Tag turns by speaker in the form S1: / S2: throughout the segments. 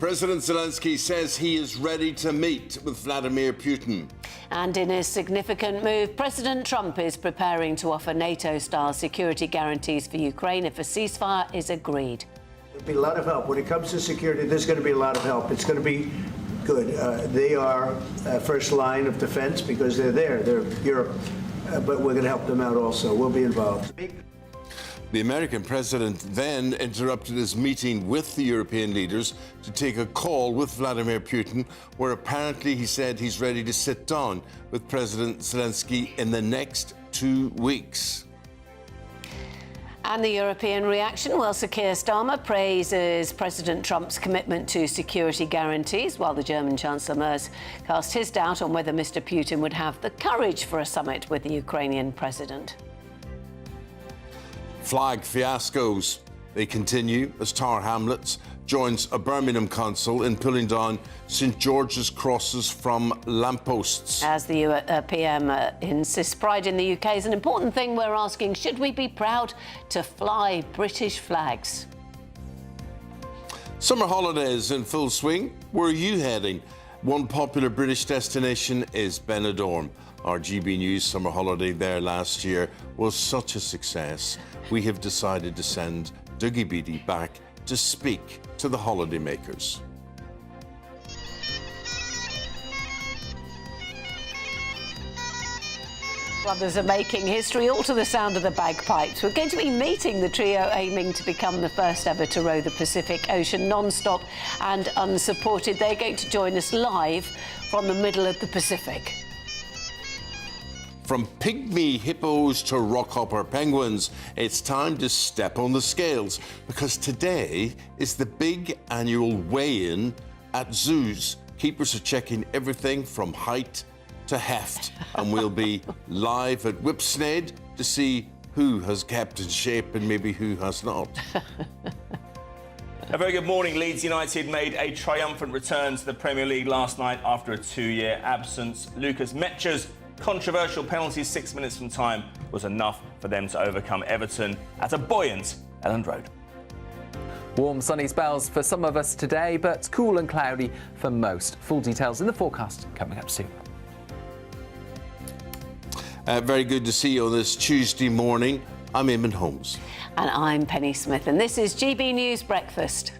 S1: President Zelensky says he is ready to meet with Vladimir Putin.
S2: And in a significant move, President Trump is preparing to offer NATO-style security guarantees for Ukraine if a ceasefire is agreed.
S3: There'll be a lot of help. When it comes to security, there's going to be a lot of help. It's going to be good. They are first line of defense because they're there. They're Europe. But we're going to help them out also. We'll be involved.
S1: The American president then interrupted his meeting with the European leaders to take a call with Vladimir Putin, where apparently he said he's ready to sit down with President Zelensky in the next 2 weeks.
S2: And the European reaction? Well, Sir Keir Starmer praises President Trump's commitment to security guarantees, while the German Chancellor Merz cast his doubt on whether Mr. Putin would have the courage for a summit with the Ukrainian president.
S1: Flag fiascos. They continue as Tower Hamlets joins a Birmingham council in pulling down St George's crosses from lampposts.
S2: As the PM insists, pride in the UK is an important thing, we're asking, should we be proud to fly British flags?
S1: Summer holidays in full swing. Where are you heading? One popular British destination is Benidorm. Our GB News summer holiday there last year was such a success. We have decided to send Dougie Beattie back to speak to the holidaymakers.
S2: Brothers are making history, all to the sound of the bagpipes. We're going to be meeting the trio aiming to become the first ever to row the Pacific Ocean non-stop and unsupported. They're going to join us live from the middle of the Pacific.
S1: From pygmy hippos to rockhopper penguins, it's time to step on the scales because today is the big annual weigh-in at zoos. Keepers are checking everything from height to heft, and we'll be live at Whipsnade to see who has kept in shape and maybe who has not.
S4: A very good morning. Leeds United made a triumphant return to the Premier League last night after a 2-year absence. Lucas Metcher's controversial penalty 6 minutes from time was enough for them to overcome Everton at a buoyant Elland Road.
S5: Warm sunny spells for some of us today, but cool and cloudy for most. Full details in the forecast coming up soon.
S1: Very good to see you on this Tuesday morning. I'm Eamonn Holmes.
S2: And I'm Penny Smith, and this is GB News Breakfast.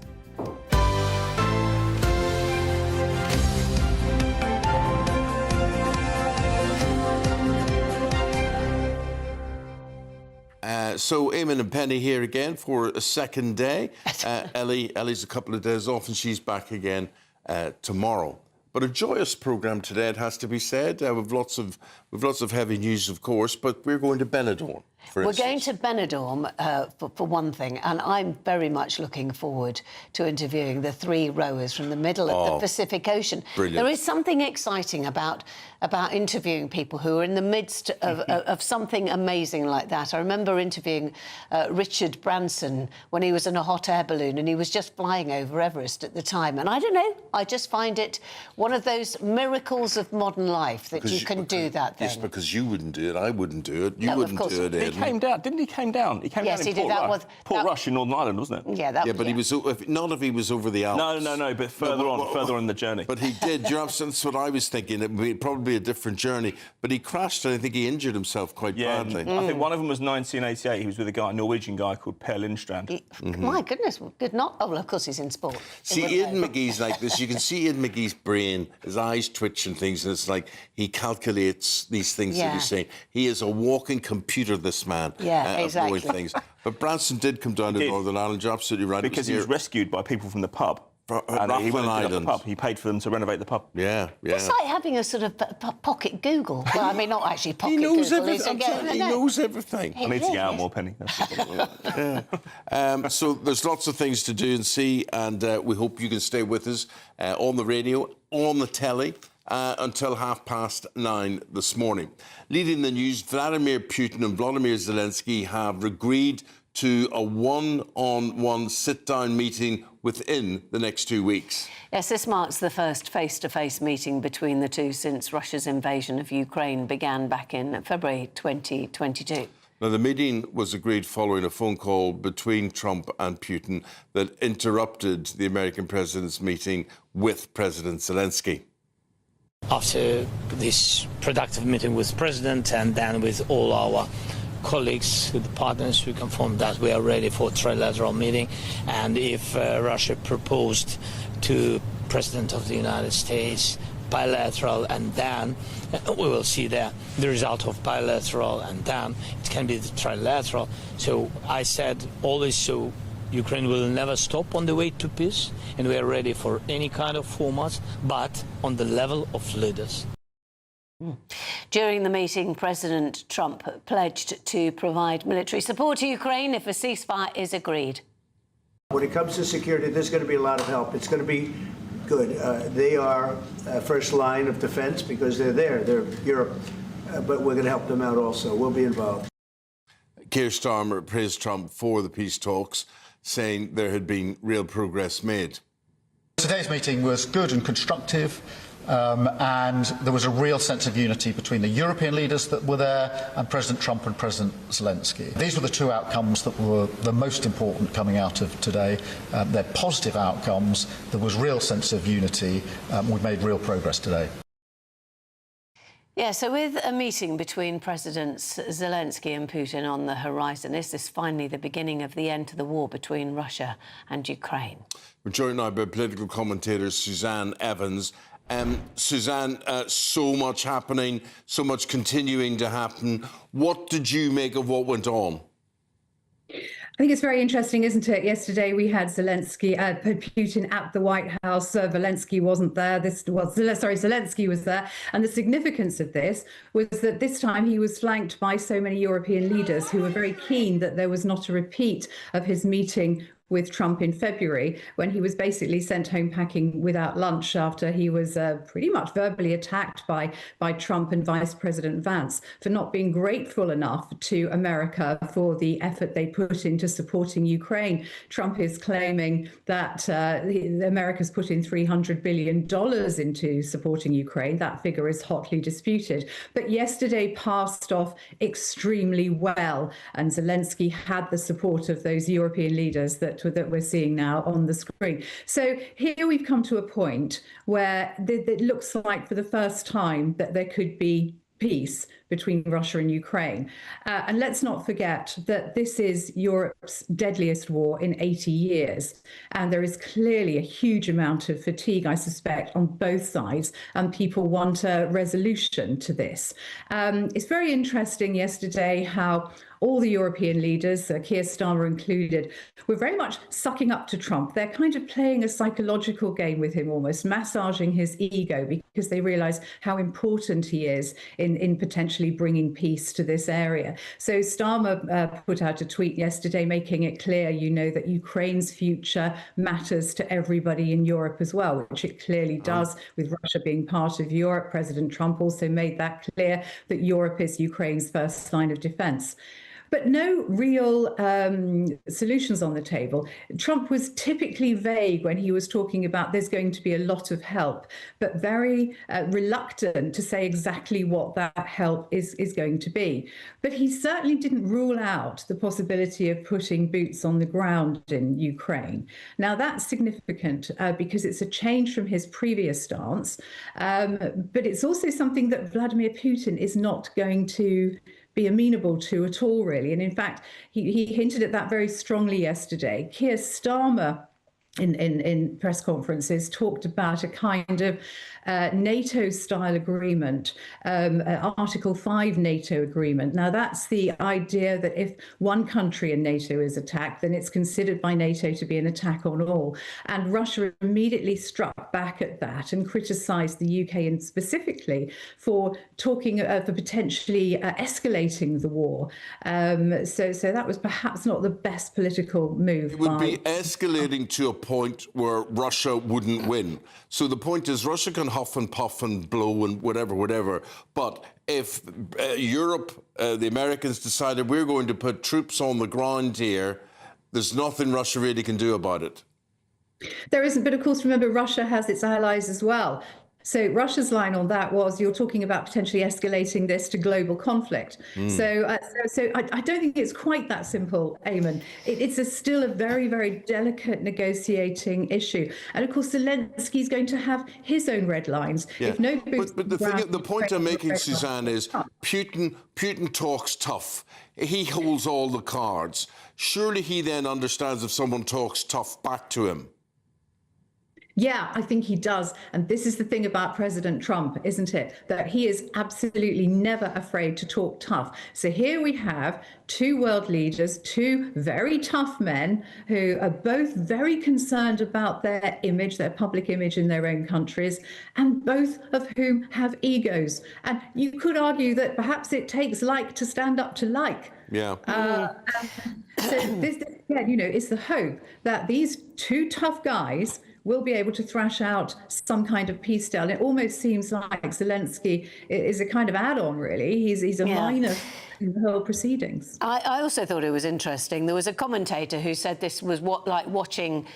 S1: So Eamonn and Penny here again for a second day. Ellie's a couple of days off and she's back again tomorrow. But a joyous programme today, it has to be said. We've lots of heavy news, of course, but we're going to Benidorm.
S2: We're going to Benidorm for one thing, and I'm very much looking forward to interviewing the three rowers from the middle of the Pacific Ocean.
S1: Brilliant.
S2: There is something exciting about interviewing people who are in the midst of something amazing like that. I remember interviewing Richard Branson when he was in a hot air balloon and he was just flying over Everest at the time. And I don't know, I just find it one of those miracles of modern life that you can do that thing.
S1: Yes, because you wouldn't do it, I wouldn't do it, you
S2: No,
S1: wouldn't do it, Ed.
S4: He came down, didn't he? Came down. He came
S2: Yes,
S4: down
S2: he
S4: in
S2: did. That was
S4: Port Rush in Northern Ireland, wasn't it?
S2: Yeah, that
S1: Yeah, but he was not if he was over the Alps.
S4: No, but further on the journey.
S1: But he did. You know, that's what I was thinking. It would be probably a different journey. But he crashed, and I think he injured himself quite badly.
S4: I think one of them was 1988. He was with a Norwegian guy called Per Lindstrand.
S2: My goodness, good not. Oh, well, of course he's in sport.
S1: See, Ian McGee's like this. You can see Ian McGee's brain, his eyes twitch and things, and it's like he calculates these things that he's saying. He is a walking computer, this man.
S2: Yeah, exactly.
S1: Of knowing things. But Branson did come down to Northern Ireland. You're absolutely right.
S4: Because he was rescued by people from the pub. And he went the pub. He paid for them to renovate the pub.
S1: Yeah.
S2: It's like having a sort of pocket Google. Well, I mean, not actually pocket
S1: He knows
S2: Google.
S1: everything. He knows everything.
S4: I need to get out more, Penny.
S1: So there's lots of things to do and see, and we hope you can stay with us on the radio, on the telly, until 9:30 this morning. Leading the news, Vladimir Putin and Volodymyr Zelensky have agreed to a one-on-one sit-down meeting within the next 2 weeks.
S2: Yes, this marks the first face-to-face meeting between the two since Russia's invasion of Ukraine began back in February 2022.
S1: Now, the meeting was agreed following a phone call between Trump and Putin that interrupted the American president's meeting with President Zelensky.
S6: After this productive meeting with the president and then with all our colleagues, with the partners, we confirmed that we are ready for a trilateral meeting. And if Russia proposed to President of the United States bilateral, and then we will see the result of bilateral, and then it can be the trilateral. So I said always, so Ukraine will never stop on the way to peace, and we are ready for any kind of format, but on the level of leaders.
S2: During the meeting, President Trump pledged to provide military support to Ukraine if a ceasefire is agreed.
S3: When it comes to security, there's going to be a lot of help. It's going to be good. They are first line of defense because they're there. They're Europe. But we're going to help them out also. We'll be involved.
S1: Keir Starmer praised Trump for the peace talks, saying there had been real progress made.
S7: Today's meeting was good and constructive, and there was a real sense of unity between the European leaders that were there and President Trump and President Zelensky. These were the two outcomes that were the most important coming out of today. They're positive outcomes. There was real sense of unity. We've made real progress today.
S2: Yeah, so with a meeting between Presidents Zelensky and Putin on the horizon, is this finally the beginning of the end to the war between Russia and Ukraine?
S1: We're joined now by political commentator Suzanne Evans. Suzanne, so much happening, so much continuing to happen. What did you make of what went on?
S8: I think it's very interesting, isn't it? Yesterday we had Putin at the White House. Zelensky wasn't there. Zelensky was there. And the significance of this was that this time he was flanked by so many European leaders who were very keen that there was not a repeat of his meeting with Trump in February, when he was basically sent home packing without lunch after he was pretty much verbally attacked by Trump and Vice President Vance for not being grateful enough to America for the effort they put into supporting Ukraine. Trump is claiming that America's put in $300 billion into supporting Ukraine. That figure is hotly disputed. But yesterday passed off extremely well, and Zelensky had the support of those European leaders that we're seeing now on the screen. So here we've come to a point where it looks like for the first time that there could be peace between Russia and Ukraine. And let's not forget that this is Europe's deadliest war in 80 years. And there is clearly a huge amount of fatigue, I suspect, on both sides. And people want a resolution to this. It's very interesting yesterday how all the European leaders, Keir Starmer included, were very much sucking up to Trump. They're kind of playing a psychological game with him, almost massaging his ego, because they realise how important he is in potentially bringing peace to this area. So Starmer put out a tweet yesterday making it clear, that Ukraine's future matters to everybody in Europe as well, which it clearly does, with Russia being part of Europe. President Trump also made that clear, that Europe is Ukraine's first line of defence. But no real solutions on the table. Trump was typically vague when he was talking about there's going to be a lot of help, but very reluctant to say exactly what that help is going to be. But he certainly didn't rule out the possibility of putting boots on the ground in Ukraine. Now, that's significant because it's a change from his previous stance, but it's also something that Vladimir Putin is not going to be amenable to at all, really. And in fact, he hinted at that very strongly yesterday. Keir Starmer, in press conferences, talked about a kind of NATO-style agreement, Article 5 NATO agreement. Now, that's the idea that if one country in NATO is attacked, then it's considered by NATO to be an attack on all. And Russia immediately struck back at that and criticised the UK, and specifically for talking for potentially escalating the war. So that was perhaps not the best political move.
S1: It would be escalating to a point where Russia wouldn't win. So the point is, Russia can huff and puff and blow and whatever. But if Europe, the Americans decided we're going to put troops on the ground here, there's nothing Russia really can do about it.
S8: There isn't, but of course, remember, Russia has its allies as well. So Russia's line on that was, you're talking about potentially escalating this to global conflict. So I don't think it's quite that simple, Eamonn. It's still a very, very delicate negotiating issue. And of course, Zelensky's going to have his own red lines.
S1: Yeah.
S8: If no
S1: but the point I'm making, Suzanne, is Putin talks tough. He holds all the cards. Surely he then understands if someone talks tough back to him.
S8: Yeah, I think he does. And this is the thing about President Trump, isn't it? That he is absolutely never afraid to talk tough. So here we have two world leaders, two very tough men who are both very concerned about their image, their public image in their own countries, and both of whom have egos. And you could argue that perhaps it takes like to stand up to like.
S1: Yeah.
S8: So this, again, you know, is the hope that these two tough guys will be able to thrash out some kind of peace deal. It almost seems like Zelensky is a kind of add-on, really. He's a minor in the whole proceedings.
S2: I also thought it was interesting. There was a commentator who said this was like watching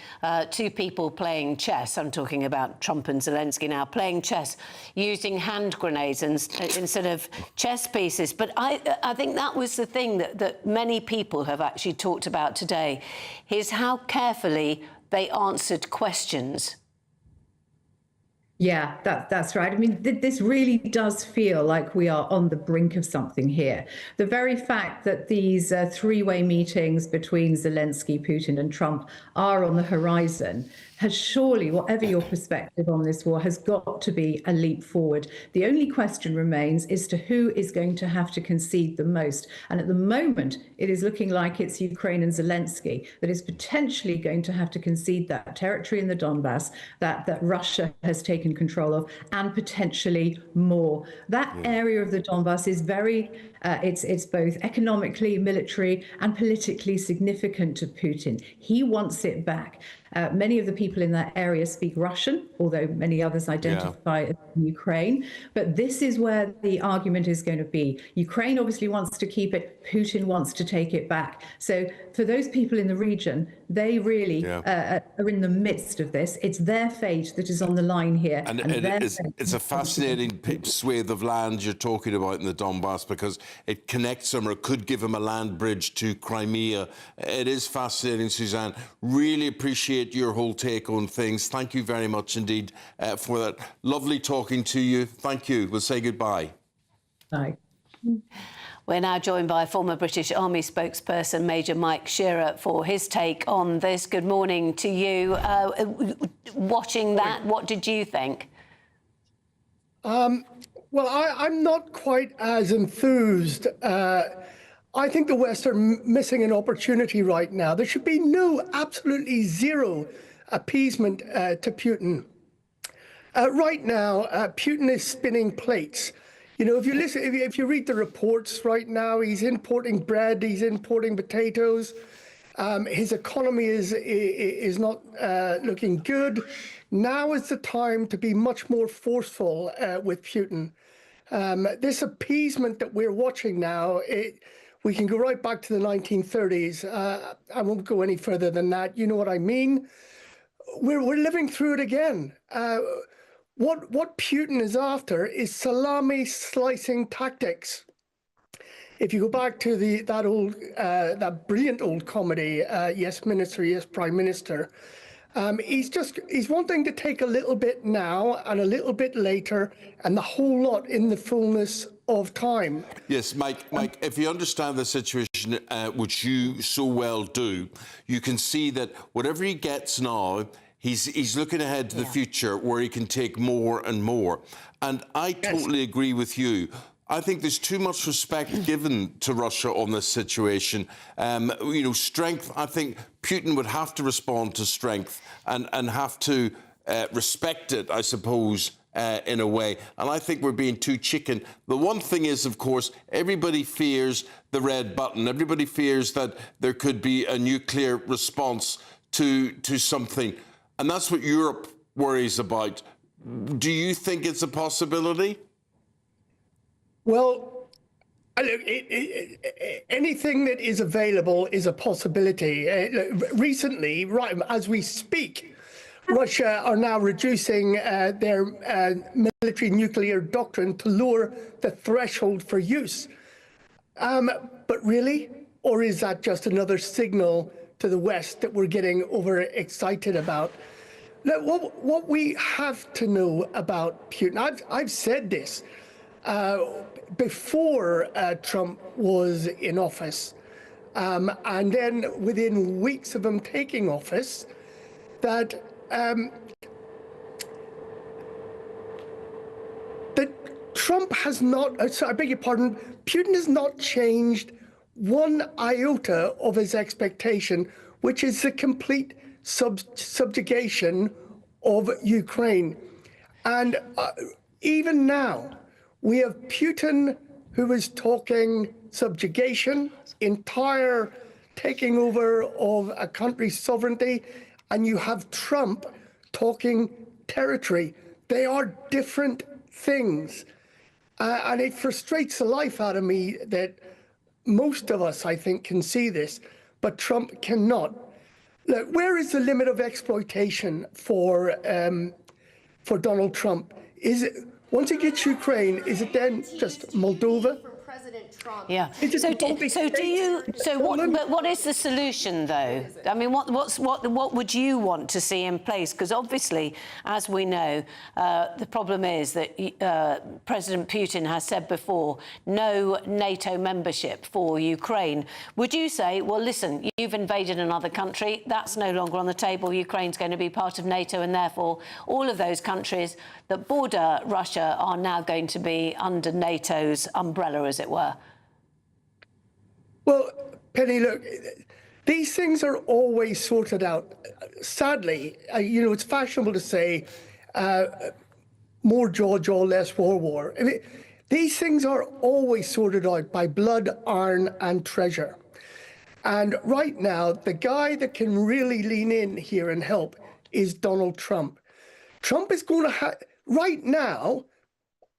S2: two people playing chess. I'm talking about Trump and Zelensky now, playing chess using hand grenades instead of chess pieces. But I think that was the thing that many people have actually talked about today, is how carefully they answered questions.
S8: Yeah, that's right. I mean, this really does feel like we are on the brink of something here. The very fact that these three-way meetings between Zelensky, Putin and Trump are on the horizon has surely, whatever your perspective on this war, has got to be a leap forward. The only question remains as to who is going to have to concede the most. And at the moment, it is looking like it's Ukraine and Zelensky that is potentially going to have to concede that territory in the Donbass that Russia has taken control of, and potentially more. That area of the Donbass is very, it's both economically, military, and politically significant to Putin. He wants it back. Many of the people in that area speak Russian, although many others identify as Ukraine. But this is where the argument is going to be. Ukraine obviously wants to keep it. Putin wants to take it back. So for those people in the region, they really are in the midst of this. It's their fate that is on the line here.
S1: And it's a fascinating swathe of land you're talking about in the Donbass, because it connects them, or it could give them a land bridge to Crimea. It is fascinating, Suzanne. Really appreciate your whole take on things. Thank you very much indeed for that. Lovely talking to you. Thank you. We'll say goodbye.
S8: Bye.
S2: We're now joined by former British Army spokesperson Major Mike Shearer for his take on this. Good morning to you. Watching that, what did you think?
S9: Well, I'm not quite as enthused. I think the West are missing an opportunity right now. There should be absolutely zero appeasement to Putin. Right now, Putin is spinning plates. You know, if you read the reports right now, he's importing bread, he's importing potatoes. His economy is not looking good. Now is the time to be much more forceful with Putin. This appeasement that we're watching now, we can go right back to the 1930s. I won't go any further than that. You know what I mean? We're living through it again. What Putin is after is salami slicing tactics. If you go back to that brilliant old comedy, Yes Minister, Yes Prime Minister, he's wanting to take a little bit now and a little bit later and the whole lot in the fullness of time.
S1: Yes, Mike, if you understand the situation, which you so well do, you can see that whatever he gets now, he's looking ahead to the future where he can take more and more. And I totally agree with you. I think there's too much respect given to Russia on this situation. You know, strength, I think Putin would have to respond to strength and have to respect it, I suppose, in a way. And I think we're being too chicken. The one thing is, of course, everybody fears the red button. Everybody fears that there could be a nuclear response to something. And that's what Europe worries about. Do you think it's a possibility?
S9: Well, anything that is available is a possibility. Recently, right as we speak, Russia are now reducing their military nuclear doctrine to lower the threshold for use. But really, or is that just another signal to the West that we're getting overexcited about? Now, what we have to know about Putin, I've said this before Trump was in office, and then within weeks of him taking office, that Trump has not, I beg your pardon, Putin has not changed one iota of his expectation, which is the complete subjugation of Ukraine. And even now, we have Putin who is talking subjugation, entire taking over of a country's sovereignty, and you have Trump talking territory. They are different things. And it frustrates the life out of me that most of us, I think, can see this, but Trump cannot. Look, where is the limit of exploitation for Donald Trump? Is it, once he gets Ukraine, is it then just Moldova?
S2: Yeah. What is the solution, though? I mean, what would you want to see in place? Because obviously, as we know, the problem is that President Putin has said before, no NATO membership for Ukraine. Would you say, well, listen, you've invaded another country, that's no longer on the table, Ukraine's going to be part of NATO, and therefore all of those countries that border Russia are now going to be under NATO's umbrella, as it were?
S9: Well, Penny, look, these things are always sorted out. Sadly, you know, it's fashionable to say more jaw, less war. I mean, these things are always sorted out by blood, iron, and treasure. And right now, the guy that can really lean in here and help is Donald Trump. Trump is going to have, right now,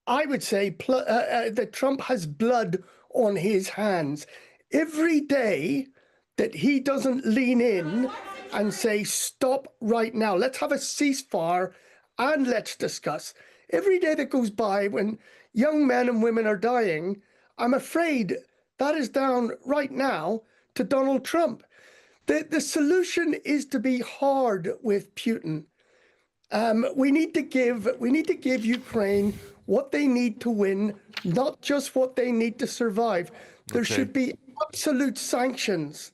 S9: I would say that Trump has blood on his hands. Every day that he doesn't lean in and say, stop right now, let's have a ceasefire and let's discuss. Every day that goes by when young men and women are dying, I'm afraid that is down right now to Donald Trump. The solution is to be hard with Putin. We need to give Ukraine what they need to win, not just what they need to survive. There should be absolute sanctions.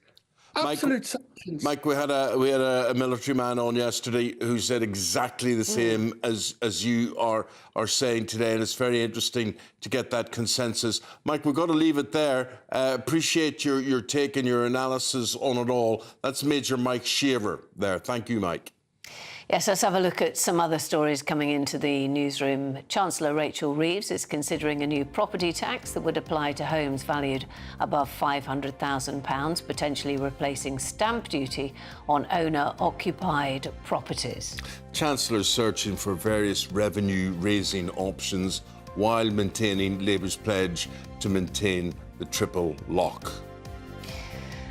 S9: Sanctions.
S1: Mike, we had a military man on yesterday who said exactly the same as you are saying today, and it's very interesting to get that consensus. Mike, we've got to leave it there. Appreciate your take and your analysis on it all. That's Major Mike Shaver there. Thank you, Mike.
S2: Yes, let's have a look at some other stories coming into the newsroom. Chancellor Rachel Reeves is considering a new property tax that would apply to homes valued above £500,000, potentially replacing stamp duty on owner-occupied properties.
S1: Chancellor's searching for various revenue-raising options while maintaining Labour's pledge to maintain the triple lock.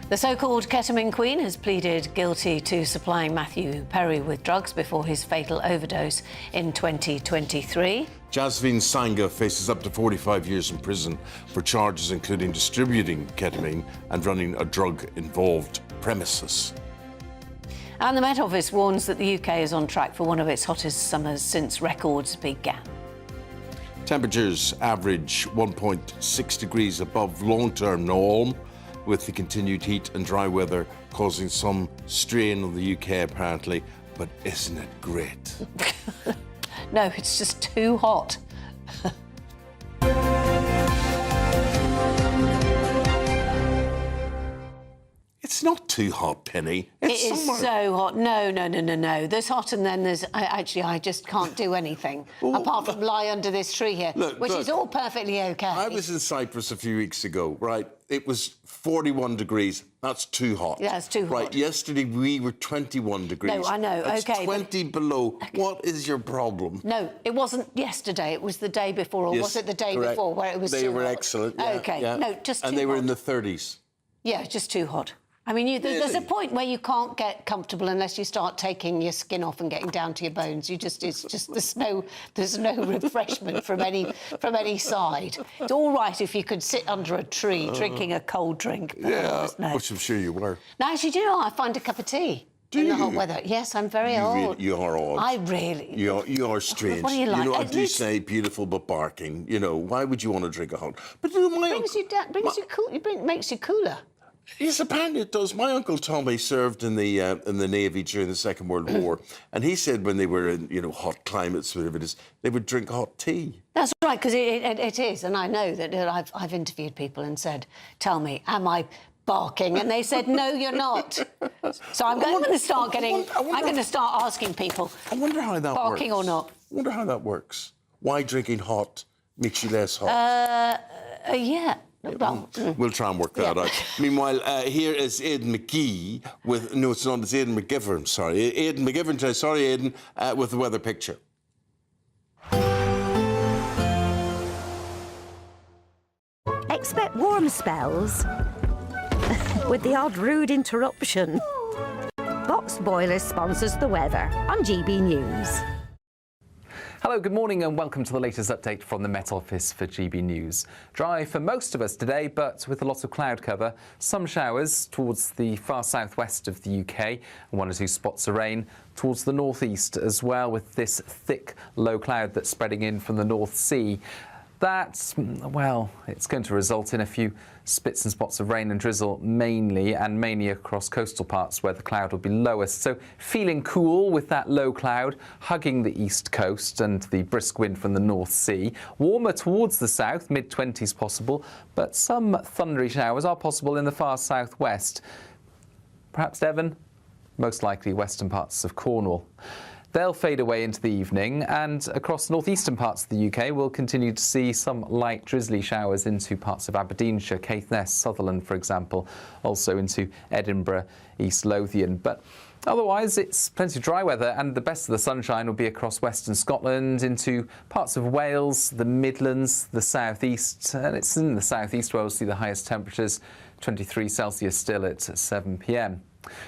S2: The so-called ketamine queen has pleaded guilty to supplying Matthew Perry with drugs before his fatal overdose in 2023.
S1: Jasveen Sangha faces up to 45 years in prison for charges including distributing ketamine and running a drug-involved premises.
S2: And the Met Office warns that the UK is on track for one of its hottest summers since records began.
S1: Temperatures average 1.6 degrees above long-term norm, with the continued heat and dry weather causing some strain on the UK apparently, but isn't it great?
S2: No, it's just too hot.
S1: It's not too hot, Penny.
S2: It is so hot. No. There's hot and then there's... I just can't do anything apart from lie under this tree here, which is all perfectly OK.
S1: I was in Cyprus a few weeks ago, right? It was 41 degrees. That's too hot.
S2: Yeah, it's too hot.
S1: Right, yesterday we were 21 degrees.
S2: No, I know,
S1: That's
S2: OK.
S1: 20 below. Okay. What is your problem?
S2: No, it wasn't yesterday. It was the day before, or was it the day before where it was
S1: They
S2: too
S1: were
S2: hot?
S1: excellent. Yeah,
S2: OK,
S1: yeah.
S2: no, just too hot.
S1: And they were in the 30s.
S2: Yeah, just too hot. I mean, there's a point where you can't get comfortable unless you start taking your skin off and getting down to your bones. There's no refreshment from any side. It's all right if you could sit under a tree drinking a cold drink.
S1: Yeah,
S2: no.
S1: which I'm sure you were.
S2: Now, actually, do you know, I find a cup of tea in the hot weather. Yes, I'm very old.
S1: You are odd.
S2: I really...
S1: You are strange.
S2: What do you like?
S1: I do say beautiful but barking. Why would you want to drink a hot? But
S2: makes you cooler.
S1: Yes, apparently it does. My Uncle Tommy served in the Navy during the Second World War, and he said when they were in hot climates, whatever it is, they would drink hot tea.
S2: That's right, because it is, and I know that I've interviewed people and said, "Tell me, am I barking?" And they said, "No, you're not." So I'm going to start asking people.
S1: I wonder how that
S2: barking
S1: works.
S2: or not.
S1: I wonder how that works. Why drinking hot makes you less hot?
S2: Yeah. Well,
S1: we'll try and work that out. Meanwhile, here is Aidan McGee with... No, it's not. It's Aidan McGivern, sorry. Aidan McGivern today. Sorry, Aidan, with the weather picture.
S10: Expect warm spells with the odd rude interruption. Boxed Boiler sponsors the weather on GB News.
S5: Hello, good morning and welcome to the latest update from the Met Office for GB News. Dry for most of us today, but with a lot of cloud cover. Some showers towards the far southwest of the UK and 1 or 2 spots of rain towards the northeast as well, with this thick low cloud that's spreading in from the North Sea. That, well, it's going to result in a few spits and spots of rain and drizzle mainly across coastal parts where the cloud will be lowest. So feeling cool with that low cloud hugging the east coast and the brisk wind from the North Sea. Warmer towards the south, mid-20s possible, but some thundery showers are possible in the far southwest. Perhaps Devon, most likely western parts of Cornwall. They'll fade away into the evening, and across northeastern parts of the UK, we'll continue to see some light drizzly showers into parts of Aberdeenshire, Caithness, Sutherland, for example, also into Edinburgh, East Lothian. But otherwise, it's plenty of dry weather, and the best of the sunshine will be across western Scotland, into parts of Wales, the Midlands, the southeast, and it's in the southeast where we'll see the highest temperatures, 23 Celsius still at 7 p.m.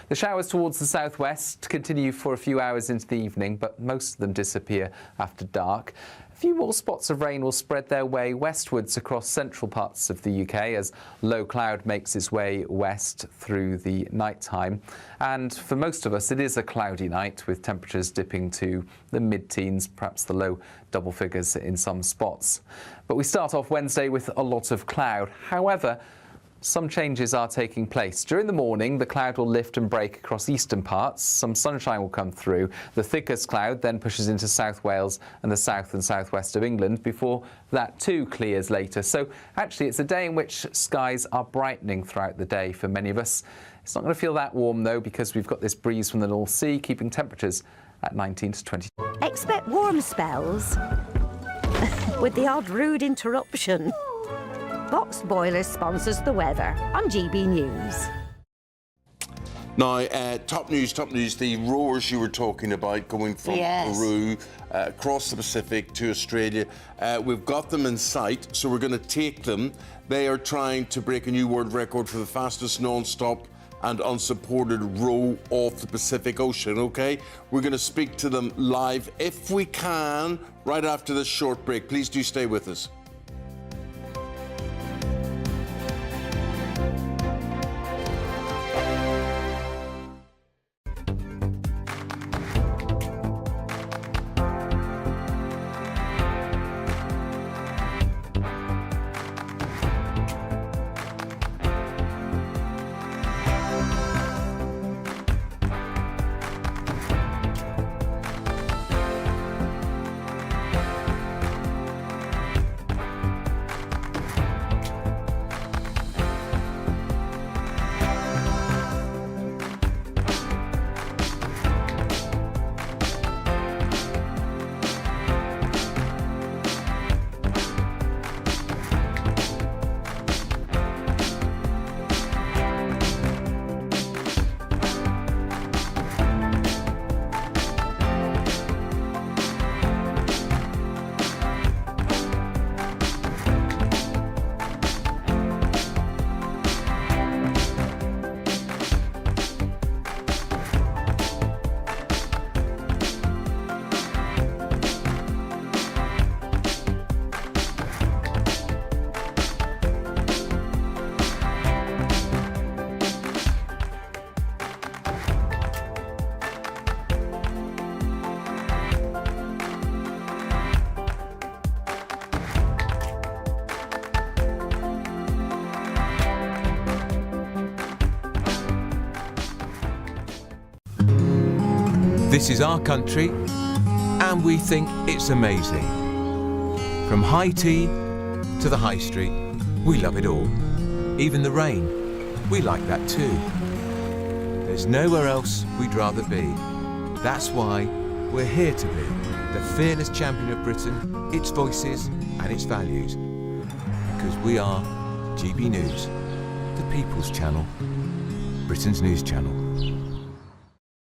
S5: The showers towards the southwest continue for a few hours into the evening, but most of them disappear after dark. A few more spots of rain will spread their way westwards across central parts of the UK as low cloud makes its way west through the night time. And for most of us, it is a cloudy night with temperatures dipping to the mid-teens, perhaps the low double figures in some spots. But we start off Wednesday with a lot of cloud. However, some changes are taking place. During the morning, the cloud will lift and break across eastern parts. Some sunshine will come through. The thickest cloud then pushes into South Wales and the south and southwest of England before that too clears later. So actually, it's a day in which skies are brightening throughout the day for many of us. It's not going to feel that warm, though, because we've got this breeze from the North Sea, keeping temperatures at 19 to 20.
S10: Expect warm spells with the odd rude interruption. Boxed Boiler sponsors the weather on GB News.
S1: Now, top news, the roars you were talking about going from Peru across the Pacific to Australia. We've got them in sight, so we're going to take them. They are trying to break a new world record for the fastest non-stop and unsupported row off the Pacific Ocean, OK? We're going to speak to them live, if we can, right after this short break. Please do stay with us.
S11: This is our country, and we think it's amazing. From high tea to the high street, we love it all. Even the rain, we like that too. There's nowhere else we'd rather be. That's why we're here to be the fearless champion of Britain, its voices and its values. Because we are GB News, the People's Channel, Britain's news channel.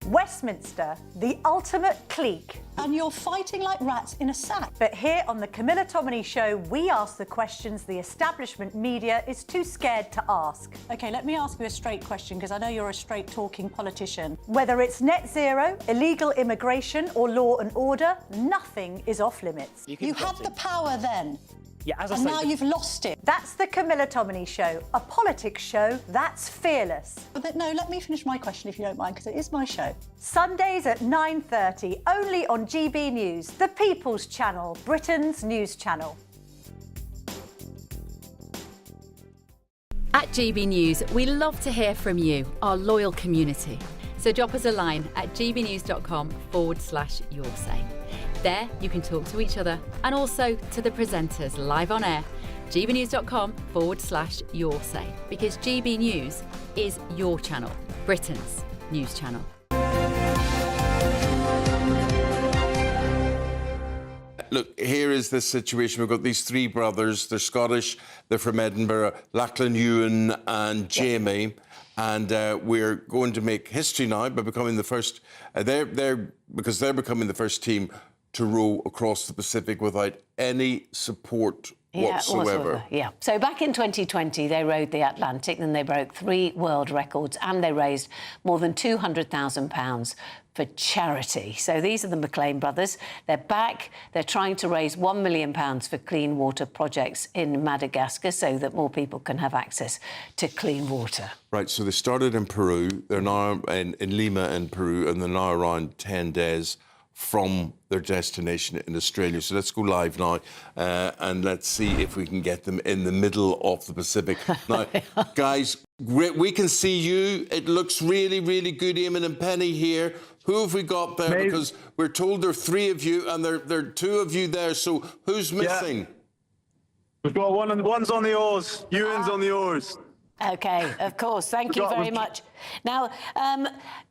S12: Westminster, the ultimate clique.
S13: And you're fighting like rats in a sack.
S12: But here on the Camilla Tominey Show, we ask the questions the establishment media is too scared to ask.
S13: OK, let me ask you a straight question, because I know you're a straight-talking politician.
S12: Whether it's net zero, illegal immigration or law and order, nothing is off limits.
S13: You had the power then.
S14: Yeah, as I
S13: and
S14: say,
S13: now you've lost it.
S12: That's the Camilla Tominey Show, a politics show that's fearless.
S13: But no, let me finish my question if you don't mind, because it is my show.
S12: Sundays at 9:30, only on GB News, the People's Channel, Britain's news channel.
S15: At GB News, we love to hear from you, our loyal community. So drop us a line at gbnews.com/yoursay. There you can talk to each other and also to the presenters live on air. gbnews.com/yoursay, because GB News is your channel, Britain's news channel.
S1: Look, here is the situation. We've got these three brothers. They're Scottish. They're from Edinburgh. Lachlan, Ewan and Jamie. And we're going to make history now by becoming the first... because they're becoming the first team to row across the Pacific without any support whatsoever.
S2: Yeah. So back in 2020, they rowed the Atlantic and they broke 3 world records and they raised more than £200,000 for charity. So these are the McLean brothers. They're back. They're trying to raise £1 million for clean water projects in Madagascar so that more people can have access to clean water.
S1: Right, so they started in Peru. They're now in Lima in Peru, and they're now around 10 days from their destination in Australia. So let's go live now and let's see if we can get them in the middle of the Pacific. Now, guys, we can see you. It looks really, really good. Eamonn and Penny here. Who have we got there?
S16: Maybe.
S1: Because we're told there are 3 of you and there are 2 of you there. So who's missing?
S16: Yeah. We've got one's on the oars. Ewan's on the oars.
S2: OK, of course. Thank you very much. Now,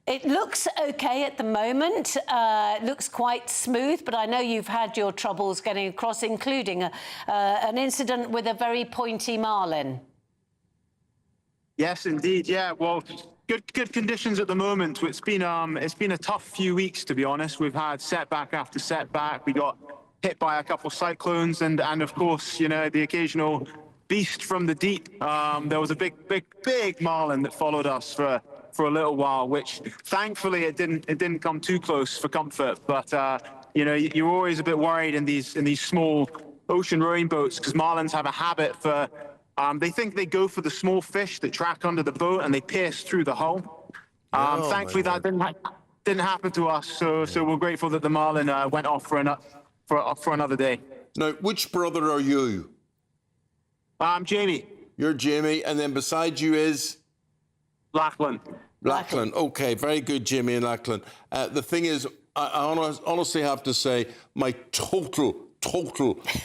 S2: it looks OK at the moment. It looks quite smooth, but I know you've had your troubles getting across, including an incident with a very pointy marlin.
S16: Yes, indeed. Yeah. Well, good conditions at the moment. It's been a tough few weeks, to be honest. We've had setback after setback. We got hit by a couple of cyclones, and of course, you know, the occasional beast from the deep. There was a big marlin that followed us for a little while, which thankfully it didn't come too close for comfort. But you know, you're always a bit worried in these small ocean rowing boats, because marlins have a habit for they think they go for the small fish that track under the boat and they pierce through the hull. Thankfully that didn't happen to us. So we're grateful that the marlin went off for another day.
S1: Now, which brother are you?
S16: I'm Jamie.
S1: You're Jamie, and then beside you is?
S16: Lachlan.
S1: Lachlan. OK, very good, Jamie and Lachlan. The thing is, I honestly have to say, my total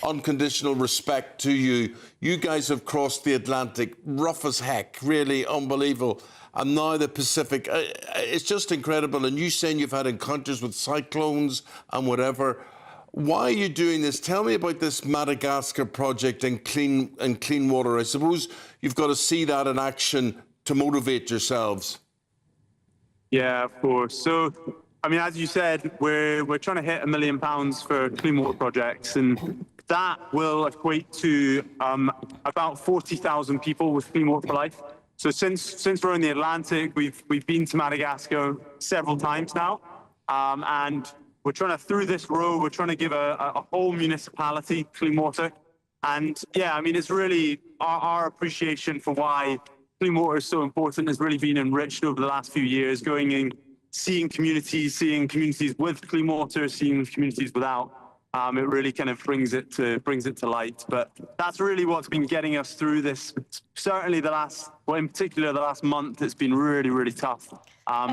S1: unconditional respect to you. You guys have crossed the Atlantic, rough as heck, really unbelievable. And now the Pacific, it's just incredible. And you saying you've had encounters with cyclones and whatever. Why are you doing this? Tell me about this Madagascar project and clean water. I suppose you've got to see that in action to motivate yourselves.
S16: Yeah, of course. So, I mean, as you said, we're trying to hit £1 million for clean water projects, and that will equate to about 40,000 people with Clean Water for Life. So since we're in the Atlantic, we've been to Madagascar several times now, and we're trying to, through this row, we're trying to give a whole municipality clean water. And yeah, I mean, it's really our appreciation for why clean water is so important has really been enriched over the last few years, going in, seeing communities with clean water, seeing communities without. It really kind of brings it to light. But that's really what's been getting us through this. Certainly in particular the last month, it's been really, really tough.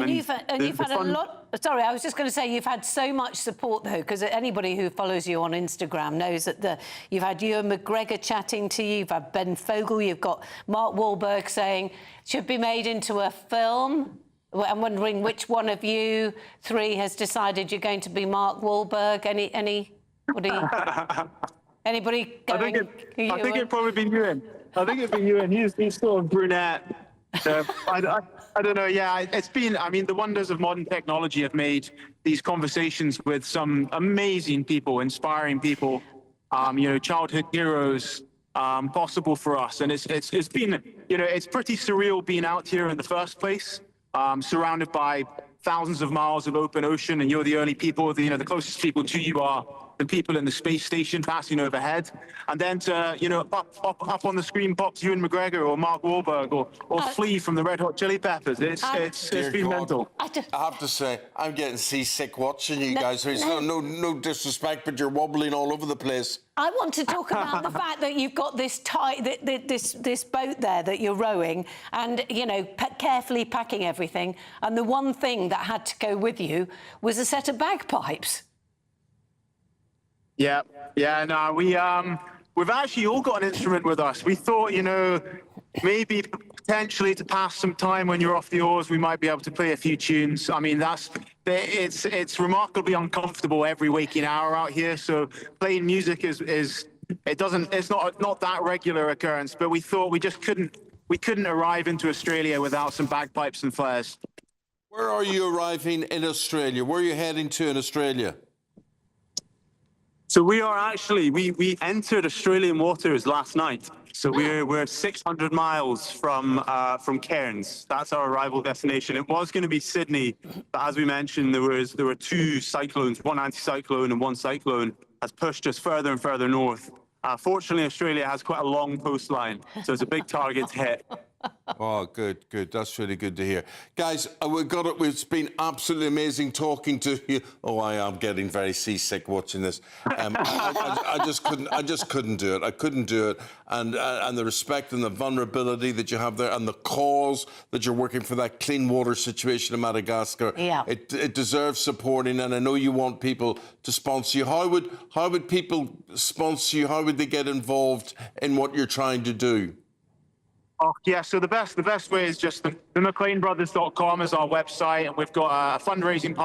S2: You've had a lot. Sorry, I was just going to say you've had so much support though, because anybody who follows you on Instagram knows that you've had Ewan McGregor chatting to you, you've had Ben Fogle, you've got Mark Wahlberg saying should be made into a film. I'm wondering which one of you three has decided you're going to be Mark Wahlberg. Anybody going?
S16: I think it'd probably be Ewan. I think it'd be Ewan. He's sort of brunette. So I don't know. Yeah, it's been. I mean, the wonders of modern technology have made these conversations with some amazing people, inspiring people, childhood heroes, possible for us. And it's been, it's pretty surreal being out here in the first place, surrounded by thousands of miles of open ocean, and you're the only people. The closest people to you are the people in the space station passing overhead, and then to up on the screen pops Ewan McGregor or Mark Wahlberg or Flea from the Red Hot Chili Peppers. It's been mental.
S1: I have to say, I'm getting seasick watching you guys. It's no disrespect, but you're wobbling all over the place.
S2: I want to talk about the fact that you've got this this boat there that you're rowing, and carefully packing everything. And the one thing that had to go with you was a set of bagpipes.
S16: Yeah. No, we've actually all got an instrument with us. We thought, maybe potentially to pass some time when you're off the oars, we might be able to play a few tunes. I mean, it's remarkably uncomfortable every waking hour out here. So playing music it's not that regular occurrence. But we thought we couldn't arrive into Australia without some bagpipes and flares.
S1: Where are you arriving in Australia? Where are you heading to in Australia?
S16: So we are actually, we entered Australian waters last night. So we're 600 miles from Cairns. That's our arrival destination. It was going to be Sydney, but as we mentioned, there were two cyclones, one anticyclone and one cyclone, has pushed us further and further north. Fortunately, Australia has quite a long coastline, so it's a big target to hit.
S1: Oh, good. That's really good to hear. Guys, it's been absolutely amazing talking to you. Oh, I am getting very seasick watching this. I just couldn't do it. I couldn't do it. And the respect and the vulnerability that you have there, and the cause that you're working for, that clean water situation in Madagascar.
S2: Yeah.
S1: It deserves supporting, and I know you want people to sponsor you. How would people sponsor you? How would they get involved in what you're trying to do?
S16: Oh, yeah, so the best way is just the McLeanBrothers.com is our website, and we've got a fundraising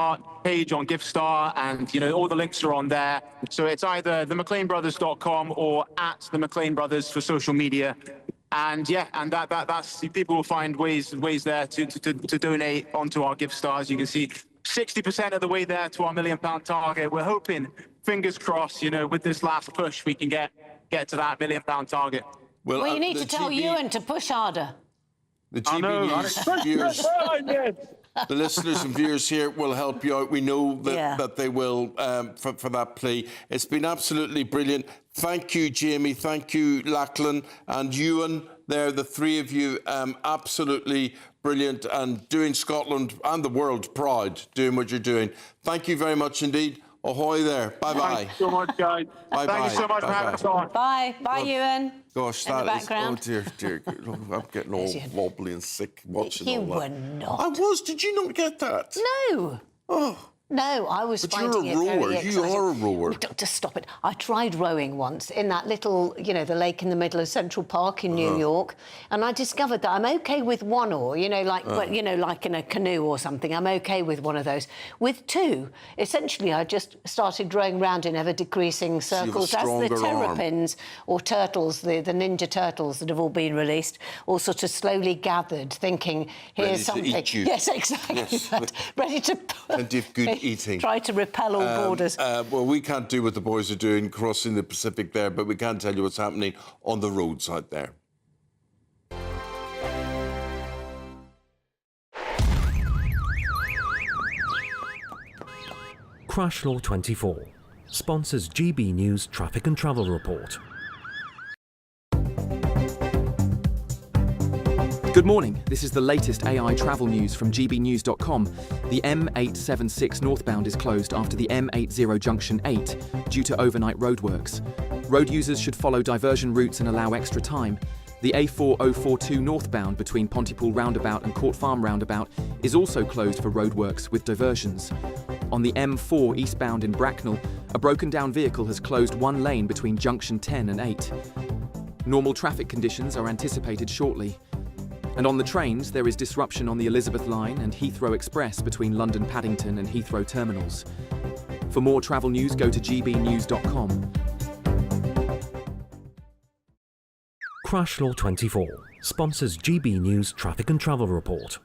S16: page on GiveStar, and all the links are on there. So it's either the McLeanBrothers.com or at the McLean Brothers for social media. And and that's people will find ways there to donate onto our GiveStars. You can see 60% of the way there to our £1 million target. We're hoping, fingers crossed, with this last push, we can get to that £1 million target.
S2: Well, you need to tell Ewan to push harder.
S1: The GB News viewers, the listeners and viewers here will help you out. We know that they will for that plea. It's been absolutely brilliant. Thank you, Jamie. Thank you, Lachlan and Ewan. There, the three of you, absolutely brilliant, and doing Scotland and the world proud, doing what you're doing. Thank you very much indeed. Ahoy there. Bye-bye.
S16: Thanks so much, guys. Thank you so much for having us on.
S2: Bye, Ewan.
S1: Gosh, that is... Oh, dear. I'm getting all wobbly and sick watching all that.
S2: You were not.
S1: I was. Did you not get that?
S2: No.
S1: Oh.
S2: No, I was finding it very exciting.
S1: You are a rower.
S2: Just stop it. I tried rowing once in that little, the lake in the middle of Central Park in New York, and I discovered that I'm okay with one oar, like in a canoe or something. I'm okay with one of those. With two, essentially, I just started rowing round in ever-decreasing circles as the terrapins or turtles, the ninja turtles that have all been released, all sort of slowly gathered, thinking, here's something.
S1: To eat you.
S2: Yes, exactly. Yes. Ready to...
S1: Plenty of good eating.
S2: Try to repel all borders.
S1: Well, we can't do what the boys are doing crossing the Pacific there, but we can tell you what's happening on the roads out there.
S14: Crash Law 24 sponsors GB News Traffic and Travel Report.
S17: Good morning. This is the latest AI travel news from gbnews.com. The M876 northbound is closed after the M80 junction 8 due to overnight roadworks. Road users should follow diversion routes and allow extra time. The A4042 northbound between Pontypool roundabout and Court Farm roundabout is also closed for roadworks with diversions. On the M4 eastbound in Bracknell, a broken down vehicle has closed one lane between junction 10 and 8. Normal traffic conditions are anticipated shortly. And on the trains, there is disruption on the Elizabeth Line and Heathrow Express between London Paddington and Heathrow terminals. For more travel news, go to gbnews.com.
S14: Crash Law 24 sponsors GB News Traffic and Travel Report.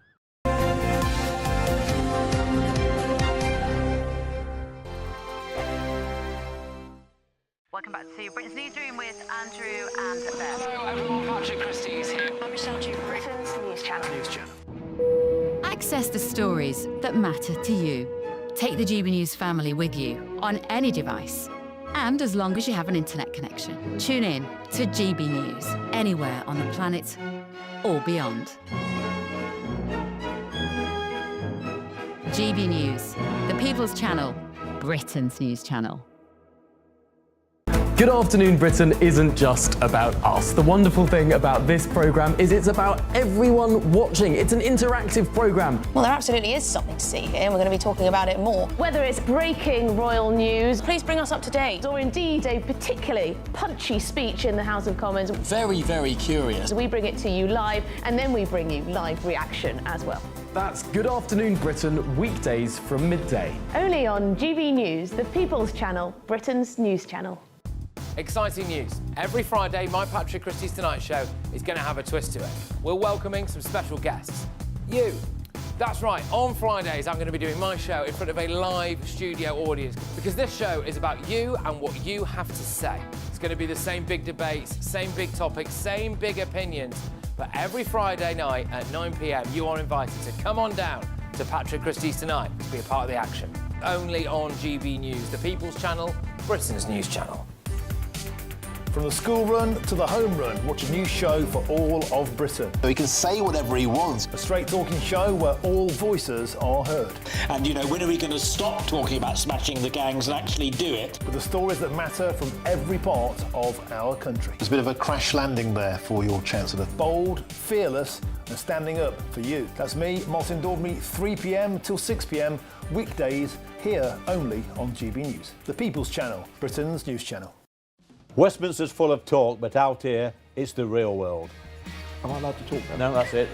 S18: Welcome back to Britain's Newsroom with Andrew and Beth.
S19: Hello everyone, Patrick Christie's here.
S18: I'm Michelle Chu, Britain's News Channel.
S15: Access the stories that matter to you. Take the GB News family with you on any device. And as long as you have an internet connection, tune in to GB News anywhere on the planet or beyond. GB News, the People's Channel, Britain's News Channel.
S20: Good Afternoon Britain isn't just about us. The wonderful thing about this programme is it's about everyone watching. It's an interactive programme.
S21: Well, there absolutely is something to see here, and we're going to be talking about it more.
S22: Whether it's breaking royal news,
S21: Please bring us up to date.
S22: or indeed a particularly punchy speech in the House of Commons,
S23: Very, very curious.
S22: we bring it to you live, and then we bring you live reaction as well.
S20: That's Good Afternoon Britain, weekdays from midday.
S22: Only on GB News, the People's Channel, Britain's News Channel.
S19: Exciting news. Every Friday, my Patrick Christie's Tonight Show is going to have a twist to it. We're welcoming some special guests. You. That's right, on Fridays I'm going to be doing my show in front of a live studio audience because this show is about you and what you have to say. It's going to be the same big debates, same big topics, same big opinions. But every Friday night at 9 p.m, you are invited to come on down to Patrick Christie's Tonight to be a part of the action. Only on GB News, the People's Channel, Britain's News Channel.
S24: From the school run to the home run, watch a new show for all of Britain.
S25: So he can say whatever he wants.
S24: A straight talking show where all voices are heard.
S23: And, you know, when are we going to stop talking about smashing the gangs and actually do it?
S24: With the stories that matter from every part of our country.
S25: There's a bit of a crash landing there for your Chancellor.
S24: Bold, fearless and standing up for you. That's me, Martin Daubney, 3 p.m. till 6 p.m, weekdays, here only on GB News. The People's Channel, Britain's News Channel.
S26: Westminster's full of talk, but out here, it's the real world.
S24: Am I allowed to talk now?
S26: No, that's it.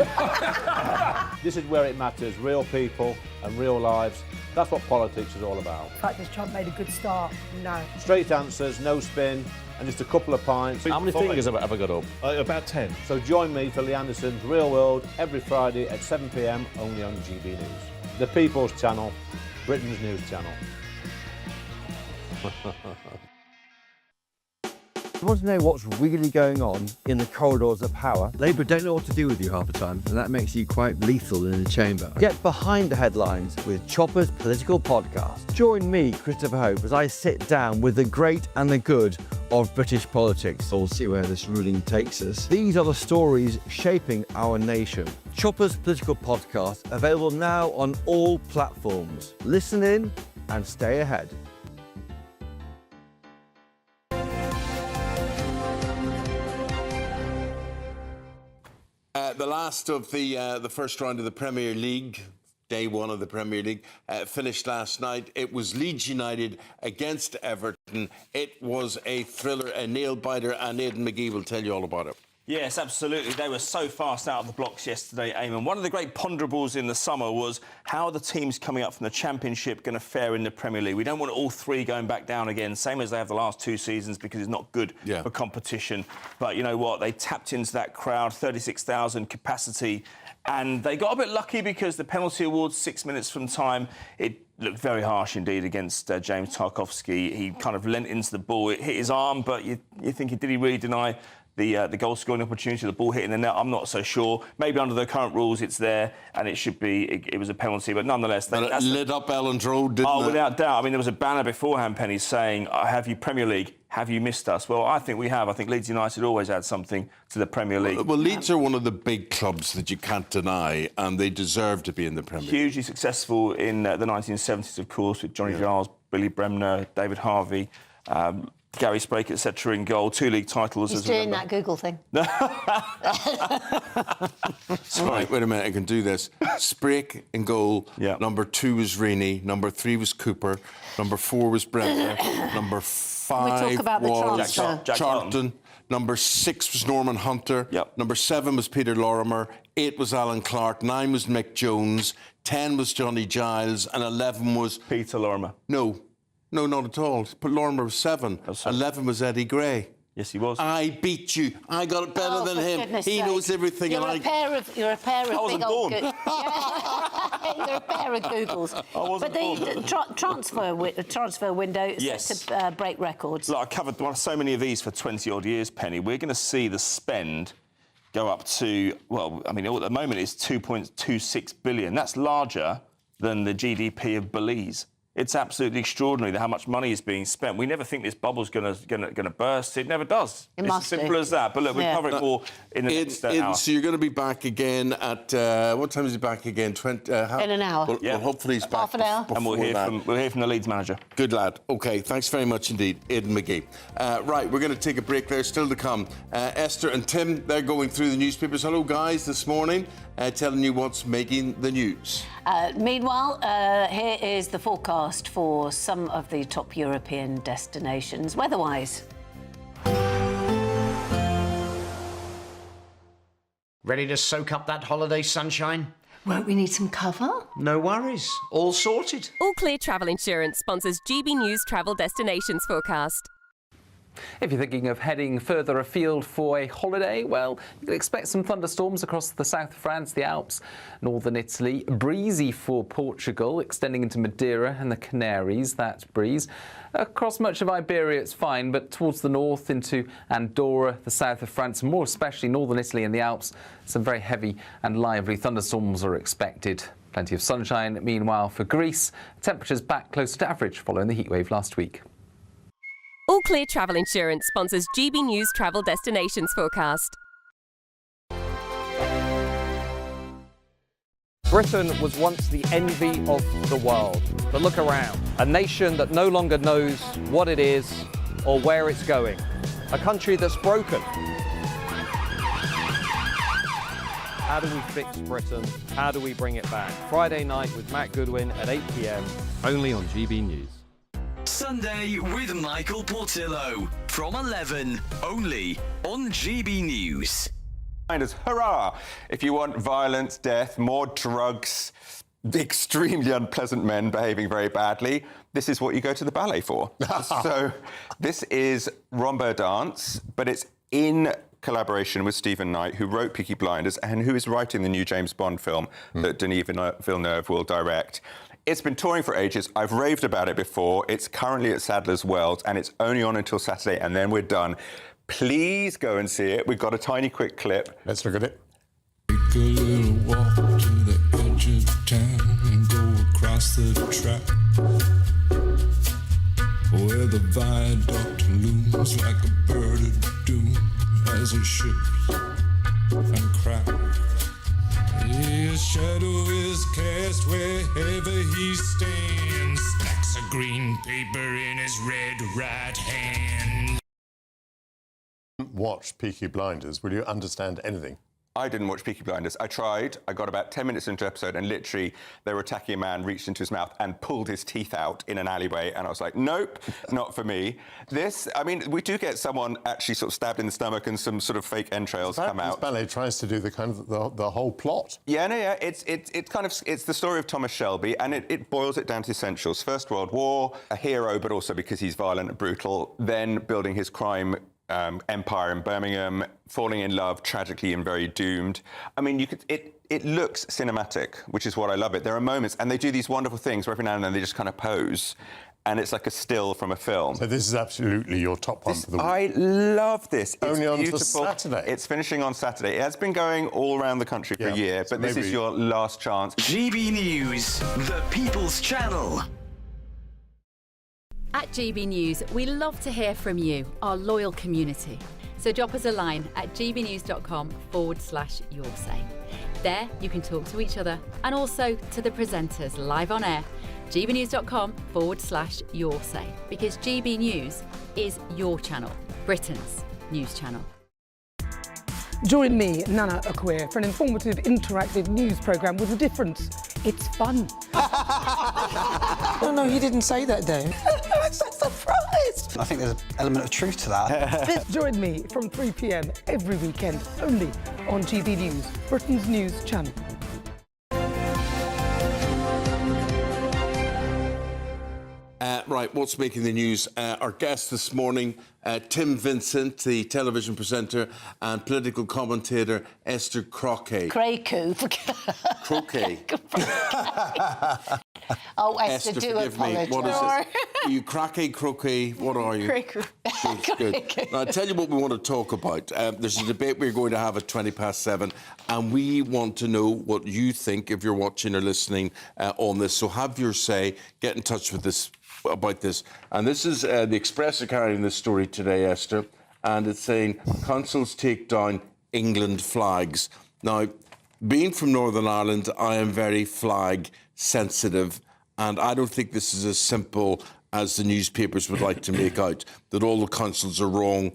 S26: This is where it matters, real people and real lives. That's what politics is all about.
S27: In fact, has Trump made a good start? No.
S26: Straight answers, no spin, and just a couple of pints.
S28: How many fingers have I got up?
S26: About 10. So join me for Lee Anderson's Real World every Friday at 7 p.m, only on GB News. The People's Channel, Britain's News Channel.
S29: You want to know what's really going on in the corridors of power?
S30: Labour don't know what to do with you half the time, and that makes you quite lethal in the chamber.
S29: Get behind the headlines with Chopper's Political Podcast. Join me, Christopher Hope, as I sit down with the great and the good of British politics.
S30: We'll see where this ruling takes us.
S29: These are the stories shaping our nation. Chopper's Political Podcast, available now on all platforms. Listen in and stay ahead.
S1: The last of the first round of the Premier League, day one of the Premier League, finished last night. It was Leeds United against Everton. It was a thriller, a nail-biter, and Aidan McGee will tell you all about it.
S4: Yes, absolutely. They were so fast out of the blocks yesterday, Eamonn. One of the great ponderables in the summer was how are the teams coming up from the Championship going to fare in the Premier League? We don't want all three going back down again, same as they have the last two seasons, because it's not good for competition. But you know what? They tapped into that crowd, 36,000 capacity, and they got a bit lucky because the penalty award, 6 minutes from time, it looked very harsh indeed against James Tarkowski. He kind of leant into the ball. It hit his arm, but you're thinking, did he really deny the goal scoring opportunity, the ball hitting the net. I'm not so sure. Maybe under the current rules, it's there, and it should be. It was a penalty, but nonetheless,
S1: But it lit up Ellen's Road, didn't it?
S4: Without doubt. I mean, there was a banner beforehand, Penny, saying, "Have you Premier League? Have you missed us?" Well, I think we have. I think Leeds United always add something to the Premier League.
S1: Well, Leeds are one of the big clubs that you can't deny, and they deserve to be in the Premier League.
S4: Hugely successful in the 1970s, of course, with Johnny Giles, Billy Bremner, David Harvey. Gary Sprake, etc., in goal. 2 league titles.
S2: He's doing that Google thing.
S1: Sorry, wait a minute, I can do this. Sprake in goal. Number 2 was Rainey. Number 3 was Cooper. Number 4 was Bremner. Number 5 was
S4: Jack
S1: Charlton. Number 6 was Norman Hunter. Number 7 was Peter Lorimer. 8 was Alan Clark. 9 was Mick Jones. 10 was Johnny Giles. And 11 was...
S4: Peter Lorimer.
S1: No, not at all. But Lorimer was 7. 11 was Eddie Gray.
S4: Yes, he was.
S1: I beat you. I got it better than him. He knows everything.
S2: You're a pair of
S1: I wasn't
S2: big old...
S1: born.
S2: You're a pair of Googles. But the transfer window is set to break records.
S4: Look, I covered so many of these for 20-odd years, Penny. We're going to see the spend go up to, well, I mean, at the moment it's 2.26 billion. That's larger than the GDP of Belize. It's absolutely extraordinary how much money is being spent. We never think this bubble's going to burst. It never does. It's as simple as that. But look, we'll cover it more in the next hour.
S1: So you're going to be back again at... what time is he back again?
S2: In an hour.
S1: Well, hopefully he's back.
S2: Half an hour.
S4: And we'll hear from the Leeds manager.
S1: Good lad. OK, thanks very much indeed, Aidan McGee. Right, we're going to take a break there. Still to come. Esther and Tim, they're going through the newspapers. Hello, guys, this morning, telling you what's making the news.
S2: Meanwhile, here is the forecast for some of the top European destinations, weather-wise.
S3: Ready to soak up that holiday sunshine?
S5: Won't we need some cover?
S3: No worries. All sorted.
S6: All Clear Travel Insurance sponsors GB News Travel Destinations Forecast.
S7: If you're thinking of heading further afield for a holiday, well, you can expect some thunderstorms across the south of France, the Alps, northern Italy. Breezy for Portugal, extending into Madeira and the Canaries, that breeze. Across much of Iberia, it's fine, but towards the north into Andorra, the south of France, and more especially northern Italy and the Alps, some very heavy and lively thunderstorms are expected. Plenty of sunshine, meanwhile, for Greece. Temperatures back closer to average following the heatwave last week.
S6: All Clear Travel Insurance sponsors GB News Travel Destinations Forecast.
S8: Britain was once the envy of the world. But look around. A nation that no longer knows what it is or where it's going. A country that's broken. How do we fix Britain? How do we bring it back? Friday night with Matt Goodwin at 8 p.m.
S14: Only on GB News.
S9: Sunday with Michael Portillo from 11, only on GB News.
S10: Hurrah! If you want violence, death, more drugs, extremely unpleasant men behaving very badly, this is what you go to the ballet for. So this is Romba Dance, but it's in collaboration with Stephen Knight, who wrote Peaky Blinders and who is writing the new James Bond film that Denis Villeneuve will direct. It's been touring for ages. I've raved about it before. It's currently at Sadler's Wells, and it's only on until Saturday, and then we're done. Please go and see it. We've got a tiny quick clip. Let's look at it.
S11: Take a little walk to the edge of town and go across the track, where the viaduct looms like a bird of doom as it shifts and cracks. His shadow is cast wherever he stands, stacks of green paper in his red right hand.
S10: Watch Peaky Blinders. Will you understand anything? I didn't watch Peaky Blinders. I tried. I got about 10 minutes into the episode and literally they were attacking a man, reached into his mouth and pulled his teeth out in an alleyway. And I was like, nope, not for me. This, I mean, we do get someone actually sort of stabbed in the stomach and some sort of fake entrails come out.
S11: This ballet tries to do the kind of the whole plot.
S10: Yeah, no, yeah. It's kind of, it's the story of Thomas Shelby and it boils it down to essentials. First World War, a hero, but also because he's violent and brutal, then building his crime empire in Birmingham, falling in love tragically and very doomed. I mean, it looks cinematic, which is what I love it. There are moments, and they do these wonderful things where every now and then they just kind of pose. and it's like a still from a film.
S5: So this is absolutely your top one for the week.
S10: I love this.
S5: Only
S10: It's
S5: on
S10: beautiful.
S5: Saturday.
S10: It's finishing on Saturday. It has been going all around the country for a year, but this is your last chance.
S9: GB News, the People's Channel.
S12: At GB News, we love to hear from you, our loyal community. So drop us a line at gbnews.com/yoursay. There you can talk to each other and also to the presenters live on air. gbnews.com/yoursay, because GB News is your channel, Britain's news channel.
S27: Join me, Nana Akweer, for an informative, interactive news programme with a difference. It's fun.
S13: No, you didn't say that, Dave.
S27: I'm so surprised.
S13: I think there's an element of truth to that.
S27: Join me from 3 p.m. every weekend, only on GB News, Britain's news channel.
S1: Right, what's making the news? Our guest this morning, Tim Vincent, the television presenter and political commentator, Esther Croquet.
S2: Croquet. Oh, Esther, do
S1: forgive me.
S2: apologise.
S1: What is it? Are you croquet? What are you? Good. Now, I'll tell you what we want to talk about. There's a debate we're going to have at 7:20, and we want to know what you think if you're watching or listening on this. So have your say. Get in touch with us about this. And this is the Express are carrying this story today, Esther, and it's saying consuls take down England flags. Now, being from Northern Ireland, I am very flag sensitive, and I don't think this is as simple as the newspapers would like to make out, that all the consuls are wrong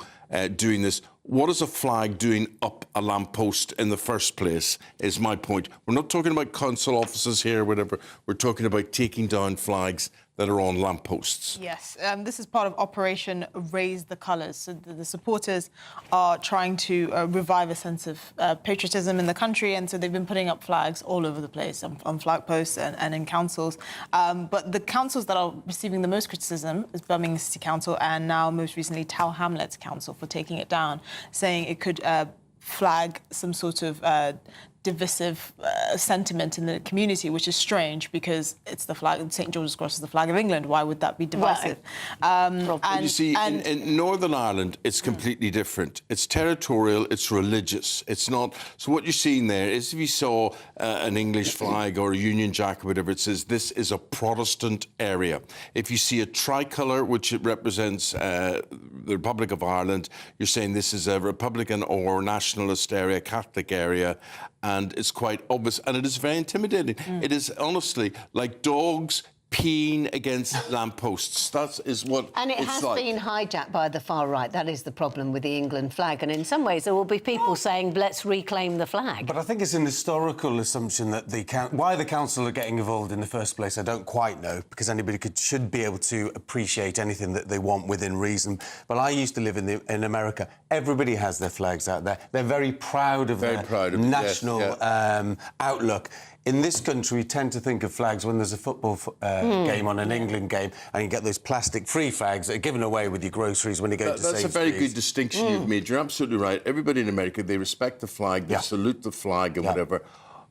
S1: doing this. What is a flag doing up a lamppost in the first place, is my point. We're not talking about consul offices here or whatever. We're talking about taking down flags that are on lampposts.
S15: Yes, this is part of Operation Raise the Colours. So the supporters are trying to revive a sense of patriotism in the country, and so they've been putting up flags all over the place, on flag posts and in councils. But the councils that are receiving the most criticism is Birmingham City Council and now most recently Tower Hamlets Council for taking it down, saying it could flag some sort of divisive sentiment in the community, which is strange because it's the flag. St George's Cross is the flag of England. Why would that be divisive?
S1: You see, in Northern Ireland, it's completely different. It's territorial, it's religious. It's not... So what you're seeing there is if you saw an English flag or a Union Jack or whatever, it says this is a Protestant area. If you see a tricolour, which it represents the Republic of Ireland, you're saying this is a Republican or nationalist area, Catholic area, and it's quite obvious, and it is very intimidating. It is honestly like dogs peeing against lampposts. That is what
S2: And it
S1: it's
S2: has
S1: like.
S2: been hijacked by the far right. That is the problem with the England flag. And in some ways, there will be people saying, let's reclaim the flag.
S16: But I think it's an historical assumption that why the council are getting involved in the first place, I don't quite know, because anybody should be able to appreciate anything that they want within reason. But I used to live in America. Everybody has their flags out there. They're very proud of their national outlook. In this country, we tend to think of flags when there's a football game on, an England game, and you get those plastic-free flags that are given away with your groceries when you go to Sainsbury's.
S1: That's a very good distinction you've made. You're absolutely right. Everybody in America, they respect the flag, they salute the flag and whatever.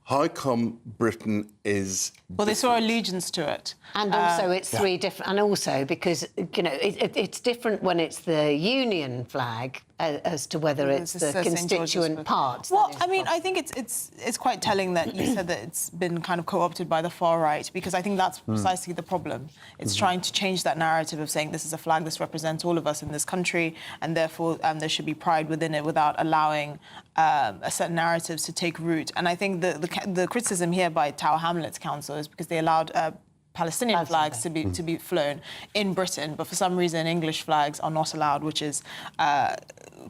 S1: How come Britain is...
S15: Well, they saw allegiance to it.
S2: And also it's three different... And also because, you know, it's different when it's the Union flag as to whether it's the constituent parts.
S15: Well, I mean, I think it's quite telling that you said that it's been kind of co-opted by the far right, because I think that's precisely the problem. It's trying to change that narrative of saying this is a flag, this represents all of us in this country, and therefore there should be pride within it without allowing a certain narratives to take root. And I think the criticism here by Tower Hamlets Council is because they allowed Palestinian flags to be flown in Britain, but for some reason English flags are not allowed, which is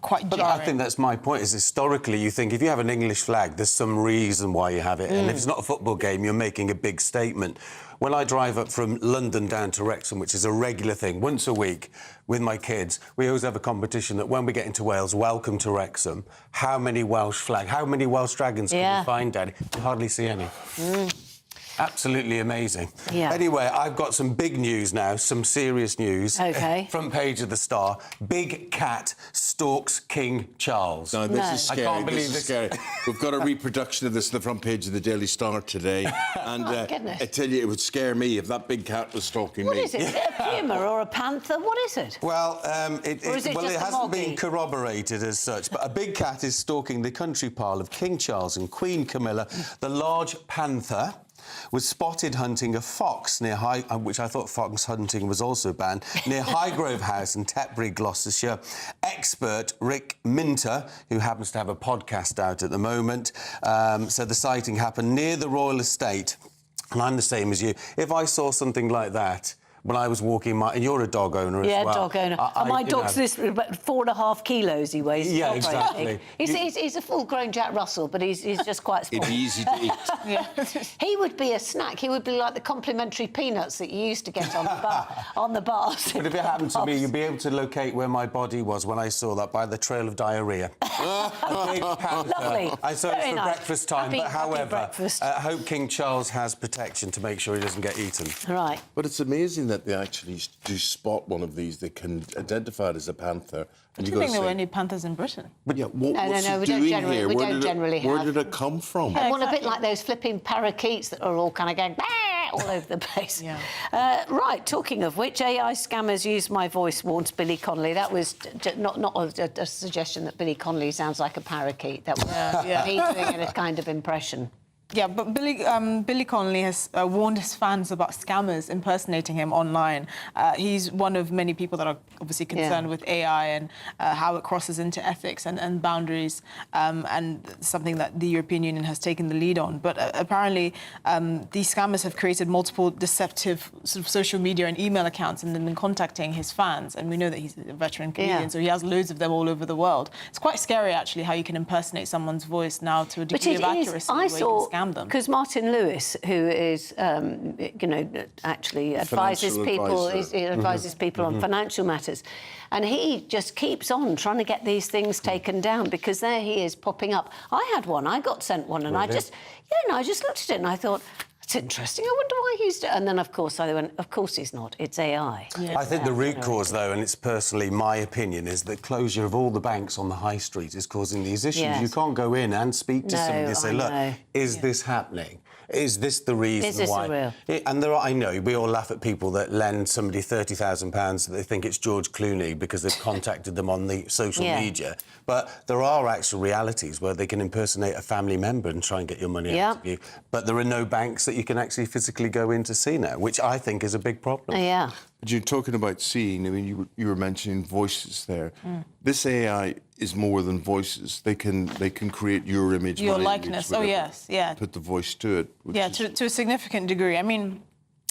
S15: quite jarring.
S16: But I think that's my point, is historically you think if you have an English flag, there's some reason why you have it. And if it's not a football game, you're making a big statement. When I drive up from London down to Wrexham, which is a regular thing, once a week with my kids, we always have a competition that when we get into Wales, welcome to Wrexham, how many Welsh dragons can we find, Daddy? You hardly see any. Absolutely amazing.
S2: Yeah.
S16: Anyway, I've got some big news now, some serious news.
S2: OK.
S16: Front page of the Star. Big cat stalks King Charles.
S1: No, this is scary.
S16: I can't believe
S1: this.
S16: this.
S1: Is scary. We've got a reproduction of this on the front page of the Daily Star today. And
S2: goodness.
S1: I tell you, it would scare me if that big cat was stalking
S2: What
S1: me.
S2: is it? Is it a puma or a panther? What is it?
S16: Well, it hasn't been
S2: moggy?
S16: corroborated as such, but a big cat is stalking the country pile of King Charles and Queen Camilla. The large panther was spotted hunting a fox near which I thought fox hunting was also banned, near Highgrove House in Tetbury, Gloucestershire. Expert Rick Minter, who happens to have a podcast out at the moment, said the sighting happened near the royal estate. And I'm the same as you. If I saw something like that when I was walking and you're a dog owner as well.
S2: Yeah, dog owner. And my dog's about 4.5 kilos he weighs.
S16: Yeah, exactly.
S2: He's a full-grown Jack Russell, but he's just quite small.
S1: It'd be easy to eat.
S2: Yeah. He would be a snack. He would be like the complimentary peanuts that you used to get on the bars.
S16: But if it happened to me, you'd be able to locate where my body was when I saw that by the trail of diarrhea.
S2: Lovely.
S16: I saw it for
S2: nice.
S16: breakfast time, but however, I hope King Charles has protection to make sure he doesn't get eaten.
S2: Right.
S1: But it's amazing that they actually do spot one of these. They can identify it as a panther.
S15: I didn't think there were any panthers in Britain.
S1: But yeah, what's
S2: no,
S1: it
S2: we
S1: doing
S2: don't
S1: here?
S2: we
S1: Where
S2: don't
S1: did
S2: generally
S1: Where
S2: have.
S1: did it come from?
S2: Yeah, well, a bit like those flipping parakeets that are all kind of going all over the place.
S15: Yeah.
S2: Right, talking of which, AI scammers use my voice, warns Billy Connolly. That was not a suggestion that Billy Connolly sounds like a parakeet. That was me doing a kind of impression.
S15: Yeah, but Billy Connolly has warned his fans about scammers impersonating him online. He's one of many people that are obviously concerned with AI and how it crosses into ethics and boundaries, and something that the European Union has taken the lead on. But apparently, these scammers have created multiple deceptive sort of social media and email accounts and then been contacting his fans. And we know that he's a veteran comedian, so he has loads of them all over the world. It's quite scary, actually, how you can impersonate someone's voice now to a degree of accuracy.
S2: I saw.
S15: Them.
S2: Because Martin Lewis, who is, actually advises people, advises people on financial matters, and he just keeps on trying to get these things taken down because there he is popping up. I had one, I got sent one, and I just looked at it and I thought, that's interesting. I wonder why he's... And then, of course, I went, of course he's not. It's AI.
S15: Yeah.
S16: I think the root cause, though, and it's personally my opinion, is that closure of all the banks on the high street is causing these issues.
S2: Yes.
S16: You can't go in and speak to somebody and say, look, is this happening? Is this the reason
S2: is this
S16: why?
S2: Real?
S16: And I know, we all laugh at people that lend somebody £30,000 that they think it's George Clooney because they've contacted them on the social media. But there are actual realities where they can impersonate a family member and try and get your money out of you. But there are no banks that you can actually physically go in to see now, which I think is a big problem.
S2: Yeah.
S1: But you're talking about seeing, I mean, you were mentioning voices there. This AI is more than voices. They can create your image,
S15: your
S1: my
S15: likeness.
S1: Image,
S15: oh, yes, yeah.
S1: Put the voice to it.
S15: Yeah, to a significant degree. I mean,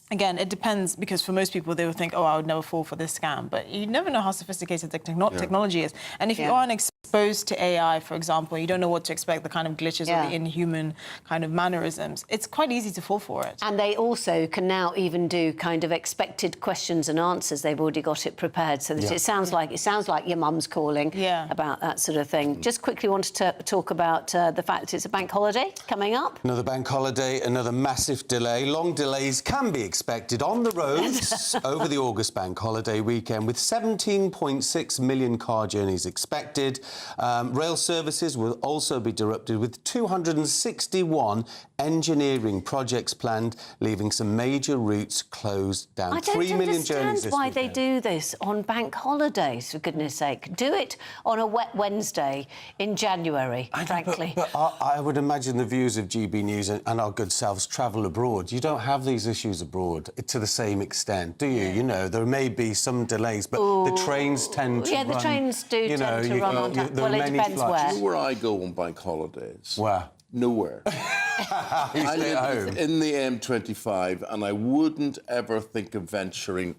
S15: again, it depends, because for most people, they would think, oh, I would never fall for this scam. But you never know how sophisticated the technology is. And if you aren't exposed to AI, for example, you don't know what to expect, the kind of glitches or the inhuman kind of mannerisms, it's quite easy to fall for it.
S2: And they also can now even do kind of expected questions and answers. They've already got it prepared, so that it sounds like your mum's calling about that sort of thing. Just quickly wanted to talk about the fact that it's a bank holiday coming up.
S16: Another bank holiday, another massive delay. Long delays can be expected on the roads over the August bank holiday weekend, with 17.6 million car journeys expected. Rail services will also be disrupted, with 261 engineering projects planned, leaving some major routes closed down.
S2: I don't
S16: 3 million journeys
S2: understand why they do this on bank holidays, for goodness sake. Do it on a wet Wednesday in January, frankly.
S16: But I would imagine the views of GB News and our good selves travel abroad. You don't have these issues abroad to the same extent, do you? You know, there may be some delays, but the trains tend to run...
S2: Yeah, the trains do tend to run on time. Well, it depends where.
S1: You know where I go on bank holidays?
S16: Where?
S1: Nowhere.
S16: I live
S1: in the M25, and I wouldn't ever think of venturing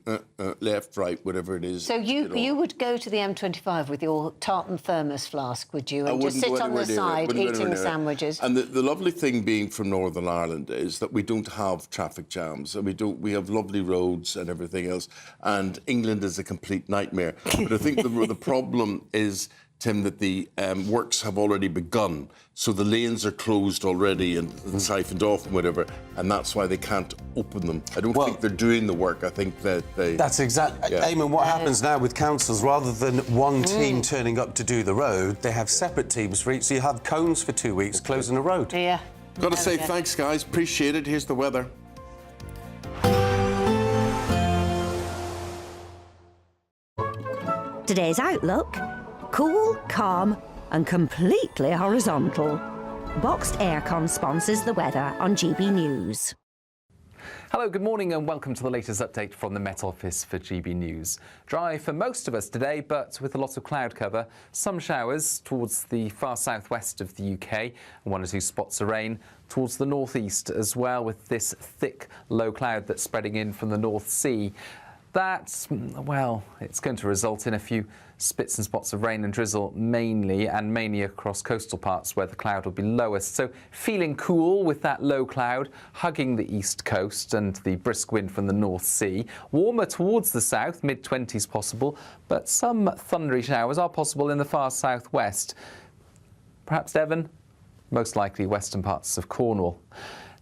S1: left, right, whatever it is.
S2: So you would go to the M25 with your tartan thermos flask, would you? And just sit on the side eating sandwiches.
S1: And the lovely thing being from Northern Ireland is that we don't have traffic jams, and we have lovely roads and everything else. And England is a complete nightmare. But I think the problem is Tim, that the works have already begun. So the lanes are closed already and siphoned off and whatever, and that's why they can't open them. I don't think they're doing the work. I think that they...
S16: That's exactly... Eamonn, what happens now with councils, rather than one team turning up to do the road, they have separate teams for each, so you have cones for 2 weeks closing a road.
S2: Yeah.
S1: Got to say thanks, guys. Appreciate it. Here's the weather.
S17: Today's outlook: cool, calm and completely horizontal. Boxed Aircon sponsors the weather on GB News.
S7: Hello, good morning and welcome to the latest update from the Met Office for GB News. Dry for most of us today, but with a lot of cloud cover. Some showers towards the far southwest of the UK and 1 or 2 spots of rain towards the northeast as well, with this thick low cloud that's spreading in from the North Sea. That's, well, it's going to result in a few spits and spots of rain and drizzle mainly across coastal parts where the cloud will be lowest. So feeling cool with that low cloud hugging the east coast and the brisk wind from the North Sea. Warmer towards the south, mid-20s possible, but some thundery showers are possible in the far southwest. Perhaps Devon, most likely western parts of Cornwall.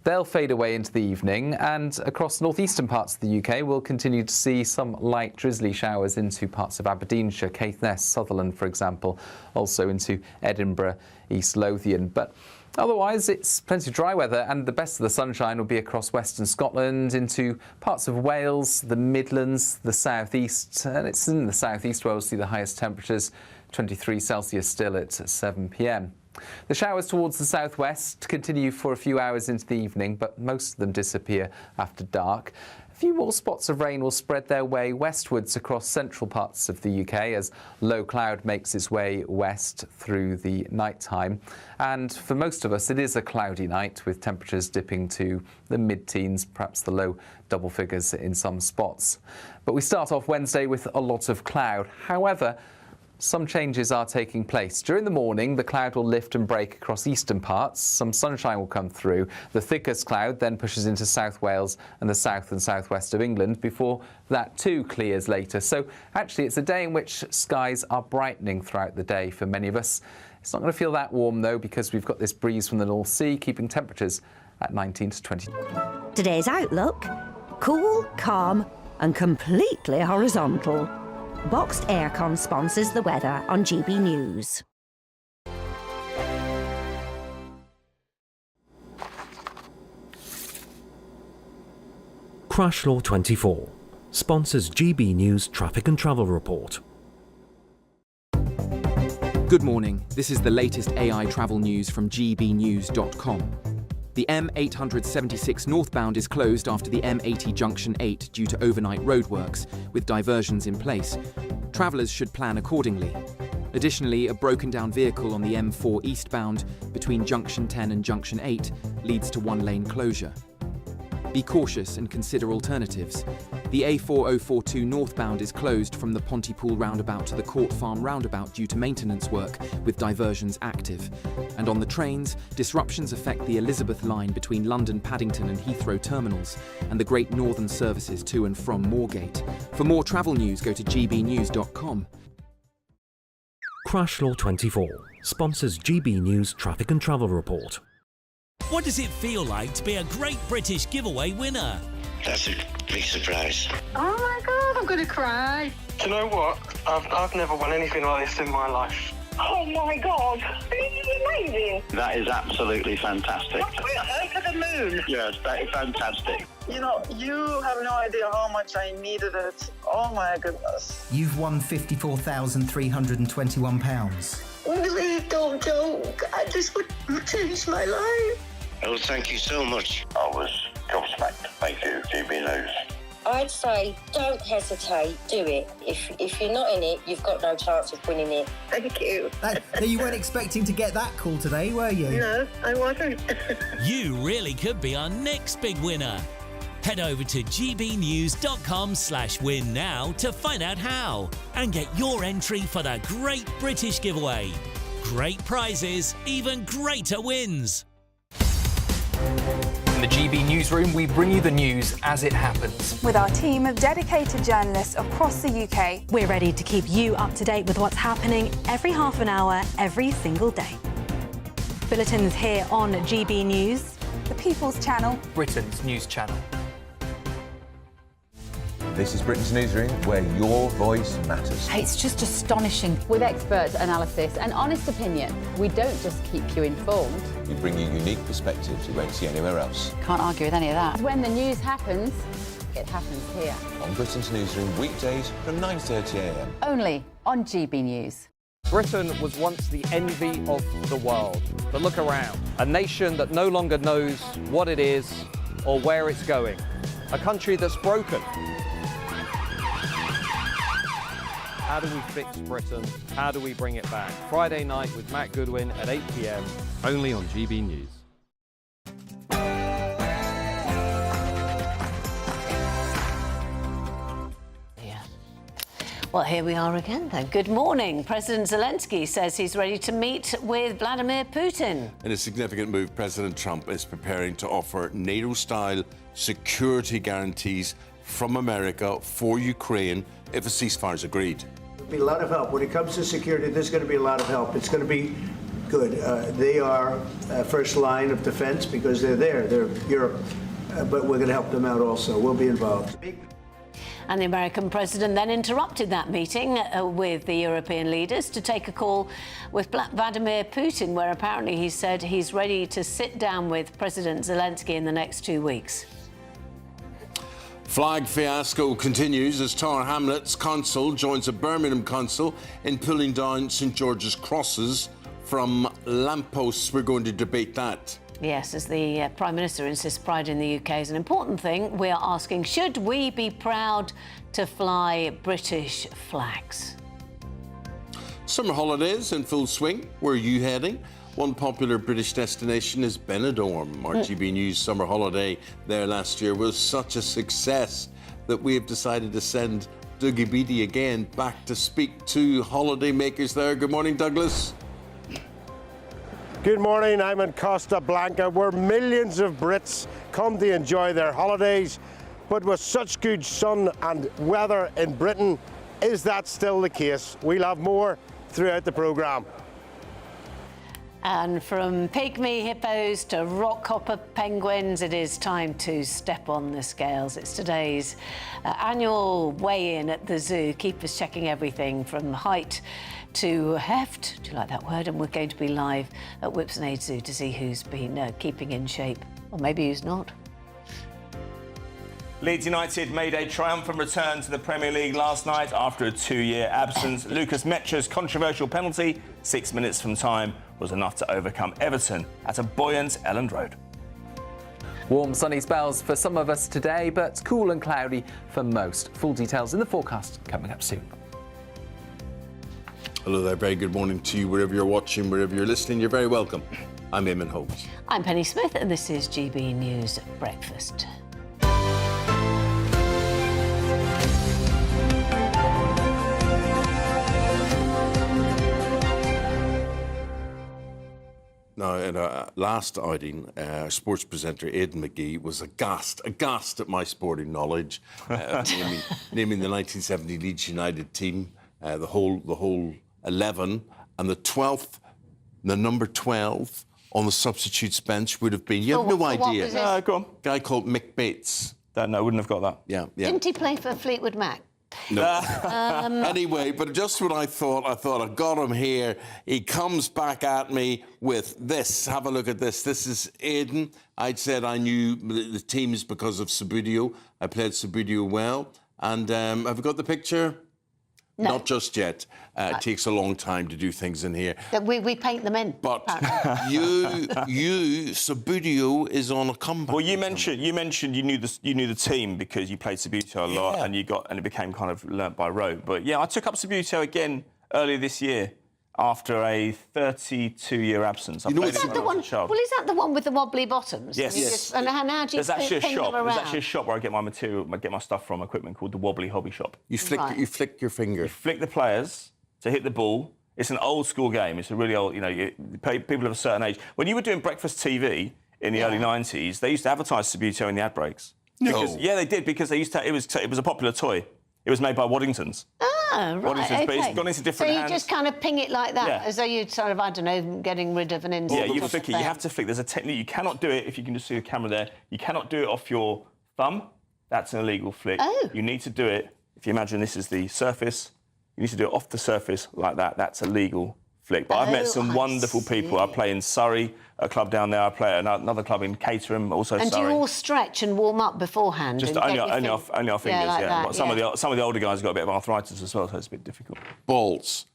S7: They'll fade away into the evening, and across northeastern parts of the UK we'll continue to see some light drizzly showers into parts of Aberdeenshire, Caithness, Sutherland for example, also into Edinburgh, East Lothian. But otherwise it's plenty of dry weather, and the best of the sunshine will be across western Scotland, into parts of Wales, the Midlands, the southeast, and it's in the southeast where we'll see the highest temperatures, 23 Celsius still at 7 p.m. The showers towards the southwest continue for a few hours into the evening, but most of them disappear after dark. A few more spots of rain will spread their way westwards across central parts of the UK as low cloud makes its way west through the night time. And for most of us, it is a cloudy night with temperatures dipping to the mid-teens, perhaps the low double figures in some spots. But we start off Wednesday with a lot of cloud. However, some changes are taking place. During the morning, the cloud will lift and break across eastern parts. Some sunshine will come through. The thickest cloud then pushes into South Wales and the south and southwest of England before that too clears later. So actually it's a day in which skies are brightening throughout the day for many of us. It's not going to feel that warm though, because we've got this breeze from the North Sea keeping temperatures at 19 to 20.
S17: Today's outlook: cool, calm and completely horizontal. Boxed Aircon sponsors the weather on GB News.
S14: Crash Law 24 sponsors GB News Traffic and Travel Report.
S18: Good morning. This is the latest AI travel news from gbnews.com. The M876 northbound is closed after the M80 Junction 8 due to overnight roadworks, with diversions in place. Travellers should plan accordingly. Additionally, a broken-down vehicle on the M4 eastbound between Junction 10 and Junction 8 leads to one-lane closure. Be cautious and consider alternatives. The A4042 northbound is closed from the Pontypool roundabout to the Court Farm roundabout due to maintenance work, with diversions active. And on the trains, disruptions affect the Elizabeth line between London Paddington and Heathrow terminals, and the Great Northern services to and from Moorgate. For more travel news, go to gbnews.com.
S14: Crash Law 24 sponsors GB News Traffic and Travel Report.
S19: What does it feel like to be a Great British Giveaway winner?
S20: That's a big surprise.
S21: Oh my God, I'm going to cry.
S22: Do you know what? I've never won anything like this in my life.
S21: Oh my God, this is amazing.
S20: That is absolutely fantastic.
S21: We're over the moon.
S20: Yes, that is fantastic.
S22: You know, you have no idea how much I needed it. Oh my goodness.
S23: You've won £54,321.
S21: Please don't joke. This would change my life.
S20: Oh, thank you so much. I was gobsmacked. Thank you, GB News.
S24: I'd say don't hesitate, do it. If you're not in it, you've got no chance of winning it.
S21: Thank you.
S23: You weren't expecting to get that call today, were you?
S21: No, I wasn't.
S19: You really could be our next big winner. Head over to gbnews.com/win now to find out how and get your entry for the Great British Giveaway. Great prizes, even greater wins.
S3: In the GB newsroom, we bring you the news as it happens.
S4: With our team of dedicated journalists across the UK,
S6: we're ready to keep you up to date with what's happening every half an hour, every single day. Bulletins here on GB News,
S4: the People's Channel,
S3: Britain's news channel.
S8: This is Britain's Newsroom, where your voice matters.
S12: It's just astonishing. With expert analysis and honest opinion, we don't just keep you informed.
S8: We bring you unique perspectives you won't see anywhere else.
S12: Can't argue with any of that. When the news happens, it happens here.
S8: On Britain's Newsroom, weekdays from 9:30 a.m.
S12: Only on GB News.
S11: Britain was once the envy of the world. But look around. A nation that no longer knows what it is or where it's going. A country that's broken. How do we fix Britain? How do we bring it back? Friday night with Matt Goodwin at 8 p.m, only on GB News.
S2: Well, here we are again, then. Good morning. President Zelensky says he's ready to meet with Vladimir Putin.
S1: In a significant move, President Trump is preparing to offer NATO-style security guarantees from America for Ukraine if a ceasefire is agreed.
S25: There'll be a lot of help. When it comes to security, there's going to be a lot of help. It's going to be good. They are first line of defense because they're there. They're Europe. But we're going to help them out also. We'll be involved.
S2: And the American president then interrupted that meeting with the European leaders to take a call with Vladimir Putin, where apparently he said he's ready to sit down with President Zelensky in the next 2 weeks.
S1: Flag fiasco continues as Tower Hamlets Council joins a Birmingham council in pulling down St George's crosses from lampposts. We're going to debate that.
S2: Yes, as the Prime Minister insists pride in the UK is an important thing, we are asking, should we be proud to fly British flags?
S1: Summer holidays in full swing. Where are you heading? One popular British destination is Benidorm. Our GB News summer holiday there last year was such a success that we have decided to send Dougie Beattie again back to speak to holidaymakers there. Good morning, Douglas.
S26: Good morning, I'm in Costa Blanca, where millions of Brits come to enjoy their holidays. But with such good sun and weather in Britain, is that still the case? We'll have more throughout the programme.
S2: And from pygmy hippos to rockhopper penguins, it is time to step on the scales. It's today's annual weigh-in at the zoo. Keepers checking everything from height to heft. Do you like that word? And we're going to be live at Whipsnade Zoo to see who's been keeping in shape, or maybe who's not.
S28: Leeds United made a triumphant return to the Premier League last night after a 2-year absence. Lucas Metra's controversial penalty, 6 minutes from time, was enough to overcome Everton at a buoyant Elland Road.
S7: Warm sunny spells for some of us today, but cool and cloudy for most. Full details in the forecast coming up soon.
S1: Hello there, very good morning to you wherever you're watching, wherever you're listening. You're very welcome. I'm Eamonn Holmes.
S2: I'm Penny Smith, and this is GB News Breakfast.
S1: Now, in our last outing, our sports presenter Aidan McGee was aghast at my sporting knowledge, naming the 1970 Leeds United team, the whole 11, and the number 12 on the substitutes bench would have been. You have no idea.
S28: Go on.
S1: Guy called Mick Bates.
S28: No, I wouldn't have got that.
S1: Yeah.
S2: Didn't he play for Fleetwood Mac?
S1: No. Anyway, but just what I thought I got him here. He comes back at me with this. Have a look at this. This is Aidan. I'd said I knew the teams because of Subudio. I played Subudio well. And have you got the picture?
S2: No.
S1: Not just yet. It takes a long time to do things in here.
S2: We paint them in.
S1: But Subudio is on a comeback.
S28: Well, you mentioned you knew the team because you played Subudio a lot, and it became kind of learnt by rote. But yeah, I took up Subudio again earlier this year after a 32-year absence.
S2: Is that the one? Well, is that the one with the wobbly bottoms?
S28: Yes.
S2: And how do you ping them around?
S28: There's actually a shop where I get my material, I get my stuff from, equipment called the Wobbly Hobby Shop.
S1: You flick your finger.
S28: You flick the players to hit the ball. It's an old school game. It's a really old, people of a certain age. When you were doing breakfast TV, in the early 90s, they used to advertise Subbuteo in the ad breaks.
S1: No.
S28: Because, yeah, they did, because they used to. It was a popular toy. It was made by Waddingtons.
S2: Ah, right,
S28: Waddingtons, but
S2: okay.
S28: it's gone into different hands.
S2: So you just kind of ping it like that,
S28: Yeah.
S2: as though you'd sort of, I don't know, getting rid of an insect.
S28: Yeah, you flick it. You have to flick. There's a technique. You cannot do it, if you can just see the camera there, you cannot do it off your thumb. That's an illegal flick.
S2: Oh.
S28: You need to do it, if you imagine this is the surface, you need to do it off the surface like that. That's a legal flick. But I've met some wonderful people. I play in Surrey, a club down there. I play at another club in Caterham, also
S2: and
S28: Surrey.
S2: do you all stretch and warm up beforehand?
S28: Just
S2: and
S28: only
S2: get your
S28: our fingers,
S2: yeah. Like that,
S28: But some of the older guys have got a bit of arthritis as well, so it's a bit difficult.
S1: Balls,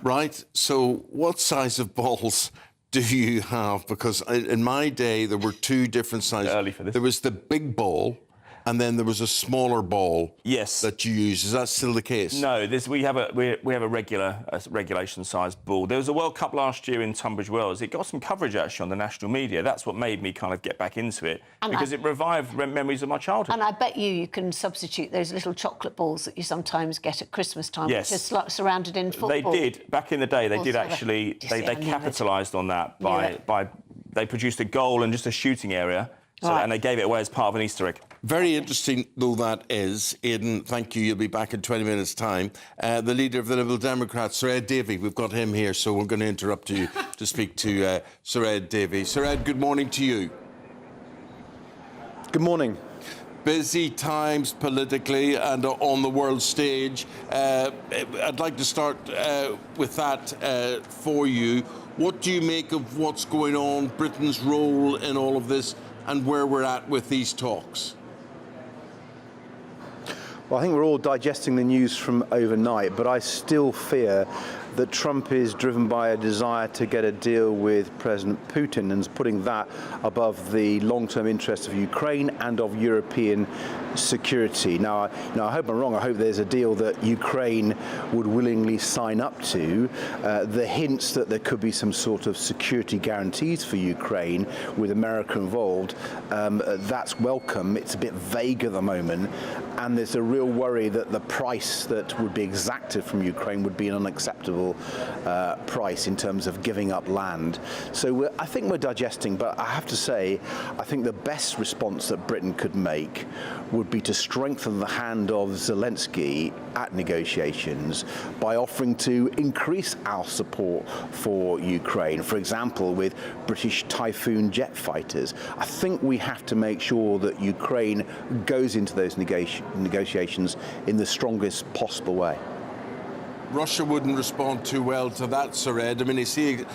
S1: right? So what size of balls do you have? Because in my day, there were two different sizes.
S28: Early for this.
S1: There was the big ball, and then there was a smaller ball.
S28: Yes.
S1: That you use. Is that still the case?
S28: No, we have a regulation sized ball. There was a World Cup last year in Tunbridge Wells. It got some coverage actually on the national media. That's what made me kind of get back into it, because it revived memories of my childhood.
S2: And I bet you can substitute those little chocolate balls that you sometimes get at Christmas time,
S28: Yes.
S2: which are surrounded in football.
S28: They did back in the day. They did
S2: Also,
S28: actually.
S2: just
S28: They
S2: I knew it.
S28: capitalised on that by they produced a goal and just a shooting area. So,
S2: Right.
S28: and they gave it away as part of an Easter egg.
S1: Very interesting, though, that is. Aidan, thank you. You'll be back in 20 minutes' time. The leader of the Liberal Democrats, Sir Ed Davey, we've got him here, so we're going to interrupt you to speak to Sir Ed Davey. Sir Ed, good morning to you.
S5: Good morning.
S1: Busy times politically and on the world stage. I'd like to start with that for you. What do you make of what's going on, Britain's role in all of this, and where we're at with these talks?
S5: Well, I think we're all digesting the news from overnight, but I still fear that Trump is driven by a desire to get a deal with President Putin and is putting that above the long-term interests of Ukraine and of European security. Now, I hope I'm wrong. I hope there's a deal that Ukraine would willingly sign up to. The hints that there could be some sort of security guarantees for Ukraine with America involved, that's welcome. It's a bit vague at the moment, and there's a real worry that the price that would be exacted from Ukraine would be an unacceptable price in terms of giving up land. So I think we're digesting, but I have to say, I think the best response that Britain could make would be to strengthen the hand of Zelensky at negotiations by offering to increase our support for Ukraine, for example, with British Typhoon jet fighters. I think we have to make sure that Ukraine goes into those negotiations in the strongest possible way.
S1: Russia wouldn't respond too well to that, Sir Ed. I mean, I see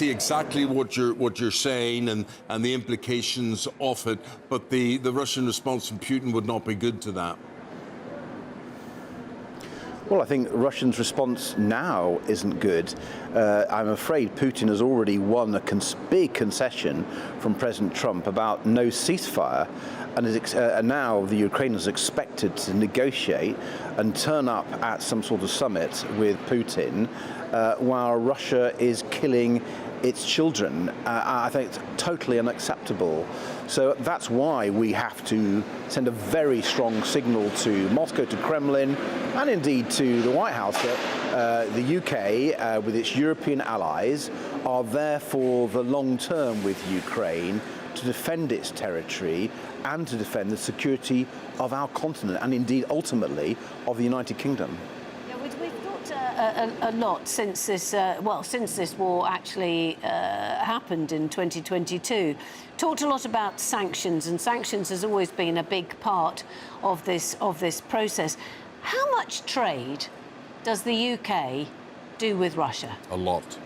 S1: exactly what you're saying and the implications of it, but the Russian response from Putin would not be good to that.
S5: Well, I think Russia's response now isn't good. I'm afraid Putin has already won a big concession from President Trump about no ceasefire, and now the Ukrainians are expected to negotiate and turn up at some sort of summit with Putin while Russia is killing its children. I think it's totally unacceptable. So that's why we have to send a very strong signal to Moscow, to Kremlin, and indeed to the White House that the UK, with its European allies, are there for the long term with Ukraine to defend its territory and to defend the security of our continent and indeed ultimately of the United Kingdom.
S2: We've talked a lot since this war actually happened in 2022. Talked a lot about sanctions, and sanctions has always been a big part of this process. How much trade does the UK do with Russia?
S1: A lot.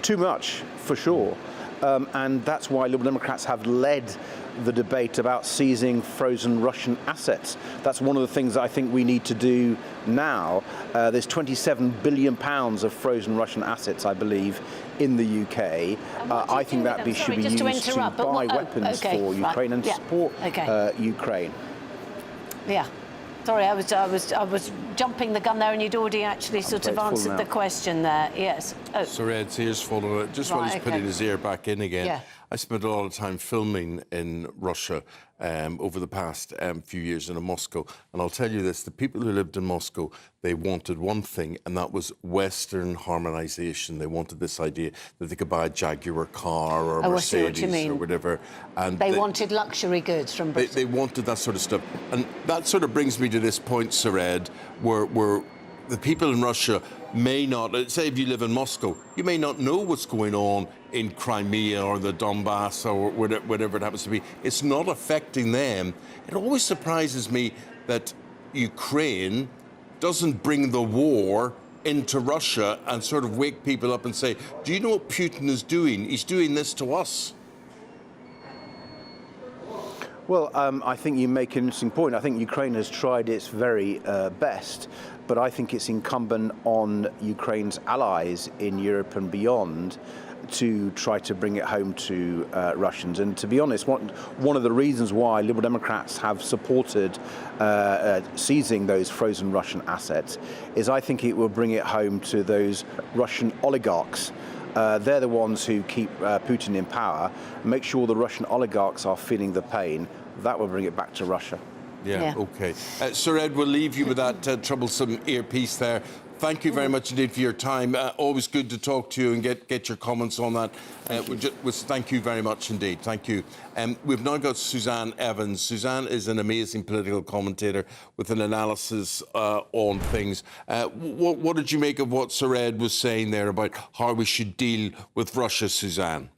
S5: Too much, for sure. And that's why Liberal Democrats have led the debate about seizing frozen Russian assets. That's one of the things that I think we need to do now. There's £27 billion of frozen Russian assets, I believe, in the UK. I think that should be used to buy weapons for Ukraine and support Ukraine.
S2: Yeah. Sorry, I was jumping the gun there, and you'd already actually sort of answered the question there. Yes. Oh.
S1: Sir Ed's ear's fallen out just while he's putting his ear back in again.
S2: Yeah.
S1: I spent a lot of time filming in Russia over the past few years in Moscow. And I'll tell you this, the people who lived in Moscow, they wanted one thing, and that was Western harmonisation. They wanted this idea that they could buy a Jaguar car or a Mercedes or whatever. And
S2: they wanted luxury goods from Britain.
S1: They wanted that sort of stuff. And that sort of brings me to this point, Sir Ed, where the people in Russia may not, say if you live in Moscow, you may not know what's going on in Crimea or the Donbass or whatever it happens to be. It's not affecting them. It always surprises me that Ukraine doesn't bring the war into Russia and sort of wake people up and say, do you know what Putin is doing? He's doing this to us.
S5: Well, I think you make an interesting point. I think Ukraine has tried its very best, but I think it's incumbent on Ukraine's allies in Europe and beyond to try to bring it home to Russians. And to be honest, one of the reasons why Liberal Democrats have supported seizing those frozen Russian assets is I think it will bring it home to those Russian oligarchs. They're the ones who keep Putin in power. Make sure the Russian oligarchs are feeling the pain. That will bring it back to Russia.
S1: Yeah. OK. Sir Ed, we'll leave you with that troublesome earpiece there. Thank you very much indeed for your time. Always good to talk to you and get your comments on that. Thank you very much indeed. Thank you. We've now got Suzanne Evans. Suzanne is an amazing political commentator with an analysis on things. What did you make of what Sir Ed was saying there about how we should deal with Russia, Suzanne?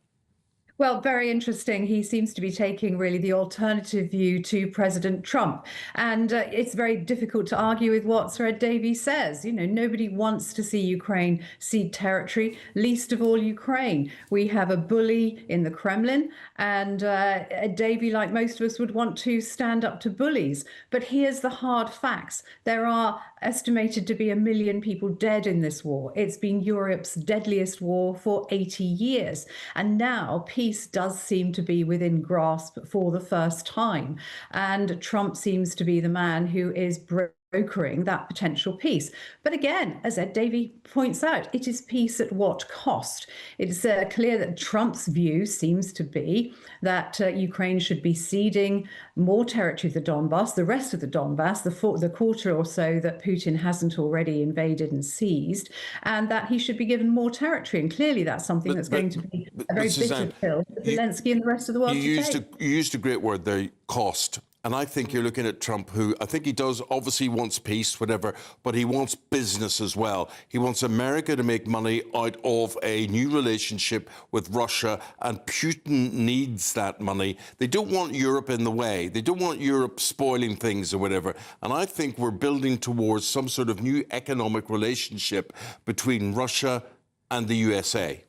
S9: Well, very interesting. He seems to be taking really the alternative view to President Trump. And it's very difficult to argue with what Sir Ed Davey says. You know, nobody wants to see Ukraine cede territory, least of all Ukraine. We have a bully in the Kremlin, and Ed Davey, like most of us, would want to stand up to bullies. But here's the hard facts. There are estimated to be 1 million people dead in this war. It's been Europe's deadliest war for 80 years. And now peace does seem to be within grasp for the first time. And Trump seems to be the man who is brokering that potential peace. But again, as Ed Davey points out, it is peace at what cost? It's clear that Trump's view seems to be that Ukraine should be ceding more territory of the Donbass, the rest of the Donbass, the quarter or so that Putin hasn't already invaded and seized, and that he should be given more territory. And clearly that's something that's going to be a very bitter pill for Zelensky and the rest of the world to take.
S1: You used a great word there, cost. And I think you're looking at Trump, who I think he does obviously wants peace, whatever, but he wants business as well. He wants America to make money out of a new relationship with Russia, and Putin needs that money. They don't want Europe in the way. They don't want Europe spoiling things or whatever. And I think we're building towards some sort of new economic relationship between Russia and the USA.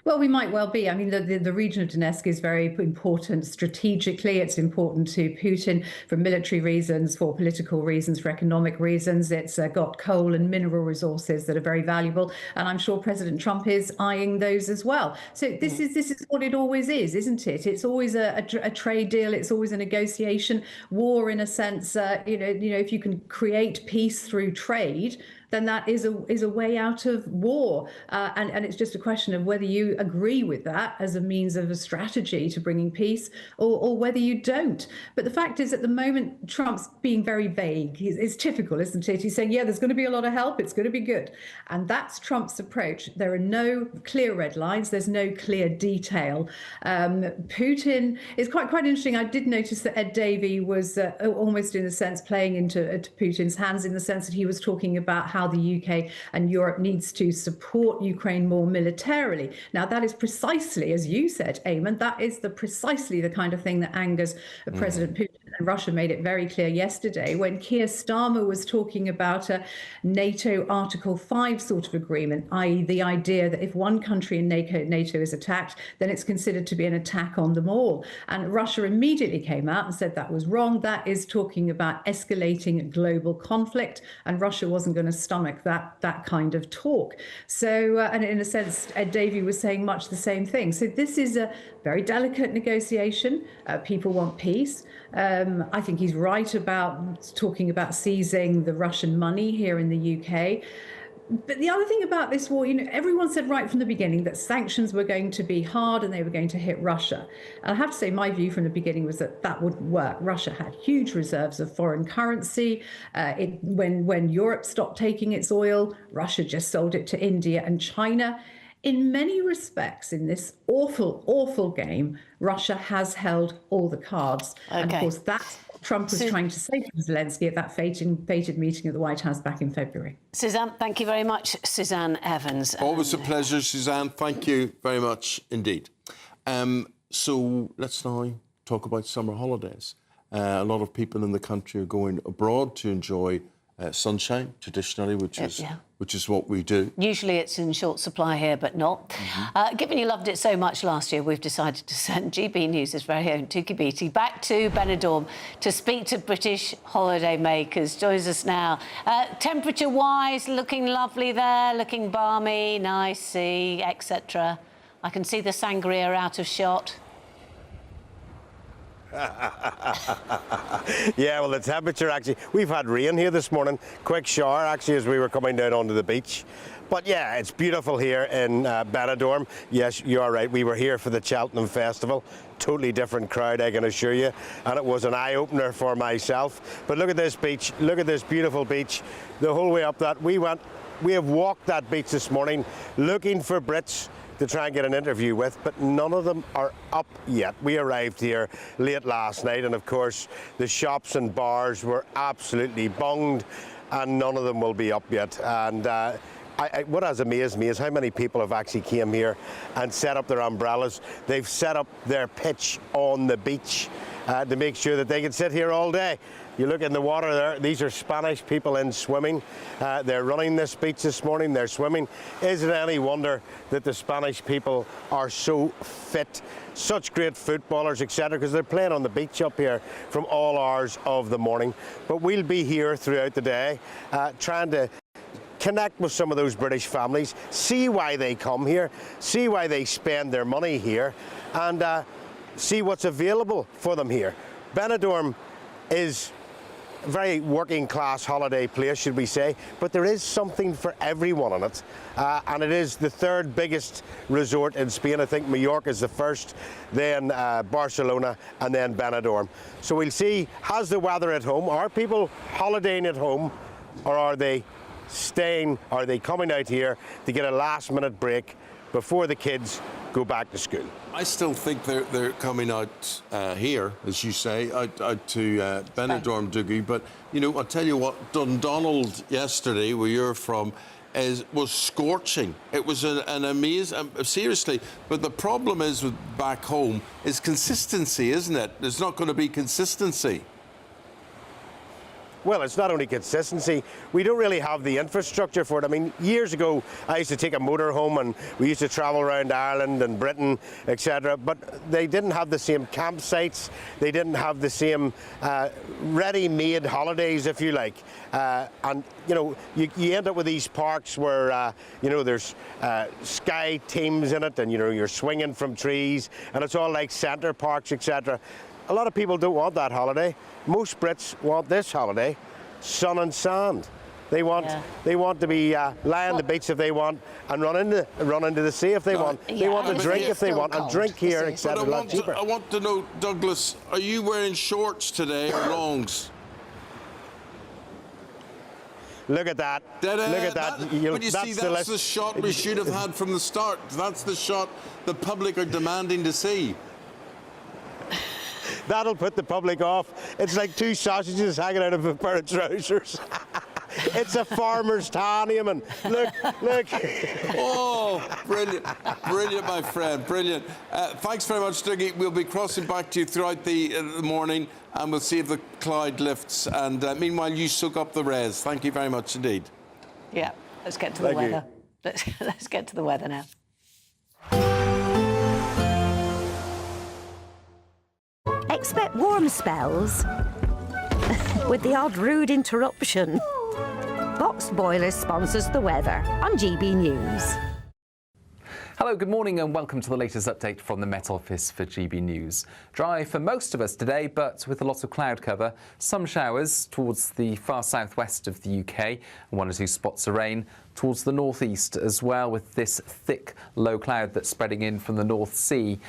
S9: Well, we might well be. I mean, the region of Donetsk is very important strategically. It's important to Putin for military reasons, for political reasons, for economic reasons. It's got coal and mineral resources that are very valuable. And I'm sure President Trump is eyeing those as well. So this is what it always is, isn't it? It's always a trade deal. It's always a negotiation. War, in a sense, you know, if you can create peace through trade, then that is a way out of war. And it's just a question of whether you agree with that as a means of a strategy to bringing peace or whether you don't. But the fact is, at the moment, Trump's being very vague. It's typical, isn't it? He's saying, yeah, there's going to be a lot of help. It's going to be good. And that's Trump's approach. There are no clear red lines. There's no clear detail. Putin is quite interesting. I did notice that Ed Davey was almost, in a sense, playing into Putin's hands, in the sense that he was talking about how the UK and Europe needs to support Ukraine more militarily. Now, that is precisely, as you said, Eamonn, that is precisely the kind of thing that angers President Putin. And Russia made it very clear yesterday when Keir Starmer was talking about a NATO Article 5 sort of agreement, i.e. the idea that if one country in NATO is attacked, then it's considered to be an attack on them all. And Russia immediately came out and said that was wrong. That is talking about escalating global conflict, and Russia wasn't going to stomach that kind of talk. So, and in a sense, Ed Davey was saying much the same thing. So this is a very delicate negotiation. People want peace. I think he's right about talking about seizing the Russian money here in the UK. But the other thing about this war, everyone said right from the beginning that sanctions were going to be hard and they were going to hit Russia. And I have to say, my view from the beginning was that that wouldn't work. Russia had huge reserves of foreign currency. When Europe stopped taking its oil, Russia just sold it to India and China. In many respects, in this awful, awful game, Russia has held all the cards.
S2: Okay.
S9: And of course, that's what Trump was trying to say to Zelensky at that fated meeting at the White House back in February.
S2: Suzanne, thank you very much. Suzanne Evans.
S1: Always a pleasure, Suzanne. Thank you very much indeed. So let's now talk about summer holidays. A lot of people in the country are going abroad to enjoy sunshine, traditionally, which is what we do.
S2: Usually it's in short supply here, but not. Given you loved it so much last year, we've decided to send GB News' very own Tuki Beattie back to Benidorm to speak to British holiday makers. Joins us now. Temperature-wise, looking lovely there, looking balmy, nice sea, etc. I can see the sangria out of shot.
S26: Yeah, well, the temperature actually, we've had rain here this morning, quick shower actually as we were coming down onto the beach. But yeah, it's beautiful here in Benidorm. Yes, you are right, we were here for the Cheltenham Festival. Totally different crowd, I can assure you, and it was an eye-opener for myself. But look at this beach, look at this beautiful beach. The whole way up that, we have walked that beach this morning looking for Brits to try and get an interview with, but none of them are up yet. We arrived here late last night, and of course the shops and bars were absolutely bunged, and none of them will be up yet. And what has amazed me is how many people have actually came here and set up their umbrellas. They've set up their pitch on the beach to make sure that they can sit here all day. You look in the water there, these are Spanish people in swimming. They're running this beach this morning, they're swimming. Is it any wonder that the Spanish people are so fit, such great footballers, etc., because they're playing on the beach up here from all hours of the morning. But we'll be here throughout the day trying to connect with some of those British families, see why they come here, see why they spend their money here, and see what's available for them here. Benidorm is a very working class holiday place, should we say, but there is something for everyone in it, and it is the third biggest resort in Spain. I think Mallorca is the first, then Barcelona, and then Benidorm. So we'll see, has the weather at home, are people holidaying at home, or are they staying, are they coming out here to get a last minute break before the kids go back to school?
S1: I still think they're coming out here, as you say, out to Benidorm, Dougie. But, I'll tell you what, Dundonald yesterday, where you're from, was scorching. It was an amazing, seriously. But the problem is with back home is consistency, isn't it? There's not going to be consistency.
S26: Well, it's not only consistency, we don't really have the infrastructure for it. I mean, years ago, I used to take a motorhome and we used to travel around Ireland and Britain, etc. But they didn't have the same campsites, they didn't have the same ready-made holidays, if you like. And, you end up with these parks where, there's sky teams in it and, you're swinging from trees and it's all like centre parks, etc. A lot of people don't want that holiday. Most Brits want this holiday, sun and sand. They want to be lie on the beach if they want, and run into the sea if they want. They want to drink if they want, and drink here, etc. A lot cheaper.
S1: I want to know, Douglas, are you wearing shorts today or longs?
S26: Look at that. Look at that.
S1: But you see, that's the shot we should have had from the start. That's the shot the public are demanding to see.
S26: That'll put the public off. It's like two sausages hanging out of a pair of trousers. It's a farmer's tan, Eamonn. Look.
S1: Oh, brilliant. Brilliant, my friend. Brilliant. Thanks very much, Dougie. We'll be crossing back to you throughout the morning, and we'll see if the cloud lifts. And meanwhile, you soak up the res. Thank you very much indeed.
S2: Yeah, let's get to the weather. Let's get to the weather now.
S10: Expect warm spells with the odd rude interruption. Boxed Boilers sponsors the weather on GB News.
S7: Hello, good morning and welcome to the latest update from the Met Office for GB News. Dry for most of us today, but with a lot of cloud cover. Some showers towards the far southwest of the UK and 1 or 2 spots of rain towards the northeast as well, with this thick low cloud that's spreading in from the North Sea.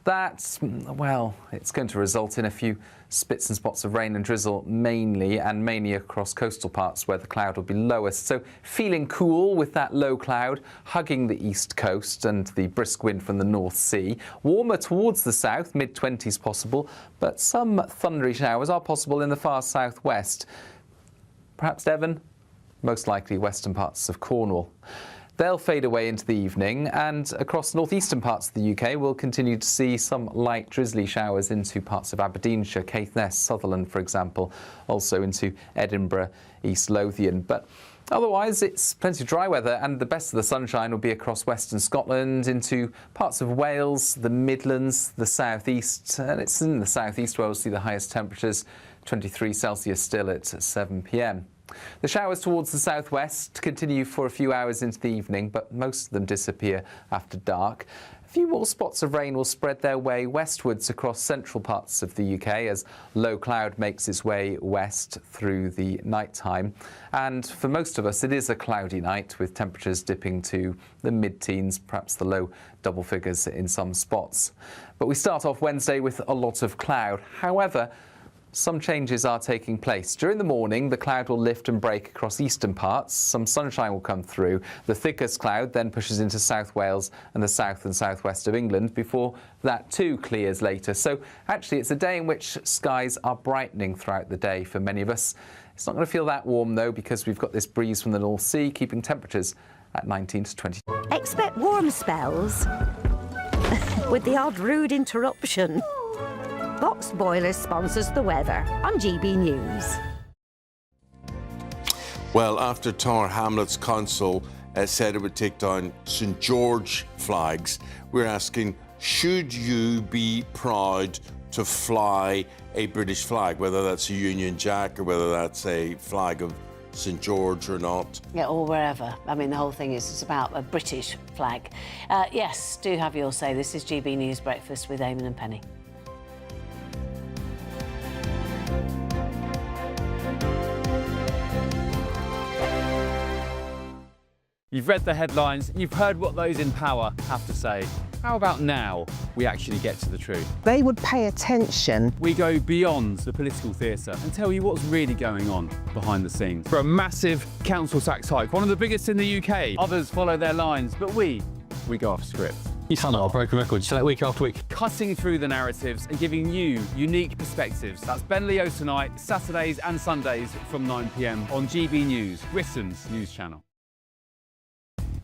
S7: That, well, it's going to result in a few spits and spots of rain and drizzle mainly across coastal parts where the cloud will be lowest. So feeling cool with that low cloud hugging the east coast and the brisk wind from the North Sea. Warmer towards the south, mid-20s possible, but some thundery showers are possible in the far southwest. Perhaps Devon, most likely western parts of Cornwall. They'll fade away into the evening, and across northeastern parts of the UK we'll continue to see some light drizzly showers into parts of Aberdeenshire, Caithness, Sutherland for example, also into Edinburgh, East Lothian. But otherwise it's plenty of dry weather, and the best of the sunshine will be across western Scotland, into parts of Wales, the Midlands, the southeast, and it's in the southeast where we'll see the highest temperatures, 23 Celsius still at 7 p.m. The showers towards the southwest continue for a few hours into the evening, but most of them disappear after dark. A few more spots of rain will spread their way westwards across central parts of the UK as low cloud makes its way west through the night time. And for most of us, it is a cloudy night with temperatures dipping to the mid-teens, perhaps the low double figures in some spots. But we start off Wednesday with a lot of cloud. However, some changes are taking place. During the morning, the cloud will lift and break across eastern parts. Some sunshine will come through. The thickest cloud then pushes into South Wales and the south and southwest of England before that too clears later. So actually, it's a day in which skies are brightening throughout the day for many of us. It's not going to feel that warm, though, because we've got this breeze from the North Sea, keeping temperatures at 19 to 20.
S10: Expect warm spells with the odd rude interruption. Box Boilers sponsors the weather on GB News.
S1: Well, after Tower Hamlets Council said it would take down St George flags, we're asking, should you be proud to fly a British flag, whether that's a Union Jack or whether that's a flag of St George or not?
S2: Yeah, or wherever. I mean, the whole thing is it's about a British flag. Yes, do have your say. This is GB News Breakfast with Eamonn and Penny.
S13: You've read the headlines, you've heard what those in power have to say. How about now we actually get to the truth?
S14: They would pay attention.
S13: We go beyond the political theatre and tell you what's really going on behind the scenes. For a massive council tax hike, one of the biggest in the UK. Others follow their lines, but we go off script.
S15: You sound like a broken record, you say that week after week.
S13: Cutting through the narratives and giving you unique perspectives. That's Ben Leo tonight, Saturdays and Sundays from 9 p.m. on GB News, Britain's news channel.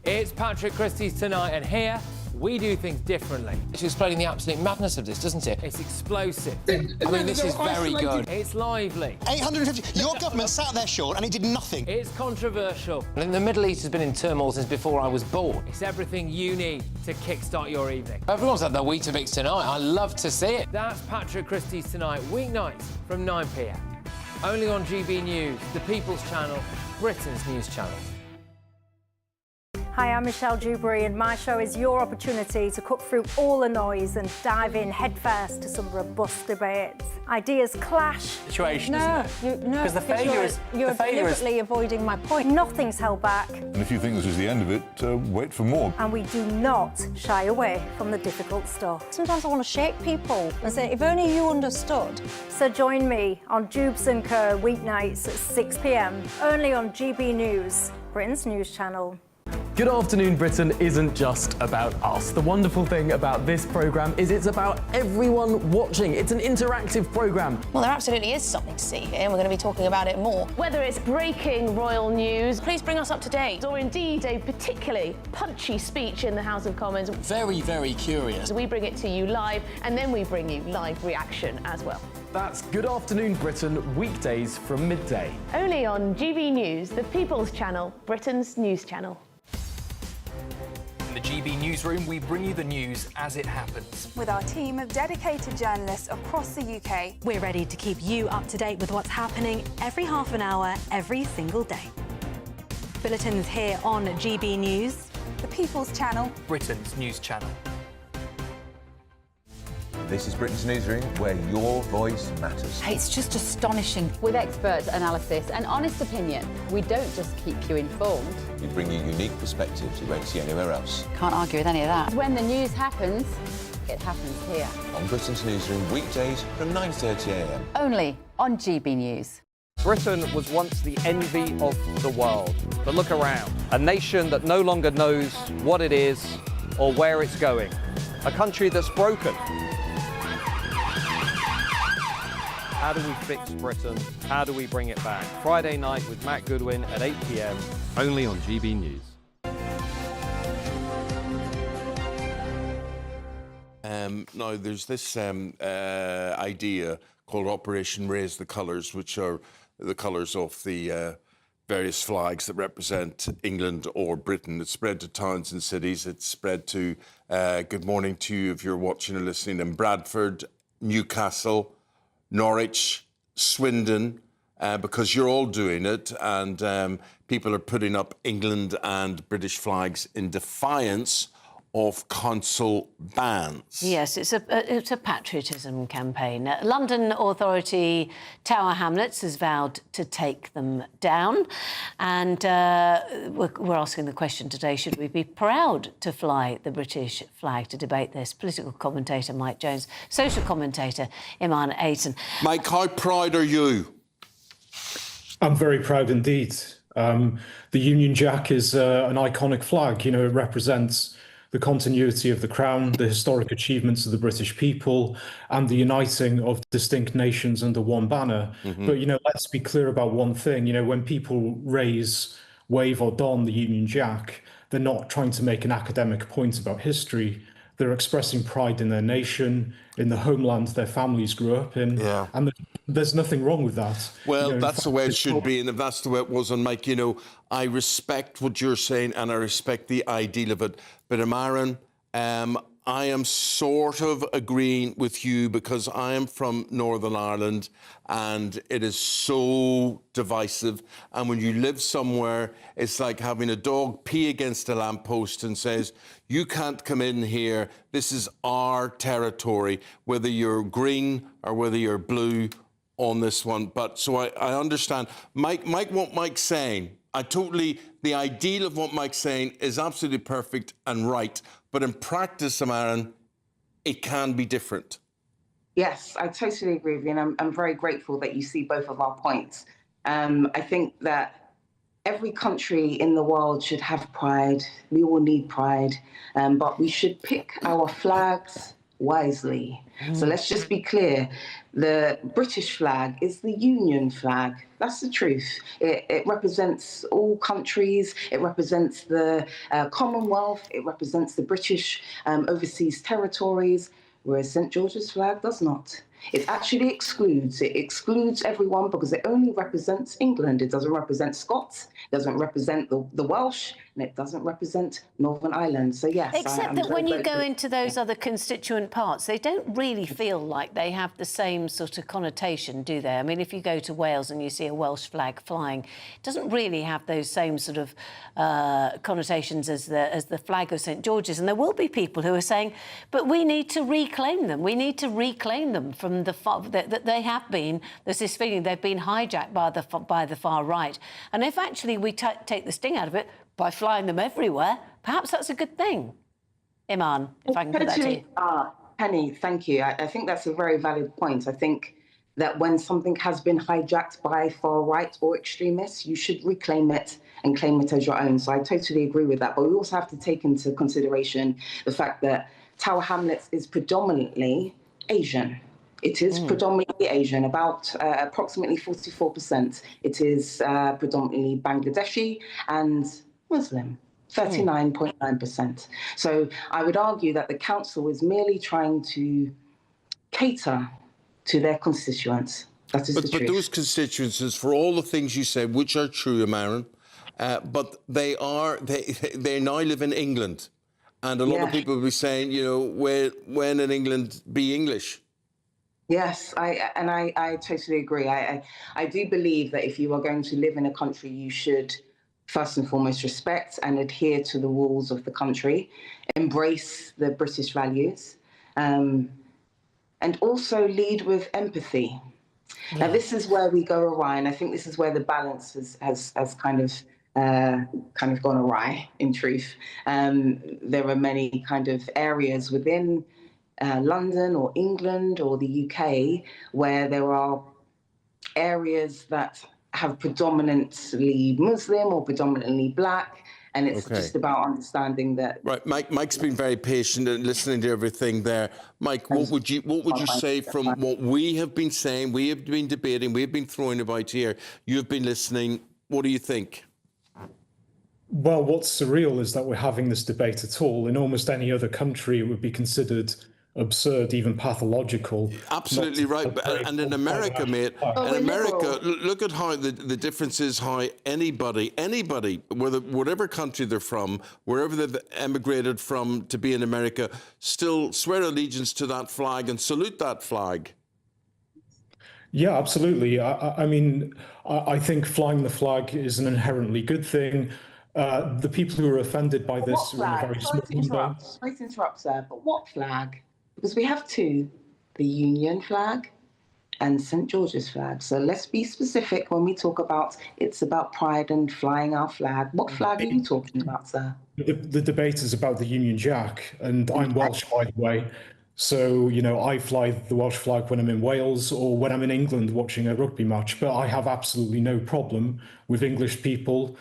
S16: It's Patrick Christie's Tonight, and here we do things differently. It's explaining the absolute madness of this, doesn't it? It's explosive. I mean, this is very good. It's lively.
S17: 850. Your government sat there, Sean, and it did nothing.
S16: It's controversial. And the Middle East has been in turmoil since before I was born. It's everything you need to kickstart your evening. Everyone's had their Weetabix tonight. I love to see it. That's Patrick Christie's Tonight, weeknights from 9 p.m. Only on GB News, the People's Channel, Britain's news channel.
S18: Hi, I'm Michelle Dewberry, and my show is your opportunity to cut through all the noise and dive in headfirst to some robust debates. Ideas clash.
S16: Situation, isn't it?
S18: Because
S16: the failure is...
S18: You're deliberately avoiding my point. Nothing's held back.
S22: And if you think this is the end of it, wait for more.
S18: And we do not shy away from the difficult stuff. Sometimes I want to shake people and say, if only you understood. So join me on Jubes & Co. weeknights at 6 p.m. only on GB News, Britain's news channel.
S27: Good Afternoon Britain isn't just about us. The wonderful thing about this programme is it's about everyone watching. It's an interactive programme.
S29: Well, there absolutely is something to see here, and we're going to be talking about it more.
S30: Whether it's breaking royal news, please bring us up to date, or indeed a particularly punchy speech in the House of Commons.
S29: Very, very curious.
S30: We bring it to you live, and then we bring you live reaction as well.
S27: That's Good Afternoon Britain, weekdays from midday.
S30: Only on GB News, the People's Channel, Britain's news channel.
S3: In the GB newsroom, we bring you the news as it happens.
S4: With our team of dedicated journalists across the UK,
S6: we're ready to keep you up to date with what's happening every half an hour, every single day. Bulletins here on GB News.
S4: The People's Channel.
S3: Britain's news channel.
S8: This is Britain's Newsroom, where your voice matters.
S11: It's just astonishing. With expert analysis and honest opinion, we don't just keep you informed.
S8: We bring you unique perspectives you won't see anywhere else.
S11: Can't argue with any of that. When the news happens, it happens here.
S8: On Britain's Newsroom, weekdays from 9:30 a.m.
S11: Only on GB News.
S12: Britain was once the envy of the world. But look around. A nation that no longer knows what it is or where it's going. A country that's broken. How do we fix Britain? How do we bring it back? Friday night with Matt Goodwin at 8 p.m.
S13: Only on GB News.
S1: Now, there's this idea called Operation Raise the Colours, which are the colours of the various flags that represent England or Britain. It's spread to towns and cities. It's spread to, good morning to you if you're watching or listening, in Bradford, Newcastle, Norwich, Swindon, because you're all doing it, and people are putting up England and British flags in defiance of council bans.
S2: Yes, it's a patriotism campaign. London authority Tower Hamlets has vowed to take them down, and we're asking the question today: should we be proud to fly the British flag? To debate this, political commentator Mike Jones, social commentator Eamonn.
S1: Mike, how proud are you?
S19: I'm very proud indeed. The Union Jack is an iconic flag. You know, it represents the continuity of the Crown, the historic achievements of the British people, and the uniting of distinct nations under one banner. But, you know, let's be clear about one thing. You know, when people wave or don the Union Jack, they're not trying to make an academic point about history. They're expressing pride in their nation, in the homeland their families grew up in.
S1: Yeah.
S19: And there's nothing wrong with that.
S1: Well,
S19: you know,
S1: that's the way it should be, and if that's the way it was, and Mike, you know, I respect what you're saying, and I respect the ideal of it. But Eamonn, I am sort of agreeing with you, because I am from Northern Ireland, and it is so divisive. And when you live somewhere, it's like having a dog pee against a lamppost and says, you can't come in here, this is our territory, whether you're green or whether you're blue on this one. But so I understand. Mike, what Mike's saying, the ideal of what Mike's saying is absolutely perfect and right. But in practice, Eamonn, it can be different.
S20: Yes, I totally agree with you, and I'm very grateful that you see both of our points. I think that every country in the world should have pride. We all need pride, but we should pick our flags wisely. So let's just be clear. The British flag is the Union flag. That's the truth. It represents all countries. It represents the Commonwealth. It represents the British overseas territories, whereas St. George's flag does not. It actually excludes. It excludes everyone because it only represents England. It doesn't represent Scots. It doesn't represent the Welsh, and it doesn't represent Northern Ireland. So yes,
S2: except that when you go into those other constituent parts, they don't really feel like they have the same sort of connotation, do they? I mean, if you go to Wales and you see a Welsh flag flying, it doesn't really have those same sort of connotations as the flag of St. George's. And there will be people who are saying, but we need to reclaim them. We need to reclaim them from that they have been. There's this feeling they've been hijacked by the far right. And if actually we take the sting out of it by flying them everywhere, perhaps that's a good thing. Eamonn, if I can put that to you.
S20: Penny, thank you. I think that's a very valid point. I think that when something has been hijacked by far right or extremists, you should reclaim it and claim it as your own. So I totally agree with that. But we also have to take into consideration the fact that Tower Hamlets is predominantly Asian. It is predominantly Asian, about approximately 44%. It is predominantly Bangladeshi and Muslim, 39.9%. So I would argue that the council is merely trying to cater to their constituents. That is the truth.
S1: But those constituencies, for all the things you said, which are true, Eamonn, but they now live in England. And a lot of people will be saying, you know, when in England be English?
S20: Yes, I totally agree. I do believe that if you are going to live in a country, you should first and foremost, respect and adhere to the rules of the country, embrace the British values, and also lead with empathy. Now, this is where we go awry, and I think this is where the balance has kind of gone awry, in truth. There are many kind of areas within London or England or the UK where there are areas that have predominantly Muslim or predominantly black, and it's just about understanding that.
S1: Right, Mike's been very patient and listening to everything there. Mike, what would you say from what we have been saying, we have been debating, we have been throwing about here, you've been listening, what do you think?
S19: Well, what's surreal is that we're having this debate at all. In almost any other country, it would be considered absurd, even pathological.
S1: Absolutely right. And in America, mate, in America, look at how the difference is how anybody, whatever country they're from, wherever they've emigrated from to be in America, still swear allegiance to that flag and salute that flag.
S19: Yeah, absolutely. I mean, I think flying the flag is an inherently good thing. The people who are offended by this are in a very small number.
S20: Sorry to interrupt, sir, but what flag? Because we have two, the Union flag and St. George's flag. So let's be specific when we talk about it's about pride and flying our flag. What flag are you talking about, sir?
S19: The debate is about the Union Jack, and I'm Welsh, by the way. So, you know, I fly the Welsh flag when I'm in Wales or when I'm in England watching a rugby match, but I have absolutely no problem with English people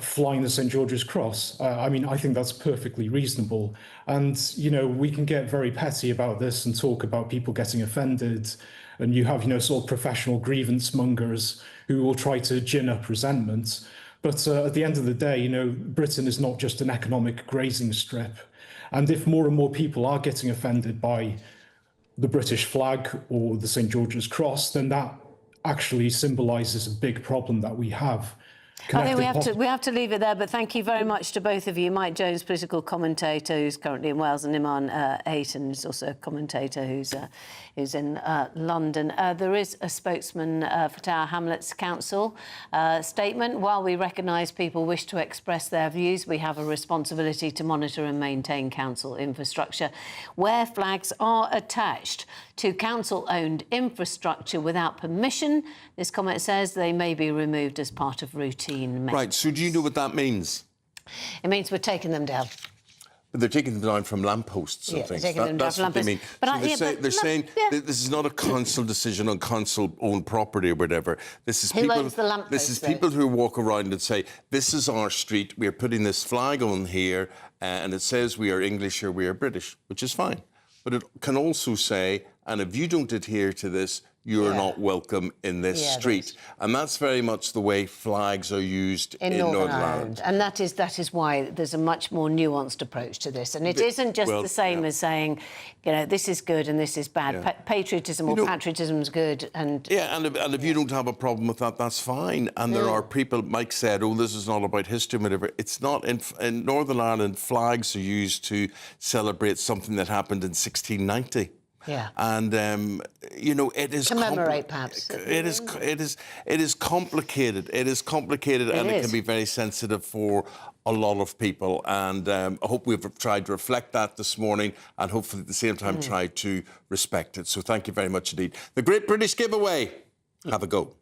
S19: flying the St. George's Cross. I mean, I think that's perfectly reasonable. And, you know, we can get very petty about this and talk about people getting offended. And you have, you know, sort of professional grievance mongers who will try to gin up resentment. But at the end of the day, you know, Britain is not just an economic grazing strip. And if more and more people are getting offended by the British flag or the St. George's Cross, then that actually symbolises a big problem that we have.
S2: I think we have to leave it there, but thank you very much to both of you. Mike Jones, political commentator who's currently in Wales, and Eamonn Ayton, who's also a commentator who's in London. There is a spokesman for Tower Hamlets Council statement. While we recognise people wish to express their views, we have a responsibility to monitor and maintain council infrastructure. Where flags are attached to council-owned infrastructure without permission, this comment says they may be removed as part of routine maintenance.
S1: Right, so do you know what that means?
S2: It means we're taking them down.
S1: But they're taking them down from lampposts and things. That's what they mean.
S2: But
S1: so they're saying this is not a council decision on council-owned property or whatever. This is people. Who owns the lampposts? This is people who walk around and say, "This is our street. We are putting this flag on here, and it says we are English or we are British," which is fine. But it can also say, "And if you don't adhere to this, you're not welcome in this street." And that's very much the way flags are used in Northern Ireland.
S2: And that is why there's a much more nuanced approach to this. And it isn't just the same as saying, you know, this is good and this is bad. Patriotism or patriotism is good. And
S1: and if you don't have a problem with that, that's fine. And there are people, Mike said, oh, this is not about history and whatever. It's not. In Northern Ireland, flags are used to celebrate something that happened in 1690.
S2: Yeah,
S1: and you know, it is
S2: commemorate perhaps.
S1: It is complicated. It is complicated, and it can be very sensitive for a lot of people. And I hope we've tried to reflect that this morning, and hopefully at the same time try to respect it. So thank you very much indeed. The Great British Giveaway. Have a go.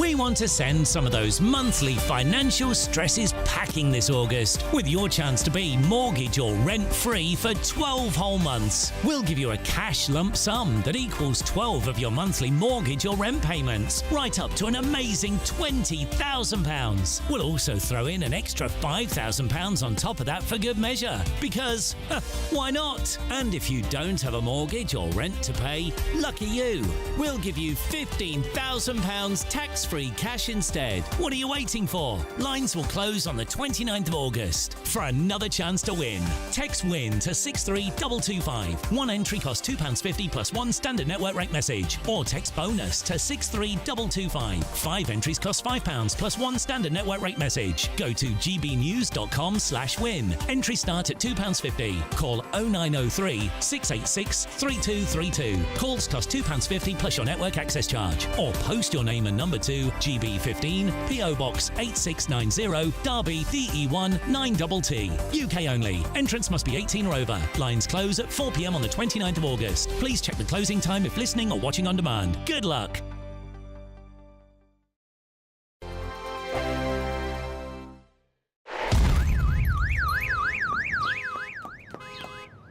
S5: We want to send some of those monthly financial stresses packing this August with your chance to be mortgage or rent-free for 12 whole months. We'll give you a cash lump sum that equals 12 of your monthly mortgage or rent payments, right up to an amazing £20,000. We'll also throw in an extra £5,000 on top of that for good measure, because why not? And if you don't have a mortgage or rent to pay, lucky you. We'll give you £15,000 tax-free cash instead. What are you waiting for? Lines will close on the 29th of August. For another chance to win, text WIN to 63225. One entry costs £2.50 plus one standard network rate message. Or text BONUS to 63225. 5 entries cost £5 plus one standard network rate message. Go to gbnews.com/win. Entry start at £2.50. Call 0903 686 3232. Calls cost £2.50 plus your network access charge. Or post your name and number to GB15, PO Box 8690, Derby DE1 9TT. UK only. Entrance must be 18 or over. Lines close at 4 p.m. on the 29th of August. Please check the closing time if listening or watching on demand. Good luck.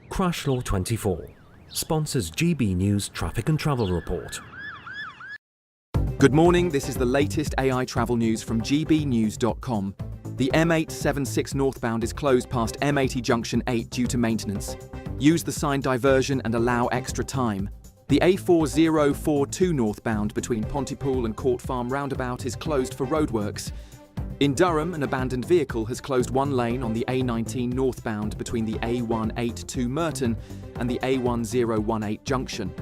S7: Crash Law 24 sponsors GB News Traffic and Travel Report.
S9: Good morning, this is the latest AI travel news from gbnews.com. The M876 northbound is closed past M80 Junction 8 due to maintenance. Use the sign diversion and allow extra time. The A4042 northbound between Pontypool and Court Farm roundabout is closed for roadworks. In Durham, an abandoned vehicle has closed one lane on the A19 northbound between the A182 Merton and the A1018 junction.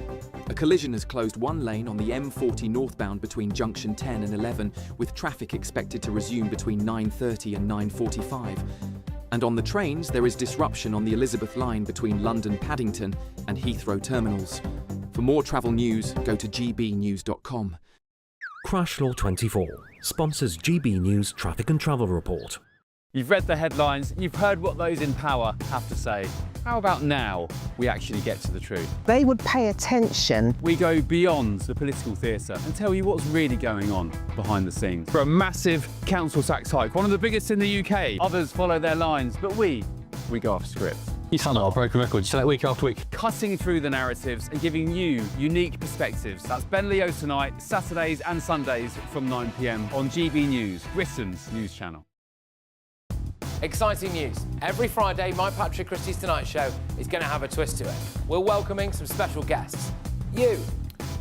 S9: A collision has closed one lane on the M40 northbound between junction 10 and 11, with traffic expected to resume between 9:30 and 9:45. And on the trains, there is disruption on the Elizabeth line between London Paddington and Heathrow terminals. For more travel news, go to gbnews.com.
S7: Crash Law 24 sponsors GB News Traffic and Travel Report.
S13: You've read the headlines, you've heard what those in power have to say. How about now we actually get to the truth?
S10: They would pay attention.
S13: We go beyond the political theatre and tell you what's really going on behind the scenes. For a massive council tax hike, one of the biggest in the UK. Others follow their lines, but we go off script.
S15: You sound like a broken record. You say that week after week.
S13: Cutting through the narratives and giving you unique perspectives. That's Ben Leo tonight, Saturdays and Sundays from 9 p.m. on GB News, Britain's news channel.
S16: Exciting news. Every Friday, my Patrick Christie's Tonight Show is going to have a twist to it. We're welcoming some special guests. You.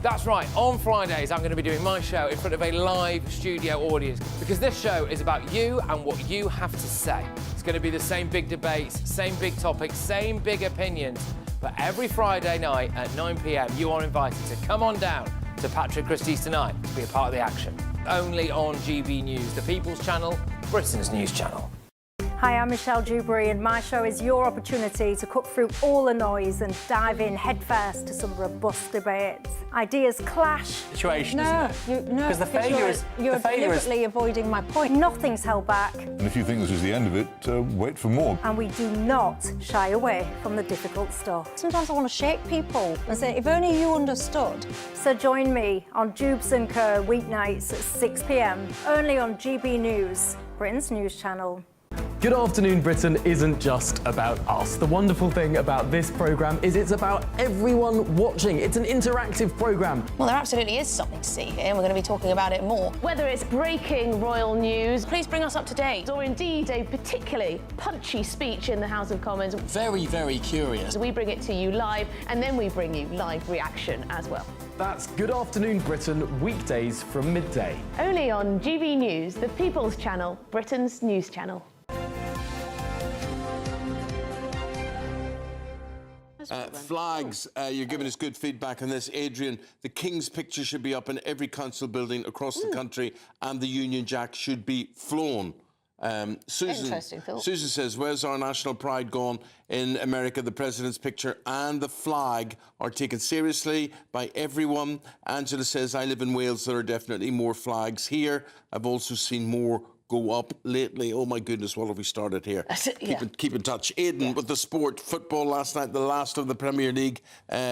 S16: That's right, on Fridays I'm going to be doing my show in front of a live studio audience because this show is about you and what you have to say. It's going to be the same big debates, same big topics, same big opinions, but every Friday night at 9 p.m. you are invited to come on down to Patrick Christie's Tonight to be a part of the action. Only on GB News, the People's Channel, Britain's news channel.
S18: Hi, I'm Michelle Dewberry and my show is your opportunity to cut through all the noise and dive in headfirst to some robust debates. Ideas clash.
S14: Situation, isn't it?
S18: No,
S14: because the failure is...
S18: You're deliberately avoiding my point. Nothing's held back.
S22: And if you think this is the end of it, wait for more.
S18: And we do not shy away from the difficult stuff. Sometimes I want to shake people and say, if only you understood. So join me on Jubes and Co weeknights at 6 p.m. only on GB News, Britain's news channel.
S27: Good Afternoon Britain isn't just about us. The wonderful thing about this programme is it's about everyone watching. It's an interactive programme.
S29: Well, there absolutely is something to see here, and we're going to be talking about it more.
S30: Whether it's breaking royal news, please bring us up to date, or indeed a particularly punchy speech in the House of Commons.
S29: Very, very curious.
S30: We bring it to you live, and then we bring you live reaction as well.
S27: That's Good Afternoon Britain, weekdays from midday.
S30: Only on GB News, the People's Channel, Britain's news channel.
S1: Flags, you're giving us good feedback on this. Adrian, the King's picture should be up in every council building across the country and the Union Jack should be flown.
S2: Interesting thought.
S1: Susan says, where's our national pride gone? In America, the president's picture and the flag are taken seriously by everyone. Angela says, I live in Wales, there are definitely more flags here. I've also seen more go up lately. Oh my goodness, what have we started here? Keep in touch. Aidan, with the sport, football last night, the last of the Premier League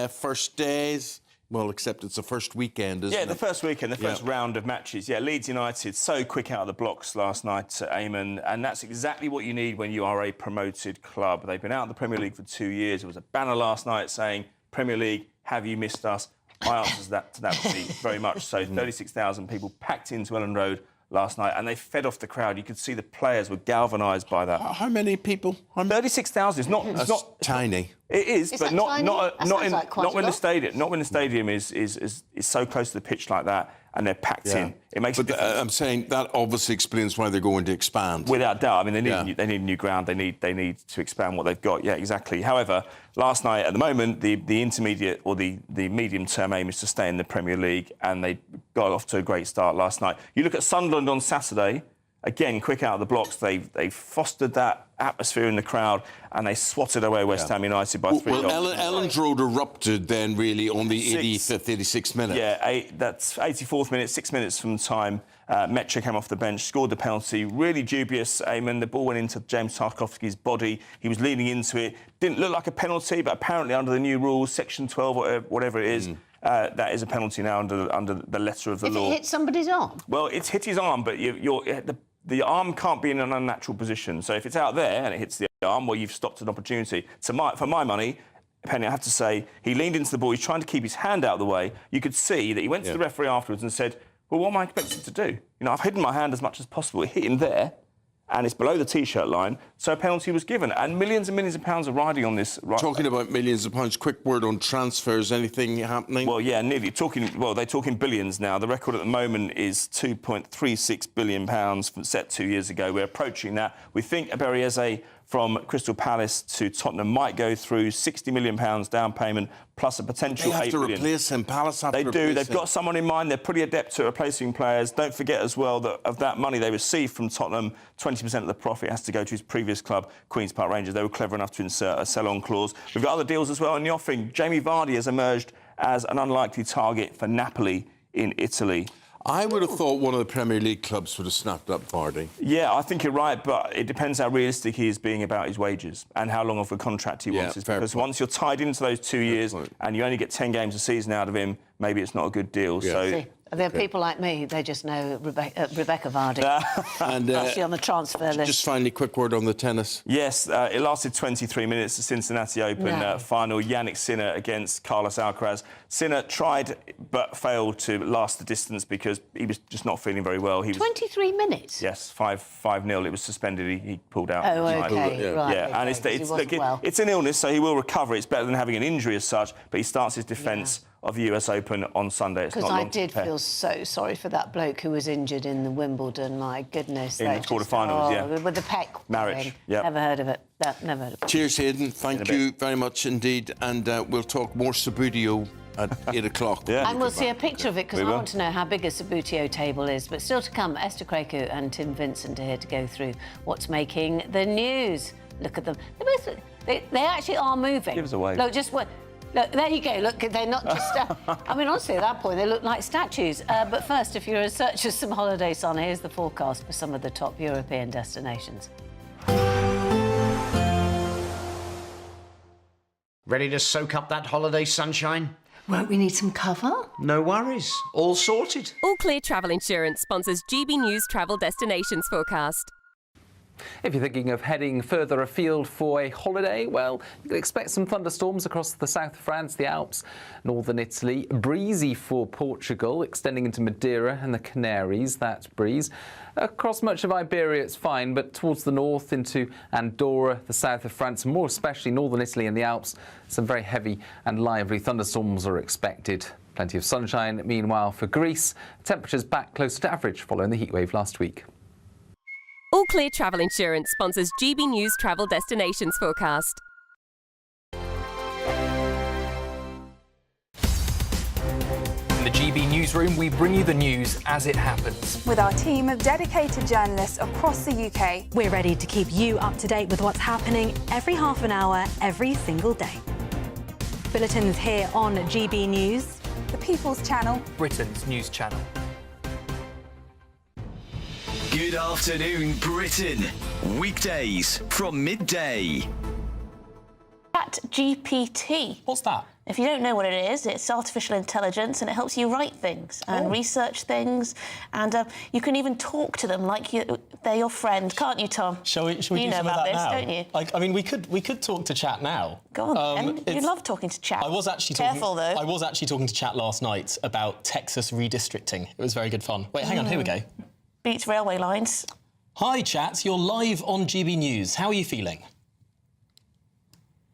S1: first days. Well, except it's the first weekend, isn't it?
S21: Yeah, the first weekend, the first round of matches. Yeah, Leeds United, so quick out of the blocks last night at Eamonn, and that's exactly what you need when you are a promoted club. They've been out of the Premier League for 2 years. There was a banner last night saying, Premier League, have you missed us? My answer to that would be very much so. 36,000 people packed into Ellen Road last night, and they fed off the crowd. You could see the players were galvanised by that.
S1: How many people?
S21: 36,000. It's not
S1: tiny.
S21: It is, but not when
S2: the
S21: stadium. Not when the stadium is so close to the pitch like that, and they're packed in. It makes.
S1: But I'm saying that obviously explains why they're going to expand.
S21: Without doubt. I mean, they need new ground. They need to expand what they've got. Yeah, exactly. However, last night, at the moment, the intermediate or the medium-term aim is to stay in the Premier League, and they got off to a great start last night. You look at Sunderland on Saturday. Again, quick out of the blocks. They fostered that atmosphere in the crowd, and they swatted away West Ham United by 3 goals.
S1: Well, Ellen's Road erupted then, really, on the 85th, 86th minute.
S21: Yeah, that's 84th minute, 6 minutes from time. Mecha came off the bench, scored the penalty. Really dubious, Eamonn. The ball went into James Tarkowski's body. He was leaning into it. Didn't look like a penalty, but apparently under the new rules, Section 12, whatever it is, that is a penalty now under the letter of the law.
S2: If it hits somebody's arm?
S21: Well, it's hit his arm, but the arm can't be in an unnatural position. So if it's out there and it hits the arm, well, you've stopped an opportunity. For my money, Penny, I have to say, he leaned into the ball. He's trying to keep his hand out of the way. You could see that he went to the referee afterwards and said, well, what am I expected to do? You know, I've hidden my hand as much as possible. It hit him there, and it's below the T-shirt line, so a penalty was given. And millions of pounds are riding on this.
S1: Talking about millions of pounds, quick word on transfers. Anything happening?
S21: Well, yeah, nearly. They're talking billions now. The record at the moment is £2.36 billion set 2 years ago. We're approaching that. We think Aberieze from Crystal Palace to Tottenham might go through £60 million down payment plus a potential 8 million.
S1: They have to replace him. Palace have to replace him.
S21: They do. They've got someone in mind. They're pretty adept at replacing players. Don't forget as well that of that money they received from Tottenham, 20% of the profit has to go to his previous club, Queen's Park Rangers. They were clever enough to insert a sell-on clause. We've got other deals as well in the offing. Jamie Vardy has emerged as an unlikely target for Napoli in Italy.
S1: I would have thought one of the Premier League clubs would have snapped up Vardy.
S21: Yeah, I think you're right, but it depends how realistic he is being about his wages and how long of a contract he wants. Because once you're tied into those 2 years and you only get 10 games a season out of him, maybe it's not a good deal.
S1: Yeah.
S21: So.
S2: There are people like me, they just know Rebecca Vardy.
S1: And
S2: actually on the transfer list.
S1: Just finally, quick word on the tennis.
S21: Yes, it lasted 23 minutes, the Cincinnati Open final. Yannick Sinner against Carlos Alcaraz. Sinner tried but failed to last the distance because he was just not feeling very well.
S2: 23 minutes?
S21: Yes, 5-0. It was suspended. He pulled out.
S2: Oh, OK, right.
S21: Yeah, and it's an illness, so he will recover. It's better than having an injury as such, but he starts his defence of the US Open on Sunday.
S2: Because I did feel so sorry for that bloke who was injured in the Wimbledon. My goodness.
S21: In the quarterfinals,
S2: with the pec.
S21: Marriage, yeah.
S2: Never heard of it. Never heard of it.
S1: Cheers, Hayden. Thank you very much indeed. And we'll talk more Subbuteo at 8 o'clock.
S2: And we'll see a picture of it because I want to know how big a Subbuteo table is. But still to come, Esther Krakow and Tim Vincent are here to go through what's making the news. Look at them. They actually are moving.
S21: Give us a wave.
S2: Look, just what. Look, there you go. Look, they're not just... I mean, honestly, at that point, they look like statues. But first, if you're in search of some holiday sun, here's the forecast for some of the top European destinations.
S3: Ready to soak up that holiday sunshine?
S4: Won't we need some cover?
S3: No worries. All sorted.
S6: All Clear Travel Insurance sponsors GB News Travel Destinations Forecast.
S27: If you're thinking of heading further afield for a holiday, well, you can expect some thunderstorms across the south of France, the Alps, northern Italy. Breezy for Portugal, extending into Madeira and the Canaries, that breeze. Across much of Iberia, it's fine, but towards the north into Andorra, the south of France, and more especially northern Italy and the Alps, some very heavy and lively thunderstorms are expected. Plenty of sunshine, meanwhile, for Greece. Temperatures back closer to average following the heatwave last week.
S6: All Clear Travel Insurance sponsors GB News Travel Destinations Forecast.
S8: In the GB Newsroom, we bring you the news as it happens.
S17: With our team of dedicated journalists across the UK,
S23: we're ready to keep you up to date with what's happening every half an hour, every single day. Bulletins here on GB News,
S17: the People's Channel,
S8: Britain's news channel.
S24: Good afternoon, Britain. Weekdays from midday.
S30: ChatGPT.
S8: What's that?
S30: If you don't know what it is, it's artificial intelligence and it helps you write things and research things. And you can even talk to them like they're your friend, can't you, Tom?
S8: Shall we
S30: you
S8: do
S30: know
S8: some
S30: about
S8: of that
S30: this,
S8: now?
S30: don't you?
S8: I mean, we could talk to Chat now.
S30: Go on, then. You love talking to Chat.
S8: I was actually
S30: Careful, though.
S8: I was actually talking to Chat last night about Texas redistricting. It was very good fun. Wait, hang on, here we go.
S30: Beats railway lines.
S8: Hi, Chat. You're live on GB News. How are you feeling?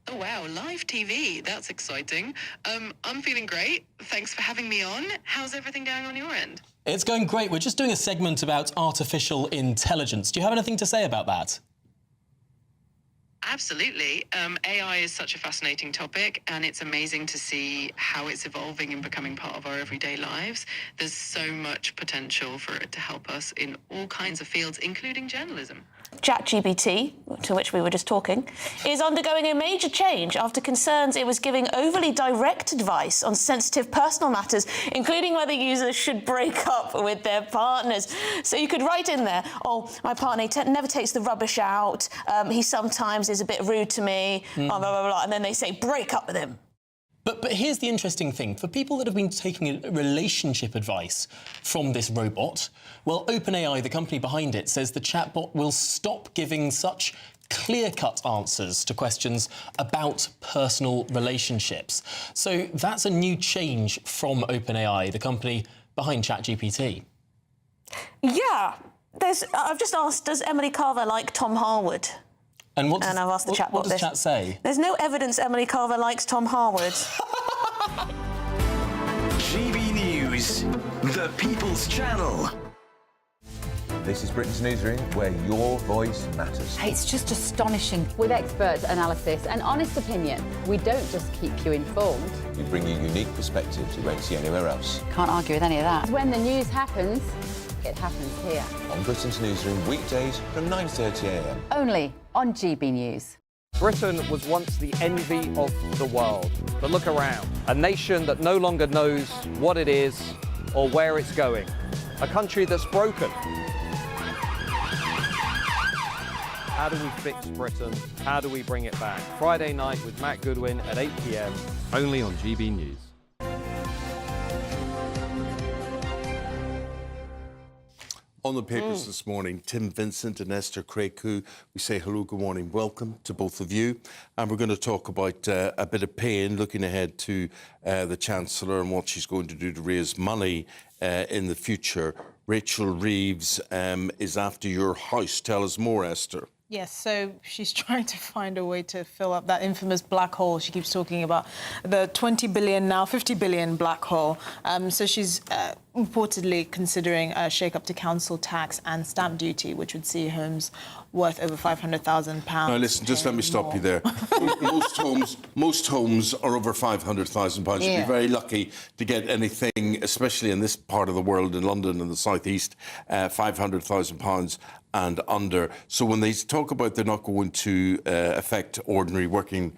S25: Oh, wow, live TV. That's exciting. I'm feeling great. Thanks for having me on. How's everything going on your end?
S8: It's going great. We're just doing a segment about artificial intelligence. Do you have anything to say about that?
S25: Absolutely. AI is such a fascinating topic, and it's amazing to see how it's evolving and becoming part of our everyday lives. There's so much potential for it to help us in all kinds of fields, including journalism.
S30: ChatGPT, to which we were just talking, is undergoing a major change after concerns it was giving overly direct advice on sensitive personal matters, including whether users should break up with their partners. So you could write in there, oh, my partner never takes the rubbish out, he sometimes is a bit rude to me, blah, blah, blah, blah, and then they say, break up with him.
S8: But here's the interesting thing. For people that have been taking relationship advice from this robot, well, OpenAI, the company behind it, says the chatbot will stop giving such clear-cut answers to questions about personal relationships. So that's a new change from OpenAI, the company behind ChatGPT.
S30: Yeah. I've just asked, does Emily Carver like Tom Harwood?
S8: And
S30: I've asked the chatbot
S8: what does Chat say?
S30: There's no evidence Emily Carver likes Tom Harwood.
S24: GB News, the People's Channel.
S4: This is Britain's Newsroom, where your voice matters.
S5: It's just astonishing. With expert analysis and honest opinion, we don't just keep you informed.
S4: We bring you unique perspectives you won't see anywhere else.
S5: Can't argue with any of that. When the news happens, it happens here.
S4: On Britain's Newsroom, weekdays from 9:30 a.m.
S5: Only on GB News.
S7: Britain was once the envy of the world. But look around. A nation that no longer knows what it is or where it's going. A country that's broken. How do we fix Britain? How do we bring it back? Friday night with Matt Goodwin at 8 p.m. only on GB News.
S1: On the papers this morning, Tim Vincent and Esther Craig-Coo. We say hello, good morning, welcome to both of you. And we're going to talk about a bit of pain, looking ahead to the Chancellor and what she's going to do to raise money in the future. Rachel Reeves is after your house. Tell us more, Esther.
S9: Yes, so she's trying to find a way to fill up that infamous black hole. She keeps talking about the 20 billion, now 50 billion black hole. So she's reportedly considering a shake-up to council tax and stamp duty, which would see homes worth over £500,000.
S1: Now, listen, just let me stop you there. most homes are over £500,000. You'd be very lucky to get anything, especially in this part of the world, in London and the southeast, £500,000 and under. So when they talk about they're not going to affect ordinary working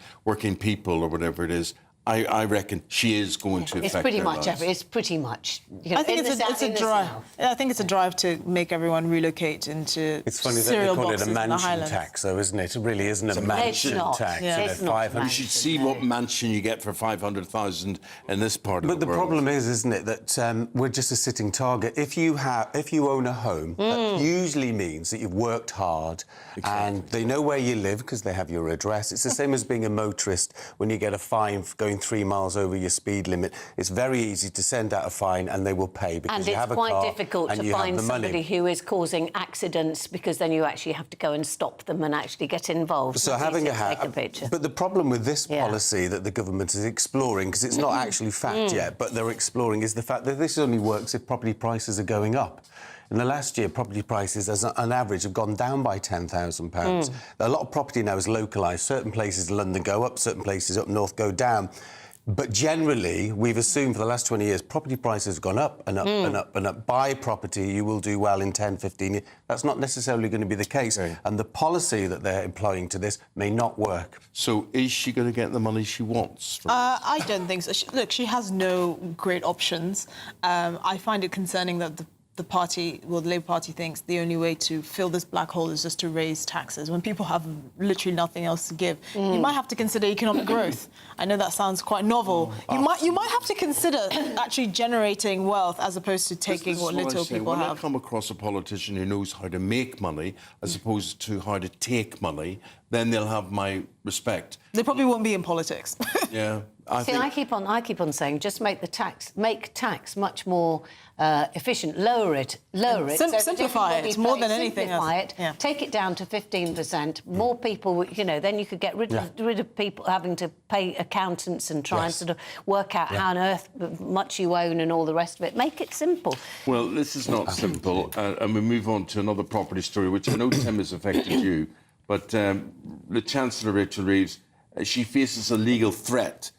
S1: people or whatever it is, I reckon she is going to affect
S2: pretty
S1: their
S2: much
S1: lives.
S2: it's pretty much.
S9: I think it's a drive. I think it's a drive to make everyone relocate into
S11: It's funny that they
S9: cereal
S11: call it
S9: boxes
S11: a
S9: in the
S11: mansion
S9: Highlands.
S11: tax, though, isn't it? It really isn't a mansion tax.
S9: Yeah.
S11: It's 500.
S1: You should see what mansion you get for 500,000 in this part of the world.
S11: But the problem is, isn't it, that we're just a sitting target. If you own a home, that usually means that you've worked hard and they know where you live because they have your address. It's the same as being a motorist when you get a fine for going 3 miles over your speed limit. It's very easy to send out a fine and they will pay because you have a car
S2: and it's quite difficult to find somebody who is causing accidents, because then you actually have to go and stop them and actually get involved.
S11: So having
S2: take a picture.
S11: But the problem with this policy that the government is exploring, because it's not actually fact yet, but they're exploring, is the fact that this only works if property prices are going up. In the last year, property prices, as an average, have gone down by £10,000. A lot of property now is localised. Certain places in London go up, certain places up north go down. But generally, we've assumed for the last 20 years, property prices have gone up and up and up and up. Buy property, you will do well in 10, 15 years. That's not necessarily going to be the case. And the policy that they're employing to this may not work.
S1: So is she going to get the money she wants?
S9: I don't think so. Look, she has no great options. I find it concerning that the Labour Party thinks the only way to fill this black hole is just to raise taxes when people have literally nothing else to give. You might have to consider economic growth. I know that sounds quite novel. You might have to consider actually generating wealth as opposed to taking what little people
S1: when
S9: have.
S1: I come across a politician who knows how to make money as opposed to how to take money, then they'll have my respect.
S9: They probably won't be in politics.
S1: Yeah.
S2: I keep on saying, just make tax much more efficient, lower it.
S9: Simplify it more than anything else.
S2: Simplify it. Yeah. Take it down to 15%. More people, then you could get rid of people having to pay accountants and try and sort of work out how on earth much you own and all the rest of it. Make it simple.
S1: Well, this is not simple, and we move on to another property story, which I know, Tim, has affected you. But the Chancellor, Rachel Reeves, she faces a legal threat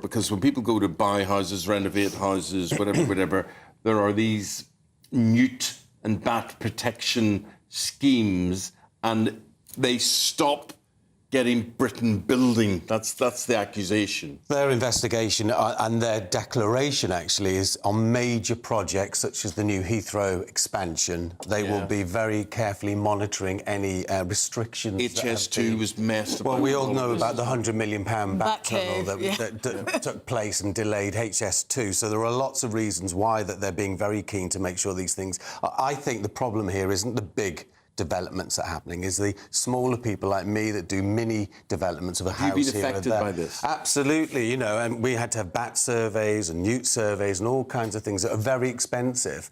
S1: because when people go to buy houses, renovate houses, whatever, there are these newt and bat protection schemes, and they stop getting Britain building. That's the accusation.
S11: Their investigation and their declaration, actually, is on major projects such as the new Heathrow expansion. They will be very carefully monitoring any restrictions.
S1: HS2 was messed up.
S11: Well, we all know about the £100 million back tunnel that took place and delayed HS2. So there are lots of reasons why that they're being very keen to make sure these things... I think the problem here isn't the big developments that are happening, is the smaller people like me that do mini developments of a house here.
S1: Have you been affected by this?
S11: Absolutely, you know, and we had to have bat surveys and newt surveys and all kinds of things that are very expensive.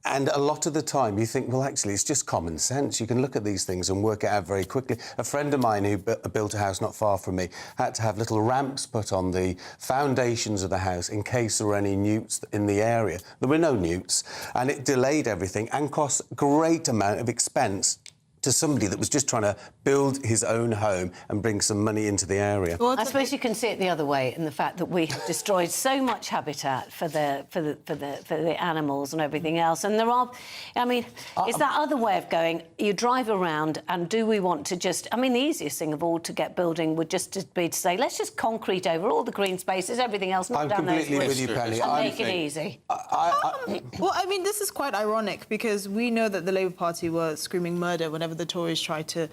S11: And a lot of the time you think, well, actually, it's just common sense. You can look at these things and work it out very quickly. A friend of mine who built a house not far from me had to have little ramps put on the foundations of the house in case there were any newts in the area. There were no newts, and it delayed everything and cost a great amount of expense to somebody that was just trying to build his own home and bring some money into the area.
S2: Well, I suppose you can see it the other way in the fact that we have destroyed so much habitat for the animals and everything else. And there are, I mean, it's that other way of going. You drive around, and do we want to just? I mean, the easiest thing of all to get building would just be to say, let's just concrete over all the green spaces, everything else, knock down those
S11: completely with you, Penny.
S2: and make it easy.
S9: Well, I mean, this is quite ironic because we know that the Labour Party were screaming murder whenever the Tories tried to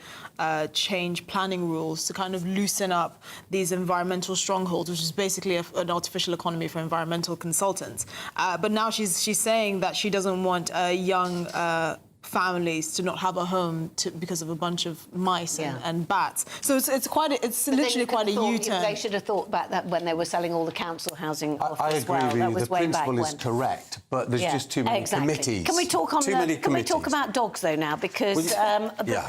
S9: change planning rules to kind of loosen up these environmental strongholds, which is basically an artificial economy for environmental consultants. But now she's saying that she doesn't want young families to not have a home because of a bunch of mice and bats. So it's literally quite a U-turn.
S2: They should have thought back that when they were selling all the council housing off
S11: I
S2: as
S11: agree
S2: well.
S11: with
S2: That
S11: you.
S2: was
S11: The
S2: way back
S11: principle
S2: when.
S11: is correct, but there's just too many committees.
S2: Can we talk on Can we talk about dogs though now? Because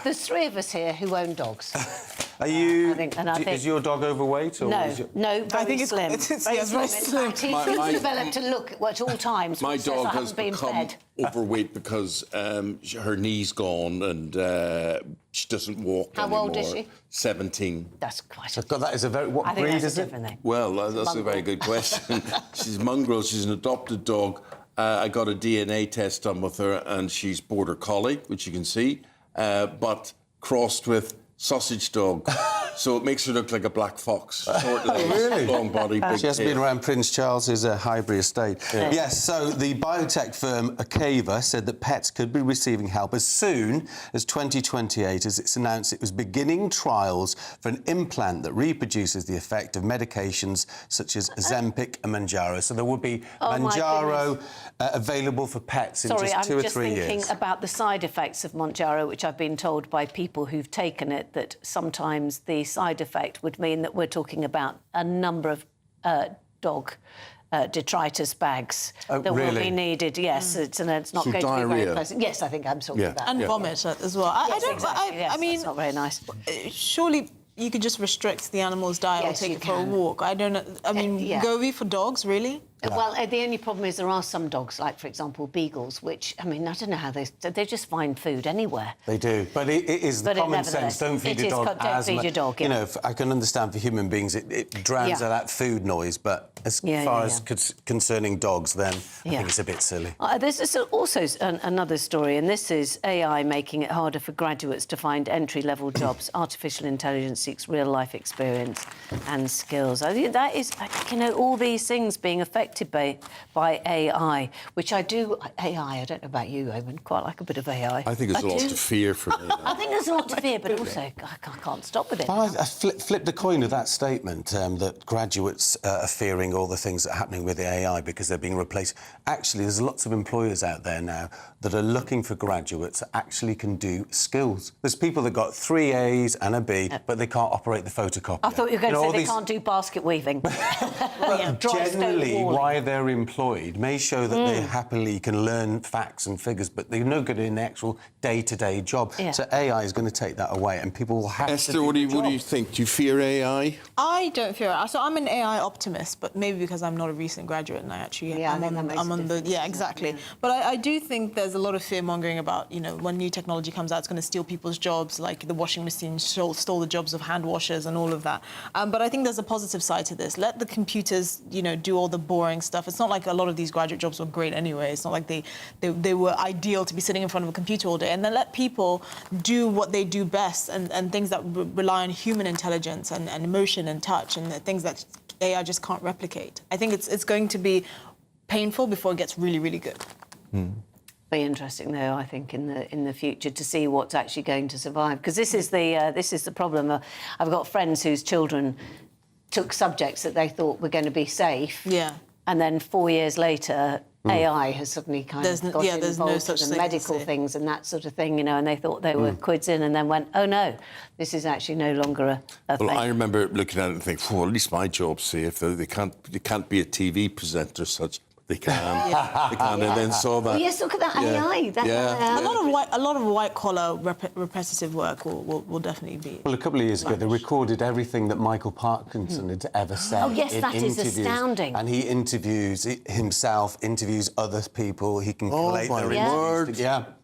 S2: there's three of us here who own dogs.
S11: Are you?
S2: Is
S11: your dog overweight? Or
S2: no, very slim.
S9: Very slim.
S2: He's developed to look at all times.
S1: My dog has
S2: been
S1: become
S2: fed.
S1: overweight because her knee's gone and she doesn't walk anymore.
S2: How old is she?
S1: 17.
S2: That's quite.
S11: That is a very. What breed is it?
S1: Well, that's a very good question. She's mongrel. She's an adopted dog. I got a DNA test done with her, and she's border collie, which you can see, but crossed with sausage dog. So it makes her look like a black fox. Short legs, long body, big
S11: She has been around Prince Charles's Highbury estate.
S1: Yeah.
S11: Yes, so the biotech firm Acava said that pets could be receiving help as soon as 2028, as it's announced it was beginning trials for an implant that reproduces the effect of medications such as Ozempic and Mounjaro. So there will be Mounjaro available for pets in just 2 or 3 years.
S2: I'm just thinking about the side effects of Mounjaro, which I've been told by people who've taken it that sometimes the side effect would mean that we're talking about a number of dog detritus bags that will be needed. Yes, it's not going to be very pleasant. Yes, I think I'm talking about
S9: And vomit as well. I mean,
S2: it's not very nice.
S9: Surely you could just restrict the animal's diet or take it for a walk. I don't know. I mean, Govey for dogs, really?
S2: Well, the only problem is there are some dogs, like, for example, beagles, which, I mean, I don't know how they just find food anywhere.
S11: They do. But it is the common sense. Don't feed your dog asthma.
S2: Don't feed your dog,
S11: You know, I can understand for human beings it drowns out that food noise, but as far as concerning dogs, then I think it's a bit silly.
S2: There's also another story, and this is AI making it harder for graduates to find entry-level jobs. Artificial intelligence seeks real-life experience and skills. I think that is, you know, all these things being affected by AI, which I do. AI, I don't know about you, Eamonn, quite like a bit of AI.
S1: I think there's a lot to fear from it.
S2: I think there's a lot to fear, but also I can't stop with it.
S11: I flipped the coin of that statement that graduates are fearing all the things that are happening with the AI because they're being replaced. Actually, there's lots of employers out there now that are looking for graduates that actually can do skills. There's people that got 3 A's and a B, but they can't operate the photocopier.
S2: I thought you were going to say they can't do basket weaving.
S11: Generally, why they're employed may show that they happily can learn facts and figures, but they're no good in the actual day-to-day job. So AI is going to take that away, and people will have
S1: Esther,
S11: to
S1: what do you think? Do you fear AI?
S9: I don't fear it. So I'm an AI optimist, but maybe because I'm not a recent graduate and I actually I'm on the exactly. But I do think there's a lot of fear-mongering about, you know, when new technology comes out, it's going to steal people's jobs, like the washing machine stole the jobs of hand washers and all of that. But I think there's a positive side to this. Let the computers, you know, do all the boring boring stuff. It's not like a lot of these graduate jobs were great anyway. It's not like they were ideal to be sitting in front of a computer all day. And then let people do what they do best and things that rely on human intelligence and emotion and touch and the things that AI just can't replicate. I think it's going to be painful before it gets really, really good.
S2: Be interesting, though, I think, in the future to see what's actually going to survive, because this is the problem. I've got friends whose children took subjects that they thought were going to be safe, and then 4 years later, AI has suddenly kind of got involved in the medical things and that sort of thing, you know, and they thought they were quids in, and then went, oh no, this is actually no longer a
S1: Well,
S2: thing.
S1: I remember looking at it and thinking, well, at least my job's safe. They can't be a TV presenter as such. They can. They can. And then saw that.
S2: Oh, yes, look at that AI.
S9: A lot of white collar repetitive work will definitely be.
S11: Well, a couple of years ago, they recorded everything that Michael Parkinson had ever said.
S2: Oh, yes,
S11: in
S2: that is
S11: interviews.
S2: astounding.
S11: And he interviews himself, interviews other people. He can collate their
S2: word.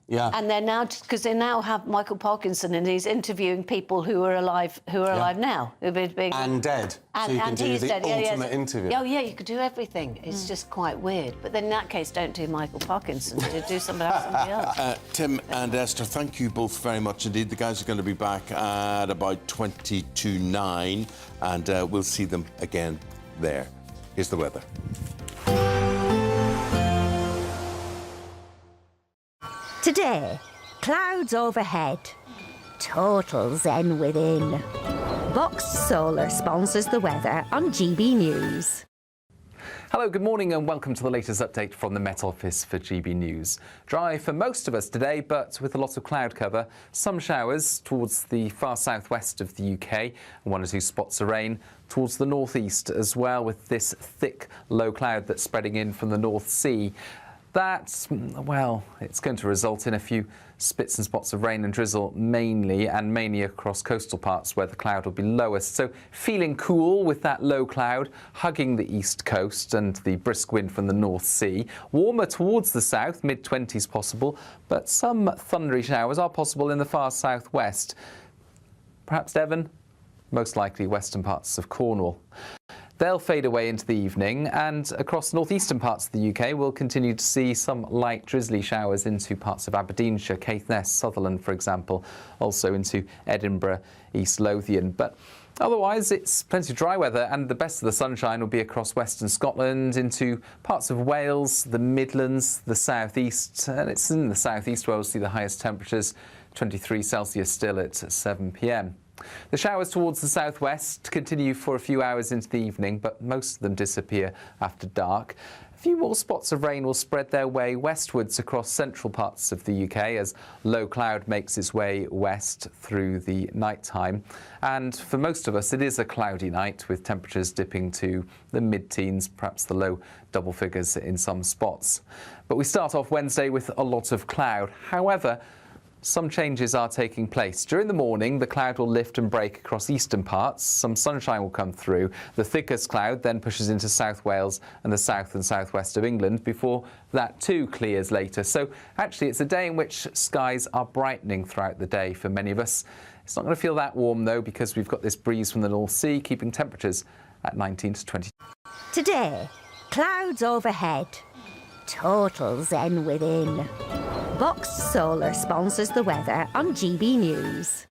S11: Yeah.
S2: And they're now, because they now have Michael Parkinson, and he's interviewing people who are alive now, who've been being
S11: and dead. So you can do the ultimate interview.
S2: Oh yeah, you could do everything. It's just quite weird. But then in that case, don't do Michael Parkinson. Do somebody else.
S1: Tim and Esther, thank you both very much indeed. The guys are going to be back at about 9:20, and we'll see them again there. Here's the weather.
S10: Today, clouds overhead, total zen within. Box Solar sponsors the weather on GB News.
S27: Hello, good morning and welcome to the latest update from the Met Office for GB News. Dry for most of us today, but with a lot of cloud cover. Some showers towards the far southwest of the UK and 1 or 2 spots of rain towards the northeast as well, with this thick low cloud that's spreading in from the North Sea. That's, well, it's going to result in a few spits and spots of rain and drizzle mainly across coastal parts where the cloud will be lowest. So feeling cool with that low cloud hugging the east coast and the brisk wind from the North Sea. Warmer towards the south, mid-20s possible, but some thundery showers are possible in the far southwest. Perhaps Devon, most likely western parts of Cornwall. They'll fade away into the evening, and across northeastern parts of the UK we'll continue to see some light drizzly showers into parts of Aberdeenshire, Caithness, Sutherland for example, also into Edinburgh, East Lothian. But otherwise it's plenty of dry weather, and the best of the sunshine will be across western Scotland, into parts of Wales, the Midlands, the southeast, and it's in the southeast where we'll see the highest temperatures, 23 Celsius still at 7 p.m. The showers towards the southwest continue for a few hours into the evening, but most of them disappear after dark. A few more spots of rain will spread their way westwards across central parts of the UK as low cloud makes its way west through the night time. And for most of us, it is a cloudy night with temperatures dipping to the mid-teens, perhaps the low double figures in some spots. But we start off Wednesday with a lot of cloud. However, some changes are taking place. During the morning, the cloud will lift and break across eastern parts. Some sunshine will come through. The thickest cloud then pushes into South Wales and the south and southwest of England before that too clears later. So actually, it's a day in which skies are brightening throughout the day for many of us. It's not going to feel that warm, though, because we've got this breeze from the North Sea, keeping temperatures at 19 to 20.
S10: Today, clouds overhead, total zen within. Box Solar sponsors the weather on GB News.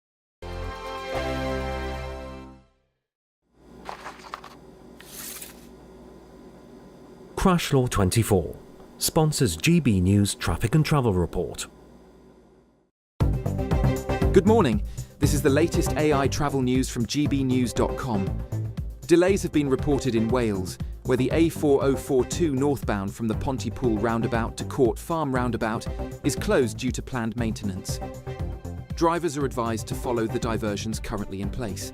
S12: Crash Law 24 sponsors GB News Traffic and Travel Report.
S13: Good morning. This is the latest AI travel news from gbnews.com. Delays have been reported in Wales, where the A4042 northbound from the Pontypool roundabout to Court Farm roundabout is closed due to planned maintenance. Drivers are advised to follow the diversions currently in place.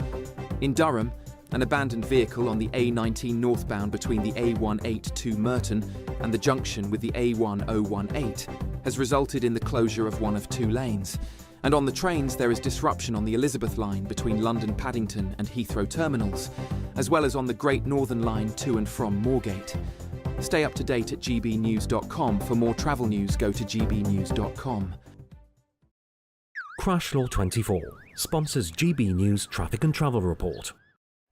S13: In Durham, an abandoned vehicle on the A19 northbound between the A182 Merton and the junction with the A1018 has resulted in the closure of one of 2 lanes. And on the trains, there is disruption on the Elizabeth line between London Paddington and Heathrow terminals, as well as on the Great Northern Line to and from Moorgate. Stay up to date at gbnews.com. For more travel news, go to gbnews.com.
S12: Crash Law 24 sponsors GB News Traffic and Travel Report.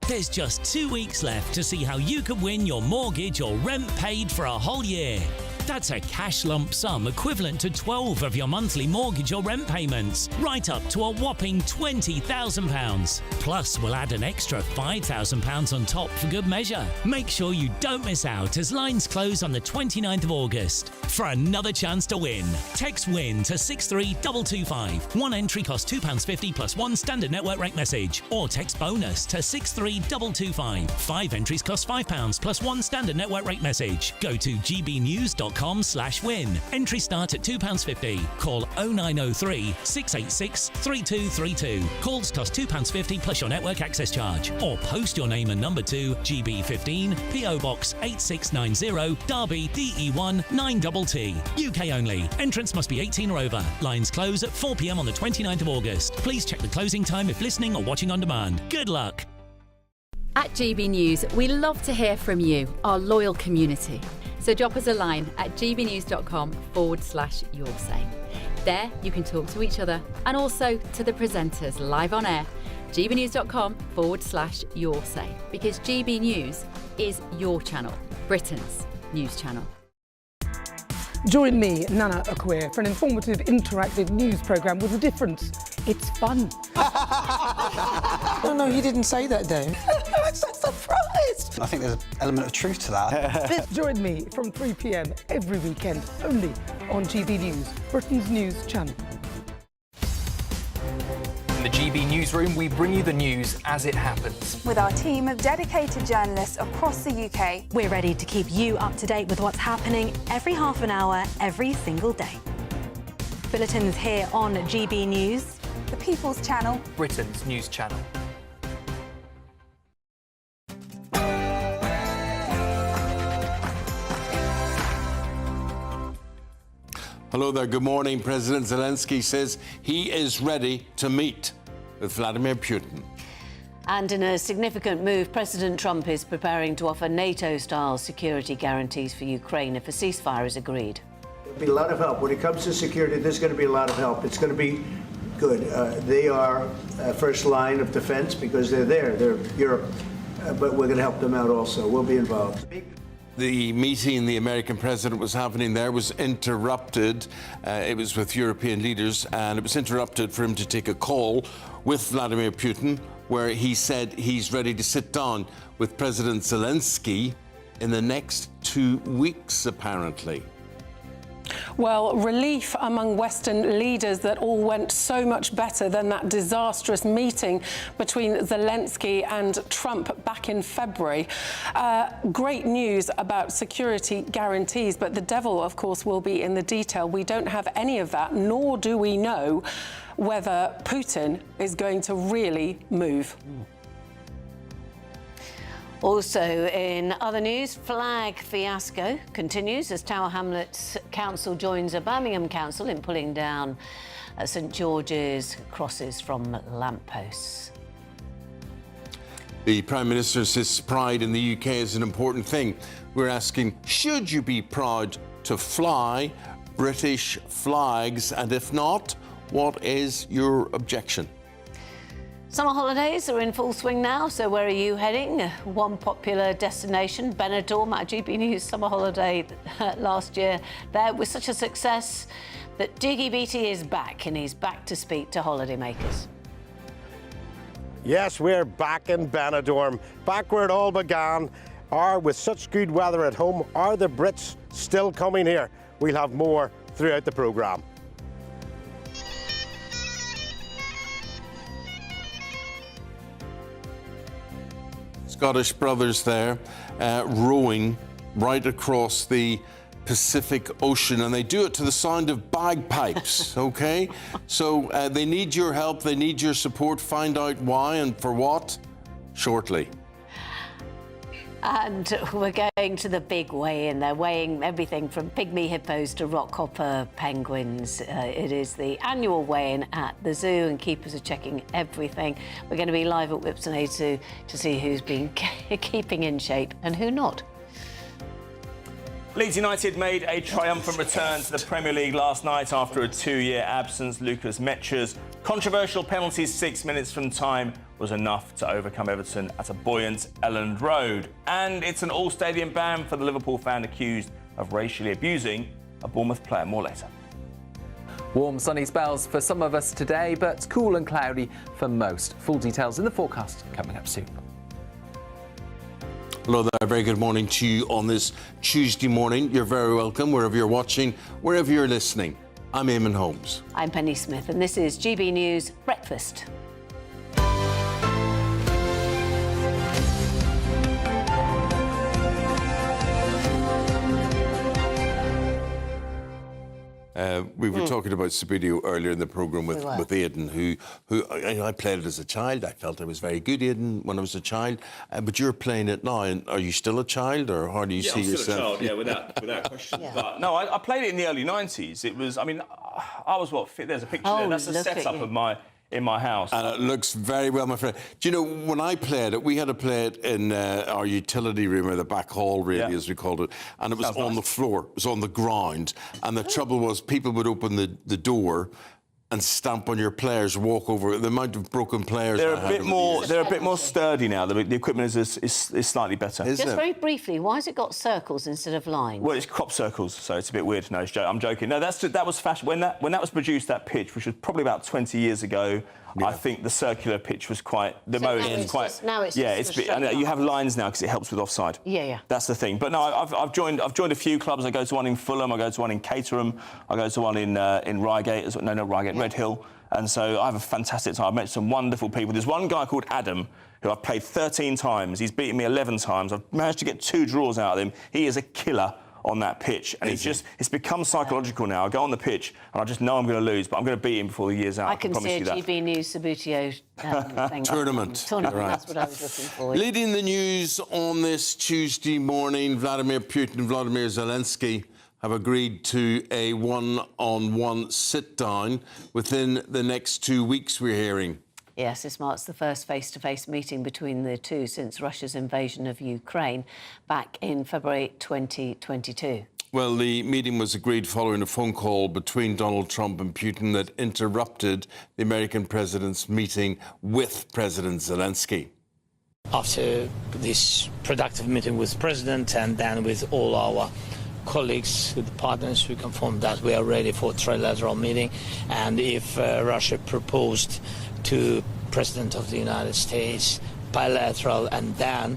S14: There's just 2 weeks left to see how you could win your mortgage or rent paid for a whole year. That's a cash lump sum equivalent to 12 of your monthly mortgage or rent payments, right up to a whopping £20,000. Plus, we'll add an extra £5,000 on top for good measure. Make sure you don't miss out as lines close on the 29th of August. For another chance to win, text WIN to 63225. One entry costs £2.50 plus one standard network rate message. Or text BONUS to 63225. 5 entries cost £5 plus one standard network rate message. Go to gbnews.com/win. Entry start at £2.50. Call 0903 686 3232. Calls cost £2.50 plus your network access charge. Or post your name and number to GB15 PO Box 8690 Derby DE1 9TT. UK only. Entrance must be 18 or over. Lines close at 4 p.m. on the 29th of August. Please check the closing time if listening or watching on demand. Good luck.
S5: At GB News, we love to hear from you, our loyal community. So drop us a line at gbnews.com/yoursay. There you can talk to each other and also to the presenters live on air. gbnews.com/yoursay, because GB News is your channel, Britain's news channel.
S15: Join me, Nana Akwe, for an informative, interactive news programme with a difference. It's fun.
S16: No, he didn't say that, though.
S15: I'm so surprised.
S16: I think there's an element of truth to that.
S15: Join me from 3 p.m. every weekend, only on GB News, Britain's news channel.
S18: In the GB Newsroom, we bring you the news as it happens.
S17: With our team of dedicated journalists across the UK,
S23: we're ready to keep you up to date with what's happening every half an hour, every single day. Bulletins here on GB News,
S17: the People's Channel,
S18: Britain's news channel.
S1: Hello there, good morning. President Zelensky says he is ready to meet with Vladimir Putin.
S2: And in a significant move, President Trump is preparing to offer NATO-style security guarantees for Ukraine if a ceasefire is agreed.
S19: There'll be a lot of help. When it comes to security, there's going to be a lot of help. It's going to be good. They are first line of defense because they're there. They're Europe. But we're going to help them out also. We'll be involved.
S1: The meeting the American president was having there was interrupted. It was with European leaders, and it was interrupted for him to take a call with Vladimir Putin, where he said he's ready to sit down with President Zelensky in the next 2 weeks, apparently.
S20: Well, relief among Western leaders that all went so much better than that disastrous meeting between Zelensky and Trump back in February. Great news about security guarantees, but the devil, of course, will be in the detail. We don't have any of that, nor do we know whether Putin is going to really move.
S2: Also in other news, flag fiasco continues as Tower Hamlets Council joins a Birmingham Council in pulling down St George's crosses from lampposts.
S1: The Prime Minister says pride in the UK is an important thing. We're asking, should you be proud to fly British flags? And if not, what is your objection?
S2: Summer holidays are in full swing now, so where are you heading? One popular destination, Benidorm, our GB News summer holiday last year. There was such a success that Diggy Beattie is back, and he's back to speak to holidaymakers.
S22: Yes, we're back in Benidorm, back where it all began. With such good weather at home, are the Brits still coming here? We'll have more throughout the programme.
S1: Scottish brothers there rowing right across the Pacific Ocean, and they do it to the sound of bagpipes, okay? So they need your help, they need your support. Find out why and for what shortly.
S2: And we're going to the big weigh-in. They're weighing everything from pygmy hippos to rockhopper penguins. It is the annual weigh-in at the zoo, and keepers are checking everything. We're going to be live at Whipston A2 to see who's been keeping in shape and who not.
S21: Leeds United made a triumphant return to the Premier League last night after a 2-year absence. Lucas Metzger's controversial penalty 6 minutes from time was enough to overcome Everton at a buoyant Elland Road. And it's an all-stadium ban for the Liverpool fan accused of racially abusing a Bournemouth player. More later.
S27: Warm sunny spells for some of us today, but cool and cloudy for most. Full details in the forecast coming up soon.
S1: Hello there, very good morning to you on this Tuesday morning. You're very welcome wherever you're watching, wherever you're listening. I'm Eamonn Holmes.
S2: I'm Penny Smith, and this is GB News Breakfast.
S1: We were talking about Subbuteo earlier in the programme with Aidan, who I played it as a child. I felt I was very good, Aidan, when I was a child. But you're playing it now, and are you still a child, or how do you see yourself?
S21: I'm still a child, without question. Yeah. But no, I played it in the early 90s. It was, I mean, I was there's a picture there. That's a setup of in my house.
S1: And it looks very well, my friend. Do you know, when I played it, we had to play it in our utility room, or the back hall, really, as we called it. And it was on the floor. It was on the ground. And the trouble was, people would open the door and stamp on your players, walk over. The amount of broken players.
S21: They're a bit more sturdy now. The equipment is slightly better.
S2: Just very briefly, why has it got circles instead of lines?
S21: Well, it's crop circles, so it's a bit weird. No, I'm joking. No, that was fashion. When that was produced, that pitch, which was probably about 20 years ago, I think the circular pitch was quite
S2: now it's
S21: you have lines now because it helps with offside.
S2: Yeah.
S21: That's the thing. But no, I've joined a few clubs. I go to one in Fulham. I go to one in Caterham. I go to one in Reigate. No, not Reigate. Red Hill. And so I have a fantastic time. I've met some wonderful people. There's one guy called Adam who I've played 13 times. He's beaten me 11 times. I've managed to get 2 draws out of him. He is a killer on that pitch, and it's become psychological now. I go on the pitch and I just know I'm going to lose, but I'm going to beat him before the year's out.
S2: I can see a GB News Subbuteo
S1: tournament.
S2: Right. That's what I was looking for.
S1: Leading the news on this Tuesday morning, Vladimir Putin and Vladimir Zelensky have agreed to a one-on-one sit-down within the next 2 weeks, we're hearing.
S2: Yes, this marks the first face-to-face meeting between the two since Russia's invasion of Ukraine back in February 2022.
S1: Well, the meeting was agreed following a phone call between Donald Trump and Putin that interrupted the American president's meeting with President Zelensky.
S3: After this productive meeting with the president and then with all our colleagues, with the partners, we confirmed that we are ready for a trilateral meeting. And if Russia proposed to President of the United States bilateral, and then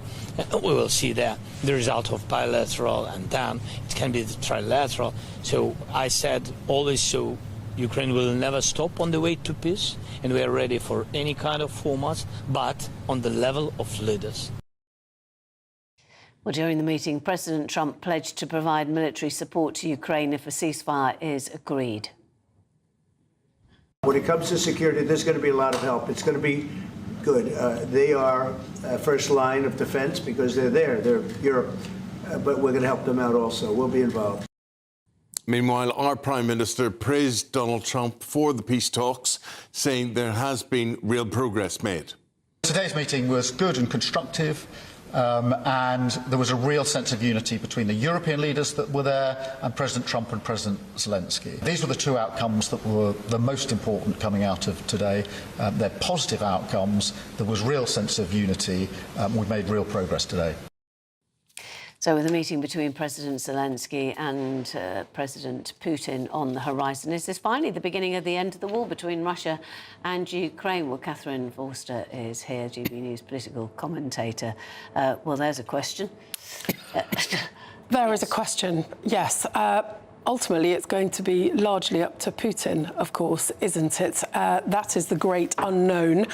S3: we will see the result of bilateral, and then it can be the trilateral. So I said always, so Ukraine will never stop on the way to peace, and we are ready for any kind of format, but on the level of leaders.
S2: Well, during the meeting, President Trump pledged to provide military support to Ukraine if a ceasefire is agreed.
S19: When it comes to security, there's going to be a lot of help. It's going to be good. They are first line of defense because they're there. They're Europe. But we're going to help them out also. We'll be involved.
S1: Meanwhile, our Prime Minister praised Donald Trump for the peace talks, saying there has been real progress made.
S4: Today's meeting was good and constructive. And there was a real sense of unity between the European leaders that were there and President Trump and President Zelensky. These were the 2 outcomes that were the most important coming out of today. They're positive outcomes. There was real sense of unity. We've made real progress today.
S2: So with a meeting between President Zelensky and President Putin on the horizon, is this finally the beginning of the end of the war between Russia and Ukraine? Well, Catherine Forster is here, GB News political commentator. Well, there's a question.
S20: There is a question, yes. Ultimately, it's going to be largely up to Putin, of course, isn't it? That is the great unknown.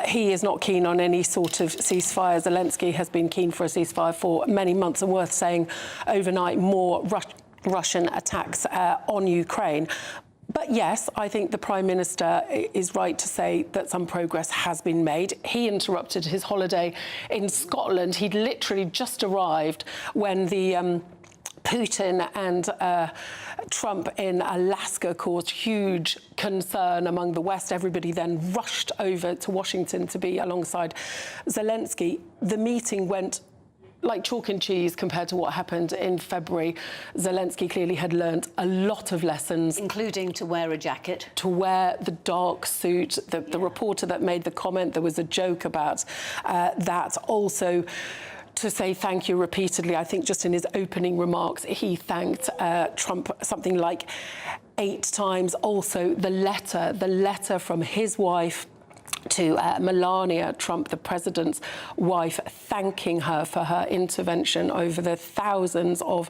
S20: He is not keen on any sort of ceasefire. Zelensky has been keen for a ceasefire for many months, and worth saying overnight more Russian attacks on Ukraine. But yes, I think the Prime Minister is right to say that some progress has been made. He interrupted his holiday in Scotland. He'd literally just arrived when the Putin and Trump in Alaska caused huge concern among the West. Everybody then rushed over to Washington to be alongside Zelensky. The meeting went like chalk and cheese compared to what happened in February. Zelensky clearly had learnt a lot of lessons.
S2: Including to wear a jacket.
S20: To wear the dark suit. The reporter that made the comment, there was a joke about that. Also, to say thank you repeatedly. I think just in his opening remarks, he thanked Trump something like 8 times. Also, the letter from his wife to Melania Trump, the president's wife, thanking her for her intervention over the thousands of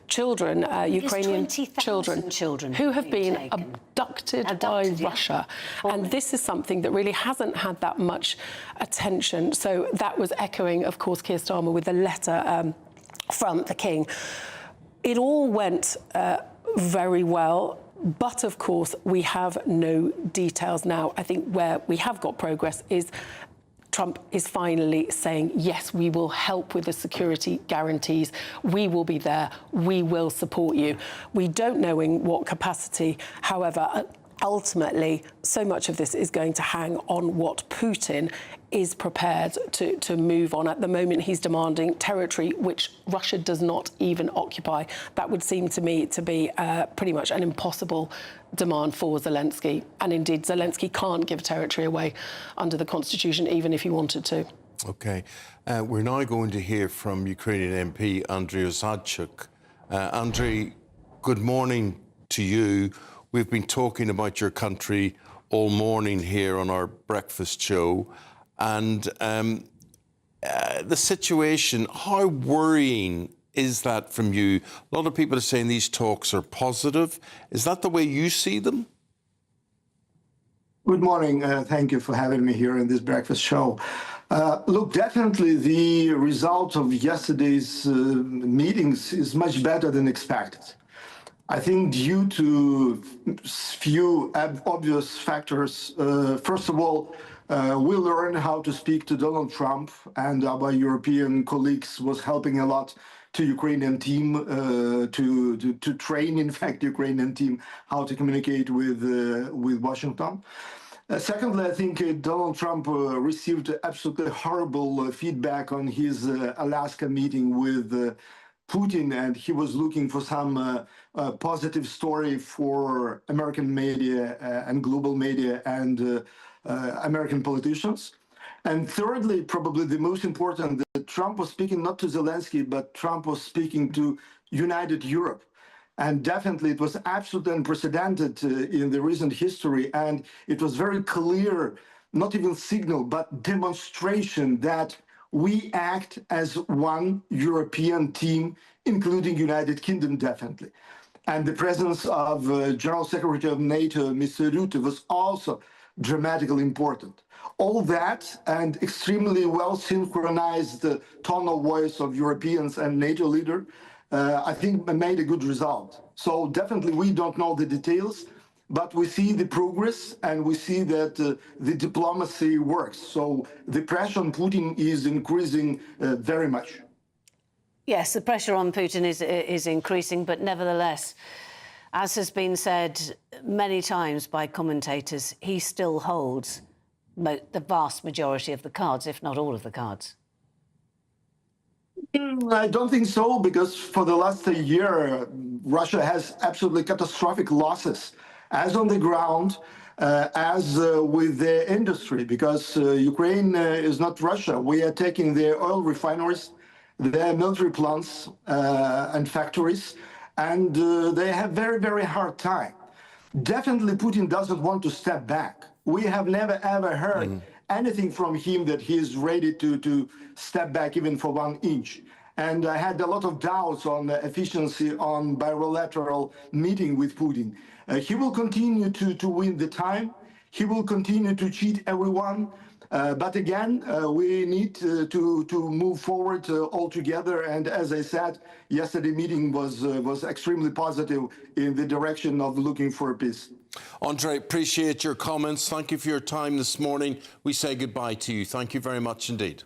S20: children, Ukrainian children who have been abducted by Russia. And this is something that really hasn't had that much attention. So that was echoing, of course, Keir Starmer with the letter from the King. It all went very well. But, of course, we have no details now. I think where we have got progress is Trump is finally saying, yes, we will help with the security guarantees. We will be there. We will support you. We don't know in what capacity. However, ultimately, so much of this is going to hang on what Putin is prepared to move on. At the moment, he's demanding territory which Russia does not even occupy. That would seem to me to be pretty much an impossible demand for Zelensky. And indeed, Zelensky can't give territory away under the constitution, even if he wanted to.
S1: OK. We're now going to hear from Ukrainian MP Andriy Osadchuk. Andriy, good morning to you. We've been talking about your country all morning here on our breakfast show. And the situation, how worrying is that from you? A lot of people are saying these talks are positive. Is that the way you see them?
S6: Good morning. Thank you for having me here in this breakfast show. Look, definitely the result of yesterday's meetings is much better than expected. I think due to few obvious factors. First of all, we learned how to speak to Donald Trump, and our European colleagues was helping a lot to Ukrainian team to train, in fact, Ukrainian team how to communicate with Washington. Secondly, I think Donald Trump received absolutely horrible feedback on his Alaska meeting with Putin, and he was looking for some positive story for American media and global media and American politicians. And thirdly, probably the most important, that Trump was speaking not to Zelensky, but Trump was speaking to United Europe. And definitely it was absolutely unprecedented in the recent history. And it was very clear, not even signal, but demonstration that we act as one European team, including United Kingdom, definitely. And the presence of General Secretary of NATO, Mr. Rutte, was also dramatically important. All that and extremely well synchronized tone of voice of Europeans and NATO leader, I think made a good result. So definitely we don't know the details, but we see the progress and we see that the diplomacy works. So the pressure on Putin is increasing very much.
S2: Yes, the pressure on Putin is increasing, but nevertheless, as has been said many times by commentators, he still holds the vast majority of the cards, if not all of the cards.
S6: I don't think so, because for the last year, Russia has absolutely catastrophic losses, as on the ground, as with the industry, because Ukraine is not Russia. We are taking their oil refineries, their military plants and factories, and they have very, very hard time. Definitely Putin doesn't want to step back. We have never, ever heard anything from him that he is ready to step back even for 1 inch. And I had a lot of doubts on the efficiency on bilateral meeting with Putin. He will continue to win the time. He will continue to cheat everyone. But again, we need to move forward all together. And as I said, yesterday meeting was extremely positive in the direction of looking for peace.
S1: Andriy, appreciate your comments. Thank you for your time this morning. We say goodbye to you. Thank you very much indeed.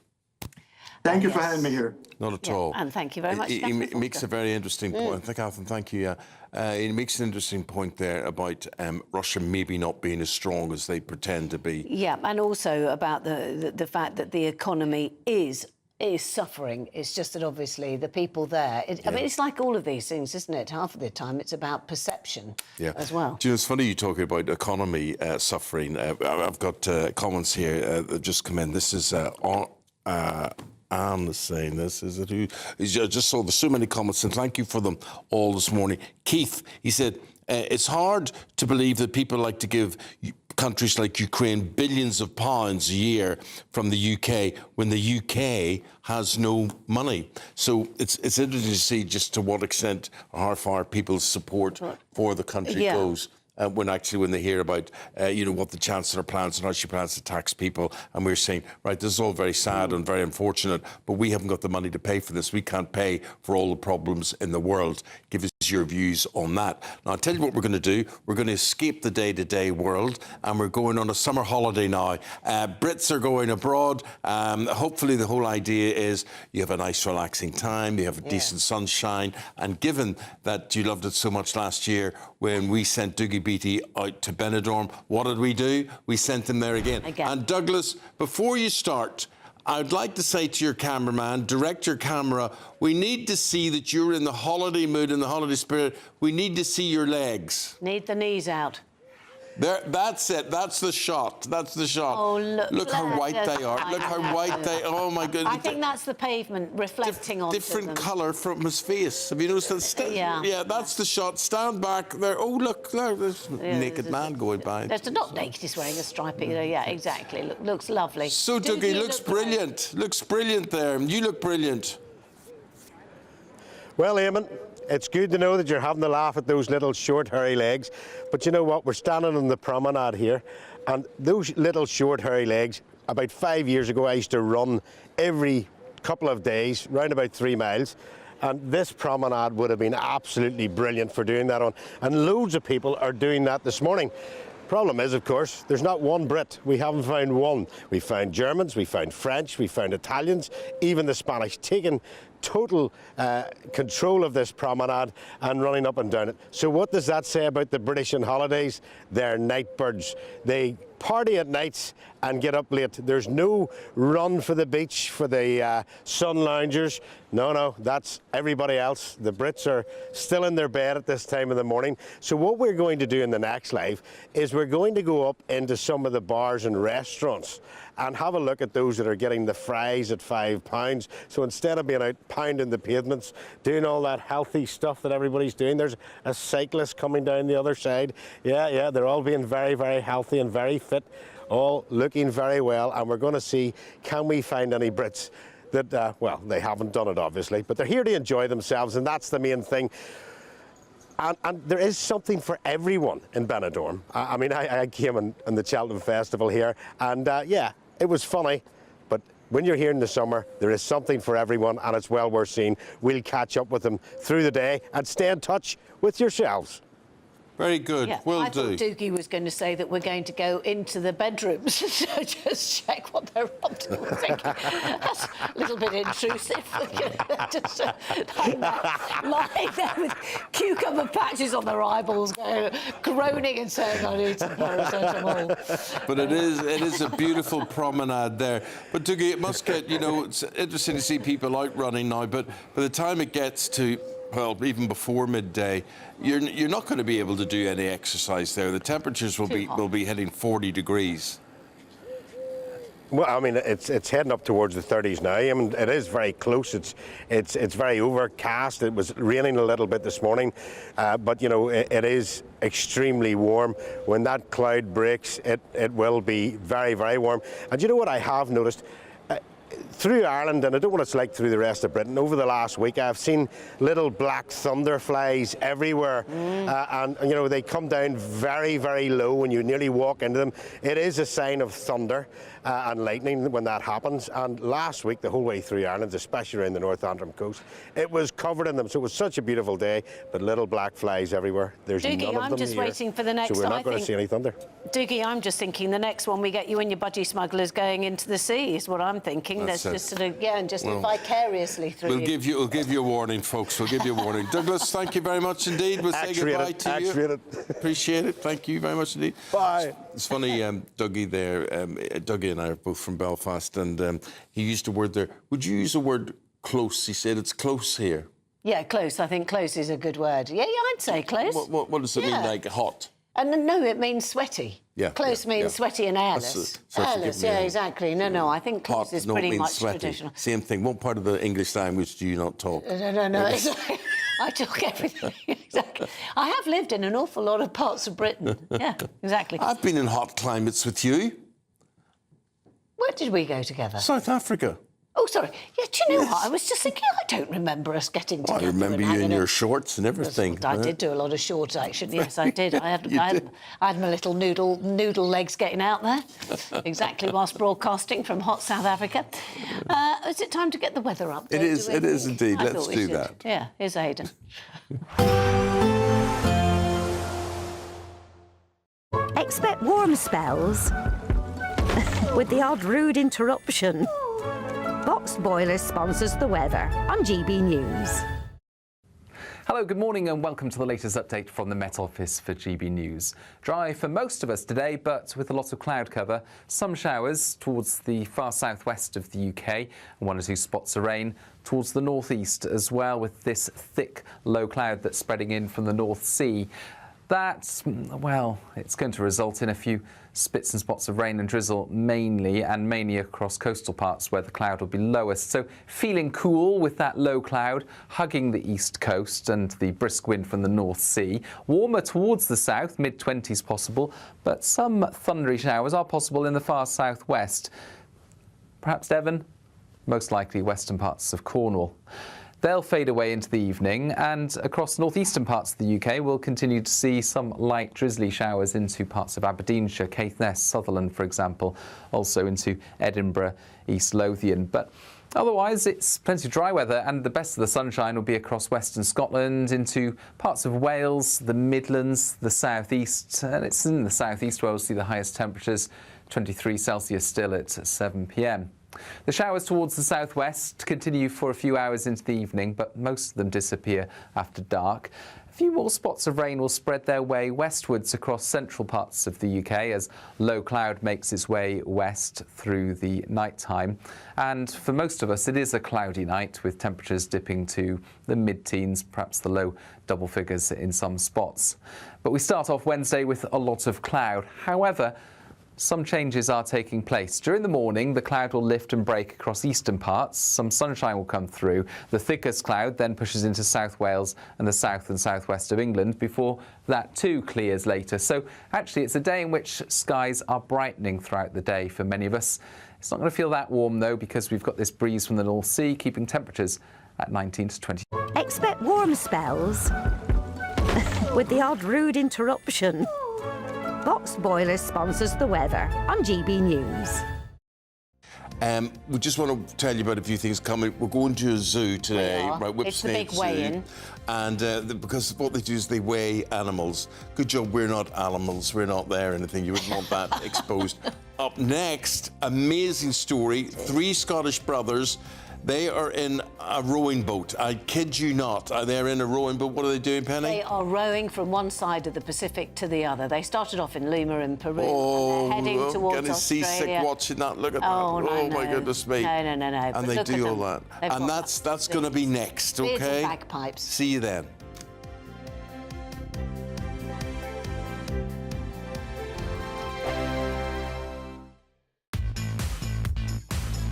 S6: Thank you for having me here.
S1: Not at all.
S2: And thank you very much.
S1: It makes a very interesting point. Catherine, thank you. It makes an interesting point there about Russia maybe not being as strong as they pretend to be.
S2: Yeah, and also about the fact that the economy is is suffering. It's just that obviously the people there... I mean, it's like all of these things, isn't it? Half of the time it's about perception as well.
S1: Do you know, it's funny you talking about economy suffering. I've got comments here that just come in. This is Anne saying this. Is it who? I just saw there's so many comments, and thank you for them all this morning. Keith, he said, it's hard to believe that people like to give countries like Ukraine billions of pounds a year from the UK when the UK has no money. So it's interesting to see just to what extent or how far people's support for the country goes. When they hear about, what the Chancellor plans and how she plans to tax people. And we're saying, right, this is all very sad and very unfortunate, but we haven't got the money to pay for this. We can't pay for all the problems in the world. Give us your views on that. Now, I'll tell you what we're going to do. We're going to escape the day-to-day world, and we're going on a summer holiday now. Brits are going abroad. Hopefully, the whole idea is you have a nice, relaxing time, you have a decent sunshine, and given that you loved it so much last year when we sent Dougie Beattie out to Benidorm, what did we do? We sent him there again. And Douglas, before you start, I'd like to say to your cameraman, direct your camera, we need to see that you're in the holiday mood, in the holiday spirit. We need to see your legs.
S2: Need the knees out.
S1: There, that's it. That's the shot. That's the shot.
S2: Oh,
S1: look how white they are. Look how white they are. Oh, my goodness.
S2: I think that's the pavement reflecting onto them.
S1: Different colour from his face. Have you noticed that? Yeah, that's the shot. Stand back there. Oh, look, there's a naked man going by.
S2: There's not naked, he's wearing a stripy. Yeah, exactly. Looks lovely.
S1: So, Dougie, looks brilliant. Looks brilliant there. You look brilliant.
S22: Well, Eamonn, it's good to know that you're having a laugh at those little short, hairy legs. But you know what? We're standing on the promenade here, and those little short, hairy legs, about 5 years ago, I used to run every couple of days, round about 3 miles. And this promenade would have been absolutely brilliant for doing that on. And loads of people are doing that this morning. Problem is, of course, there's not one Brit. We haven't found one. We found Germans, we found French, we found Italians, even the Spanish, taking total control of this promenade and running up and down it. So what does that say about the British on holidays? They're night birds. They party at nights and get up late. There's no run for the beach for the sun loungers. No, that's everybody else. The Brits are still in their bed at this time of the morning. So what we're going to do in the next live is we're going to go up into some of the bars and restaurants and have a look at those that are getting the fries at £5. So instead of being out pounding the pavements, doing all that healthy stuff that everybody's doing, there's a cyclist coming down the other side. Yeah, they're all being very, very healthy and very fit, all looking very well. And we're going to see, can we find any Brits that, well, they haven't done it, obviously, but they're here to enjoy themselves, and that's the main thing. And there is something for everyone in Benidorm. I mean, I came on the Cheltenham Festival here, and yeah, it was funny, but when you're here in the summer, there is something for everyone, and it's well worth seeing. We'll catch up with them through the day and stay in touch with yourselves.
S1: Very good.
S2: Yeah,
S1: Will
S2: I
S1: do.
S2: thought Dougie was going to say that we're going to go into the bedrooms to just check what they're up to. I think that's a little bit intrusive. Just lying there with cucumber patches on their eyeballs, groaning and saying, I need some paracetamol.
S1: But it is a beautiful promenade there. But Dougie, it must get, it's interesting to see people out running now, but by the time it gets to, well, even before midday, you're not going to be able to do any exercise there. The temperatures will be hitting 40 degrees.
S22: Well, I mean, it's heading up towards the 30s now. I mean, it is very close. It's very overcast. It was raining a little bit this morning, but it is extremely warm. When that cloud breaks, it will be very, very warm. And you know what I have noticed? Through Ireland, and I don't know what it's like through the rest of Britain, over the last week I've seen little black thunderflies everywhere, and they come down very, very low when you nearly walk into them. It is a sign of thunder and lightning when that happens, and last week the whole way through Ireland, especially around the North Antrim coast, it was covered in them. So it was such a beautiful day, but little black flies everywhere. There's
S2: Dougie,
S22: none of them
S2: I'm just
S22: here,
S2: waiting for the next
S22: so we're
S2: one.
S22: not going to see any thunder.
S2: Dougie, I'm just thinking the next one we get you and your budgie smugglers going into the sea is what I'm thinking. goodness, just sort of, and just vicariously through
S1: We'll give you a warning, folks. We'll give you a warning. Douglas, thank you very much indeed. We'll say goodbye to you. Appreciate it. Thank you very much indeed.
S22: Bye.
S1: It's funny, Dougie there, Dougie and I are both from Belfast, and he used a word there. Would you use the word close? He said it's close here.
S2: Yeah, close. I think close is a good word. Yeah, I'd say close.
S1: What does it mean, like hot?
S2: And no, it means sweaty.
S1: Yeah.
S2: Close means sweaty and airless. Airless, exactly. No, I think close is pretty much traditional.
S1: Same thing. What part of the English language do you not talk?
S2: No. I talk everything. Exactly. I have lived in an awful lot of parts of Britain. Yeah, exactly.
S1: I've been in hot climates with you.
S2: Where did we go together?
S1: South Africa.
S2: Oh, sorry. Yeah, do you know what? I was just thinking, I don't remember us getting together.
S1: I remember you in your shorts and everything.
S2: I did do a lot of shorts, actually. Yes, I did. I had my little noodle legs getting out there, exactly whilst broadcasting from hot South Africa. Is it time to get the weather up?
S1: It is indeed. Let's do that.
S2: Yeah, here's Aidan.
S10: Expect warm spells with the odd rude interruption. Box Boilers sponsors the weather on GB News.
S27: Hello, good morning and welcome to the latest update from the Met Office for GB News. Dry for most of us today, but with a lot of cloud cover. Some showers towards the far southwest of the UK and 1 or 2 spots of rain towards the northeast as well, with this thick low cloud that's spreading in from the North Sea. That, well, it's going to result in a few spits and spots of rain and drizzle mainly across coastal parts where the cloud will be lowest. So feeling cool with that low cloud hugging the east coast and the brisk wind from the North Sea. Warmer towards the south, mid-20s possible, but some thundery showers are possible in the far southwest. Perhaps Devon, most likely western parts of Cornwall. They'll fade away into the evening, and across northeastern parts of the UK we'll continue to see some light drizzly showers into parts of Aberdeenshire, Caithness, Sutherland for example, also into Edinburgh, East Lothian. But otherwise it's plenty of dry weather, and the best of the sunshine will be across western Scotland, into parts of Wales, the Midlands, the southeast, and it's in the southeast where we'll see the highest temperatures, 23 Celsius still at 7 p.m. The showers towards the southwest continue for a few hours into the evening, but most of them disappear after dark. A few more spots of rain will spread their way westwards across central parts of the UK as low cloud makes its way west through the night time. And for most of us, it is a cloudy night with temperatures dipping to the mid-teens, perhaps the low double figures in some spots. But we start off Wednesday with a lot of cloud. However, some changes are taking place. During the morning, the cloud will lift and break across eastern parts. Some sunshine will come through. The thickest cloud then pushes into South Wales and the south and southwest of England before that too clears later. So actually it's a day in which skies are brightening throughout the day for many of us. It's not going to feel that warm though, because we've got this breeze from the North Sea keeping temperatures at 19 to 20.
S10: Expect warm spells with the odd rude interruption. Box Boilers sponsors the weather on GB News.
S1: We just want to tell you about a few things coming. We're going to a zoo today, right?
S2: It's the big weigh-in.
S1: And because what they do is they weigh animals. Good job, we're not animals. We're not there or anything. You wouldn't want that exposed. Up next, amazing story. 3 Scottish brothers. They are in a rowing boat. I kid you not. They're in a rowing boat. What are they doing, Penny?
S2: They are rowing from one side of the Pacific to the other. They started off in Lima in Peru.
S1: Oh,
S2: and they're heading towards
S1: getting
S2: Australia.
S1: seasick watching that. Look at that.
S2: Oh, no,
S1: oh my goodness me.
S2: No.
S1: And they do all that. And that's going to be next,
S2: Beards
S1: okay?
S2: and bagpipes.
S1: See you then.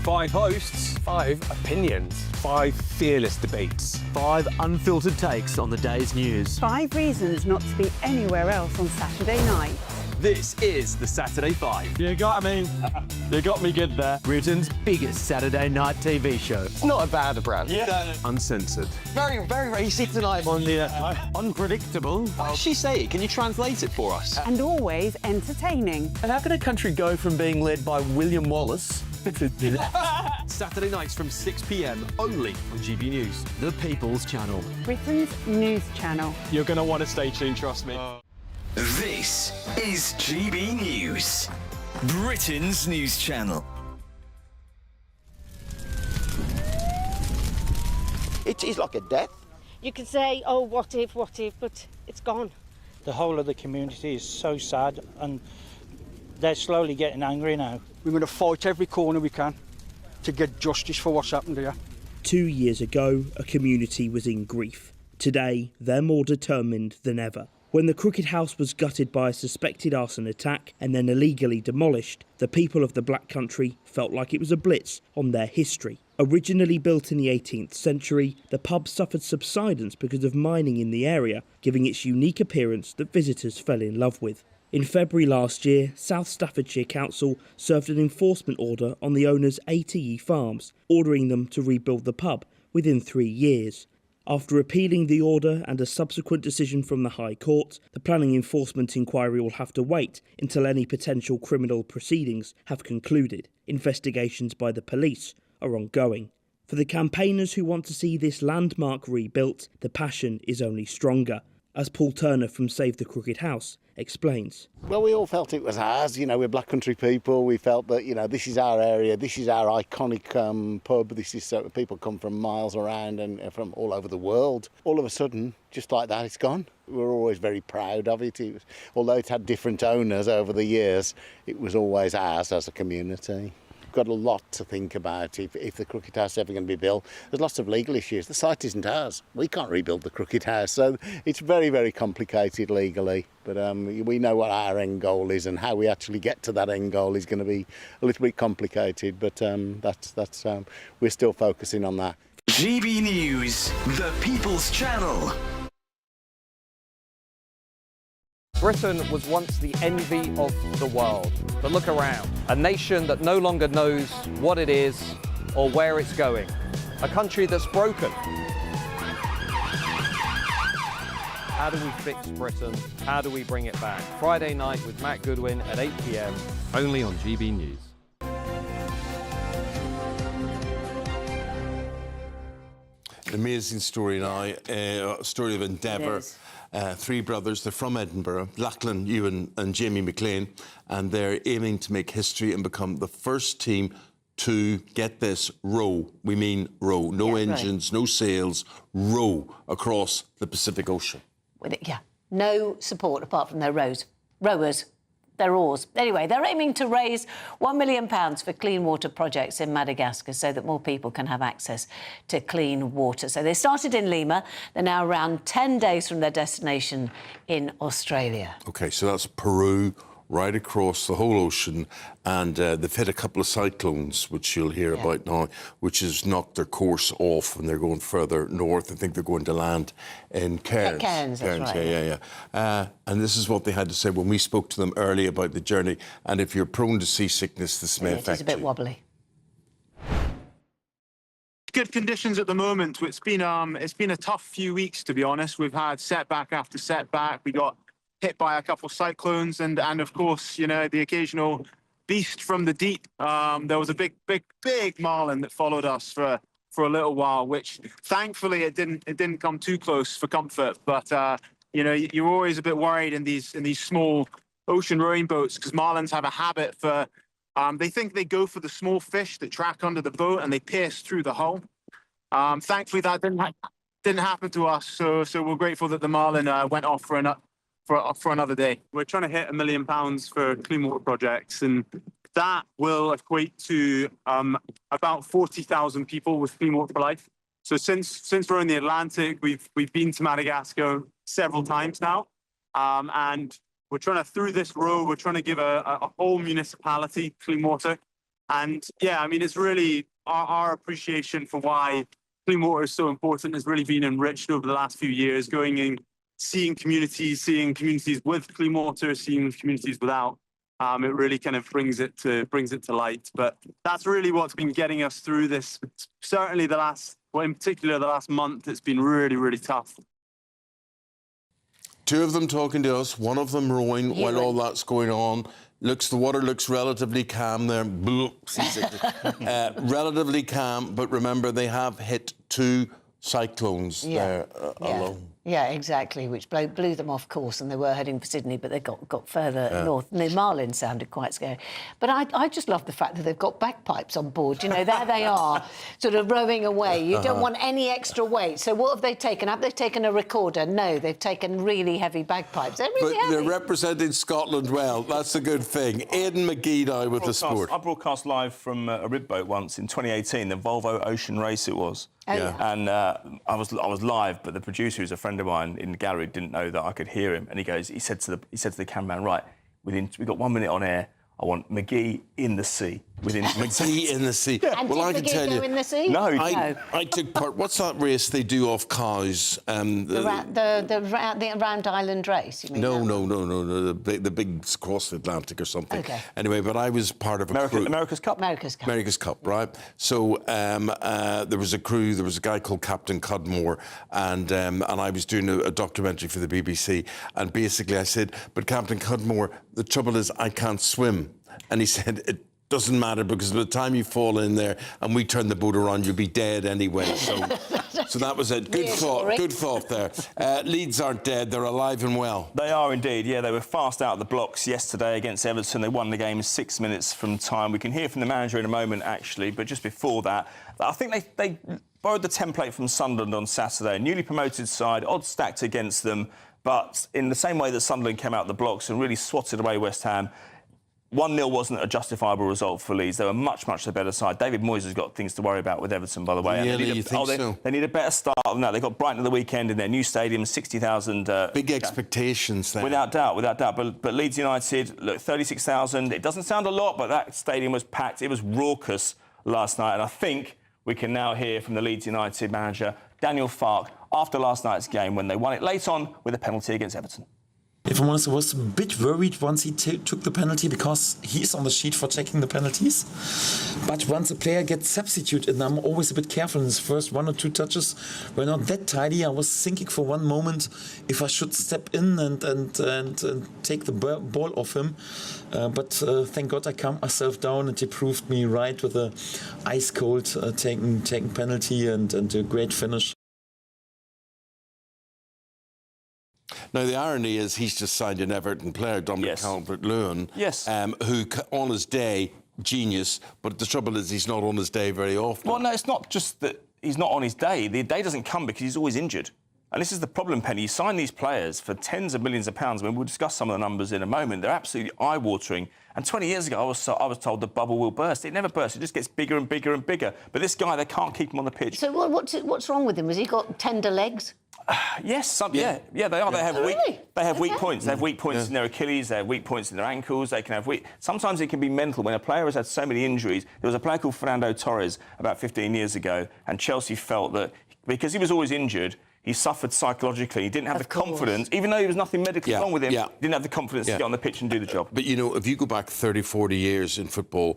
S7: 5 hosts, 5 opinions, 5 fearless debates, 5 unfiltered takes on the day's news.
S8: 5 reasons not to be anywhere else on Saturday night.
S7: This is the Saturday 5. You got me. You got me good there. Britain's biggest Saturday night TV show.
S9: It's not a bad brand.
S7: Yeah. Uncensored.
S9: Very, very racy tonight.
S7: On the unpredictable.
S9: What does she say? Can you translate it for us?
S8: And always entertaining.
S7: And how can a country go from being led by William Wallace Saturday nights from 6 p.m. only on GB News, the People's Channel.
S8: Britain's news channel.
S7: You're going to want to stay tuned, trust me.
S11: This is GB News, Britain's news channel.
S5: It is like a death.
S12: You can say, oh, what if, but it's gone.
S13: The whole of the community is so sad, and they're slowly getting angry now.
S14: We're going to fight every corner we can to get justice for what's happened here.
S24: 2 years ago, a community was in grief. Today, they're more determined than ever. When the Crooked House was gutted by a suspected arson attack and then illegally demolished, the people of the Black Country felt like it was a blitz on their history. Originally built in the 18th century, the pub suffered subsidence because of mining in the area, giving its unique appearance that visitors fell in love with. In February last year, South Staffordshire Council served an enforcement order on the owners ATE Farms, ordering them to rebuild the pub within 3 years. After appealing the order and a subsequent decision from the High Court, the planning enforcement inquiry will have to wait until any potential criminal proceedings have concluded. Investigations by the police are ongoing. For the campaigners who want to see this landmark rebuilt, the passion is only stronger, as Paul Turner from Save the Crooked House explains.
S22: Well, we all felt it was ours. We're Black Country people. We felt that, this is our area, this is our iconic pub. This is people come from miles around and from all over the world. All of a sudden, just like that, it's gone. We were always very proud of it. Although it had different owners over the years, it was always ours as a community. Got a lot to think about if the Crooked House is ever going to be built. There's lots of legal issues. The site isn't ours. We can't rebuild the Crooked House, so it's very, very complicated legally. But we know what our end goal is, and how we actually get to that end goal is going to be a little bit complicated. But that's we're still focusing on that.
S11: GB News, the People's Channel.
S25: Britain was once the envy of the world. But look around. A nation that no longer knows what it is or where it's going. A country that's broken. How do we fix Britain? How do we bring it back? Friday night with Matt Goodwin at 8 p.m.
S7: Only on GB News.
S1: An amazing story now, story of endeavour. Three brothers, they're from Edinburgh, Lachlan, Ewan and Jamie McLean, and they're aiming to make history and become the first team to get this row. We mean row. No engines, no sails, row across the Pacific Ocean.
S2: No support apart from their rowers. Their oars. Anyway, they're aiming to raise £1 million for clean water projects in Madagascar so that more people can have access to clean water. So they started in Lima. They're now around 10 days from their destination in Australia.
S1: OK, so that's Peru, right across the whole ocean, and they've hit a couple of cyclones, which you'll hear about now, which has knocked their course off and they're going further north. I think they're going to land in Cairns.
S2: Cairns, that's right.
S1: Yeah. And this is what they had to say when we spoke to them early about the journey. And if you're prone to seasickness, this may affect you.
S2: It's a bit wobbly.
S26: Good conditions at the moment. It's been a tough few weeks, to be honest. We've had setback after setback. We got hit by a couple of cyclones and of course, the occasional beast from the deep. There was a big marlin that followed us for a little while, which thankfully it didn't come too close for comfort. But you're always a bit worried in these small ocean rowing boats, because marlins have a habit for they think they go for the small fish that track under the boat and they pierce through the hull. Thankfully that didn't happen to us, so we're grateful that the marlin went off for another day. We're trying to hit £1 million for clean water projects, and that will equate to about 40,000 people with Clean Water for Life. So since we're in the Atlantic, we've been to Madagascar several times now, and we're trying to, through this row, we're trying to give a whole municipality clean water. And it's really our appreciation for why clean water is so important has really been enriched over the last few years, going in, seeing communities with clean water, seeing communities without. It really kind of brings it to light. But that's really what's been getting us through this. Certainly in particular the last month, it's been really, really tough.
S1: Two of them talking to us, one of them rowing while all that's going on. The water looks relatively calm there. Relatively calm, but remember they have hit two cyclones there alone.
S2: Yeah, exactly, which blew them off course, and they were heading for Sydney, but they got further north. And the Marlin sounded quite scary. But I just love the fact that they've got bagpipes on board. You know, there they are, sort of rowing away. You don't want any extra weight. So what have they taken? Have they taken a recorder? No, they've taken really heavy bagpipes. They're really heavy.
S1: They're representing Scotland well. That's a good thing. Eamonn McGee now with the sport.
S5: I broadcast live from a rib boat once in 2018, the Volvo Ocean Race it was.
S2: Oh, yeah.
S5: And I was live, but the producer, who's a friend of mine in the gallery, didn't know that I could hear him. And he said to the cameraman, right, we've got 1 minute on air. I want McGee in the sea.
S1: McGee in the sea.
S2: Yeah. And
S1: well,
S2: did
S1: I can
S2: McGee
S1: tell
S2: go
S1: you.
S2: in the sea?
S5: No,
S1: I took part. What's that race they do off cows?
S2: The Round Island race. You mean?
S1: No. The big across the Atlantic or something.
S2: Okay.
S1: Anyway, but I was part of a crew.
S5: America's Cup.
S2: America's Cup,
S1: right? So there was a crew. There was a guy called Captain Cudmore, and I was doing a documentary for the BBC. And basically, I said, "But Captain Cudmore, the trouble is, I can't swim." And he said, "It doesn't matter, because by the time you fall in there and we turn the boat around, you'll be dead anyway." So that was it. Good thought there. Leeds aren't dead, they're alive and well.
S5: They are indeed, yeah. They were fast out of the blocks yesterday against Everton. They won the game in 6 minutes from time. We can hear from the manager in a moment, actually, but just before that, I think they borrowed the template from Sunderland on Saturday. A newly promoted side, odds stacked against them, but in the same way that Sunderland came out of the blocks and really swatted away West Ham, 1-0 wasn't a justifiable result for Leeds. They were much the better side. David Moyes has got things to worry about with Everton, by the way.
S1: Really, you think so?
S5: They need a better start than that. They got Brighton at the weekend in their new stadium, 60,000.
S1: Big expectations there.
S5: Without doubt. But Leeds United, look, 36,000. It doesn't sound a lot, but that stadium was packed. It was raucous last night, and I think we can now hear from the Leeds United manager, Daniel Farke, after last night's game when they won it late on with a penalty against Everton.
S15: If I'm honest, I was a bit worried once he took the penalty, because he's on the sheet for taking the penalties. But once a player gets substituted, and I'm always a bit careful in his first 1 or 2 touches, were not that tidy. I was thinking for one moment if I should step in and take the ball off him. But thank God I calmed myself down, and he proved me right with a ice cold taking penalty and a great finish.
S1: Now, the irony is he's just signed an Everton player, Dominic Calvert-Lewin, who, on his day, genius, but the trouble is he's not on his day very often.
S5: Well, no, it's not just that he's not on his day. The day doesn't come because he's always injured. And this is the problem, Penny. You sign these players for tens of millions of pounds. I mean, we'll discuss some of the numbers in a moment. They're absolutely eye-watering. And 20 years ago, I was told the bubble will burst. It never bursts. It just gets bigger and bigger and bigger. But this guy, they can't keep him on the pitch.
S2: So what's wrong with him? Has he got tender legs?
S5: Yes, they are.
S2: Yeah.
S5: They have
S2: Really?
S5: They have weak points. They have weak points in their Achilles. They have weak points in their ankles. They can have weak. Sometimes it can be mental. When a player has had so many injuries, there was a player called Fernando Torres about 15 years ago, and Chelsea felt that because he was always injured, he suffered psychologically. He didn't have the confidence, even though there was nothing medically wrong with him. He didn't have the confidence to get on the pitch and do the job.
S1: But, you know, if you go back 30, 40 years in football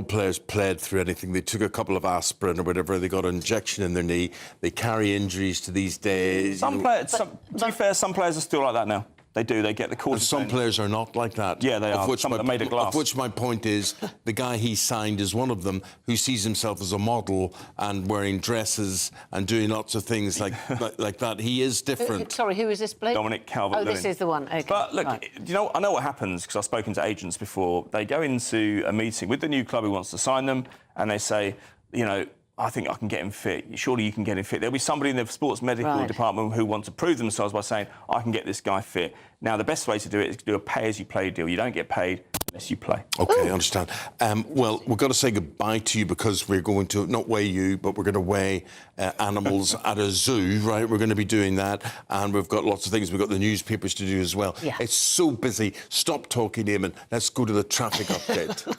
S1: players played through anything. They took a couple of aspirin or whatever. They got an injection in their knee. They carry injuries to these days.
S5: To be fair, some players are still like that now. They do. They get the cortisone.
S1: Some players are not like that.
S5: Yeah, they are. Some are made of glass.
S1: Of which my point is, the guy he signed is one of them, who sees himself as a model and wearing dresses and doing lots of things like that. He is different.
S2: Sorry, who is this bloke?
S5: Dominic Calvert-Lewin.
S2: Oh, this is the one. Okay.
S5: But look, you know, I know what happens because I've spoken to agents before. They go into a meeting with the new club who wants to sign them, and they say, you know, I think I can get him fit. Surely you can get him fit. There'll be somebody in the sports medical department who want to prove themselves by saying, I can get this guy fit. Now, the best way to do it is to do a pay-as-you-play deal. You don't get paid unless you play.
S1: OK, I understand. Well, we've got to say goodbye to you because we're going to, not weigh you, but we're going to weigh animals at a zoo, right? We're going to be doing that. And we've got lots of things. We've got the newspapers to do as well.
S2: Yeah.
S1: It's so busy. Stop talking, Eamonn. Let's go to the traffic update.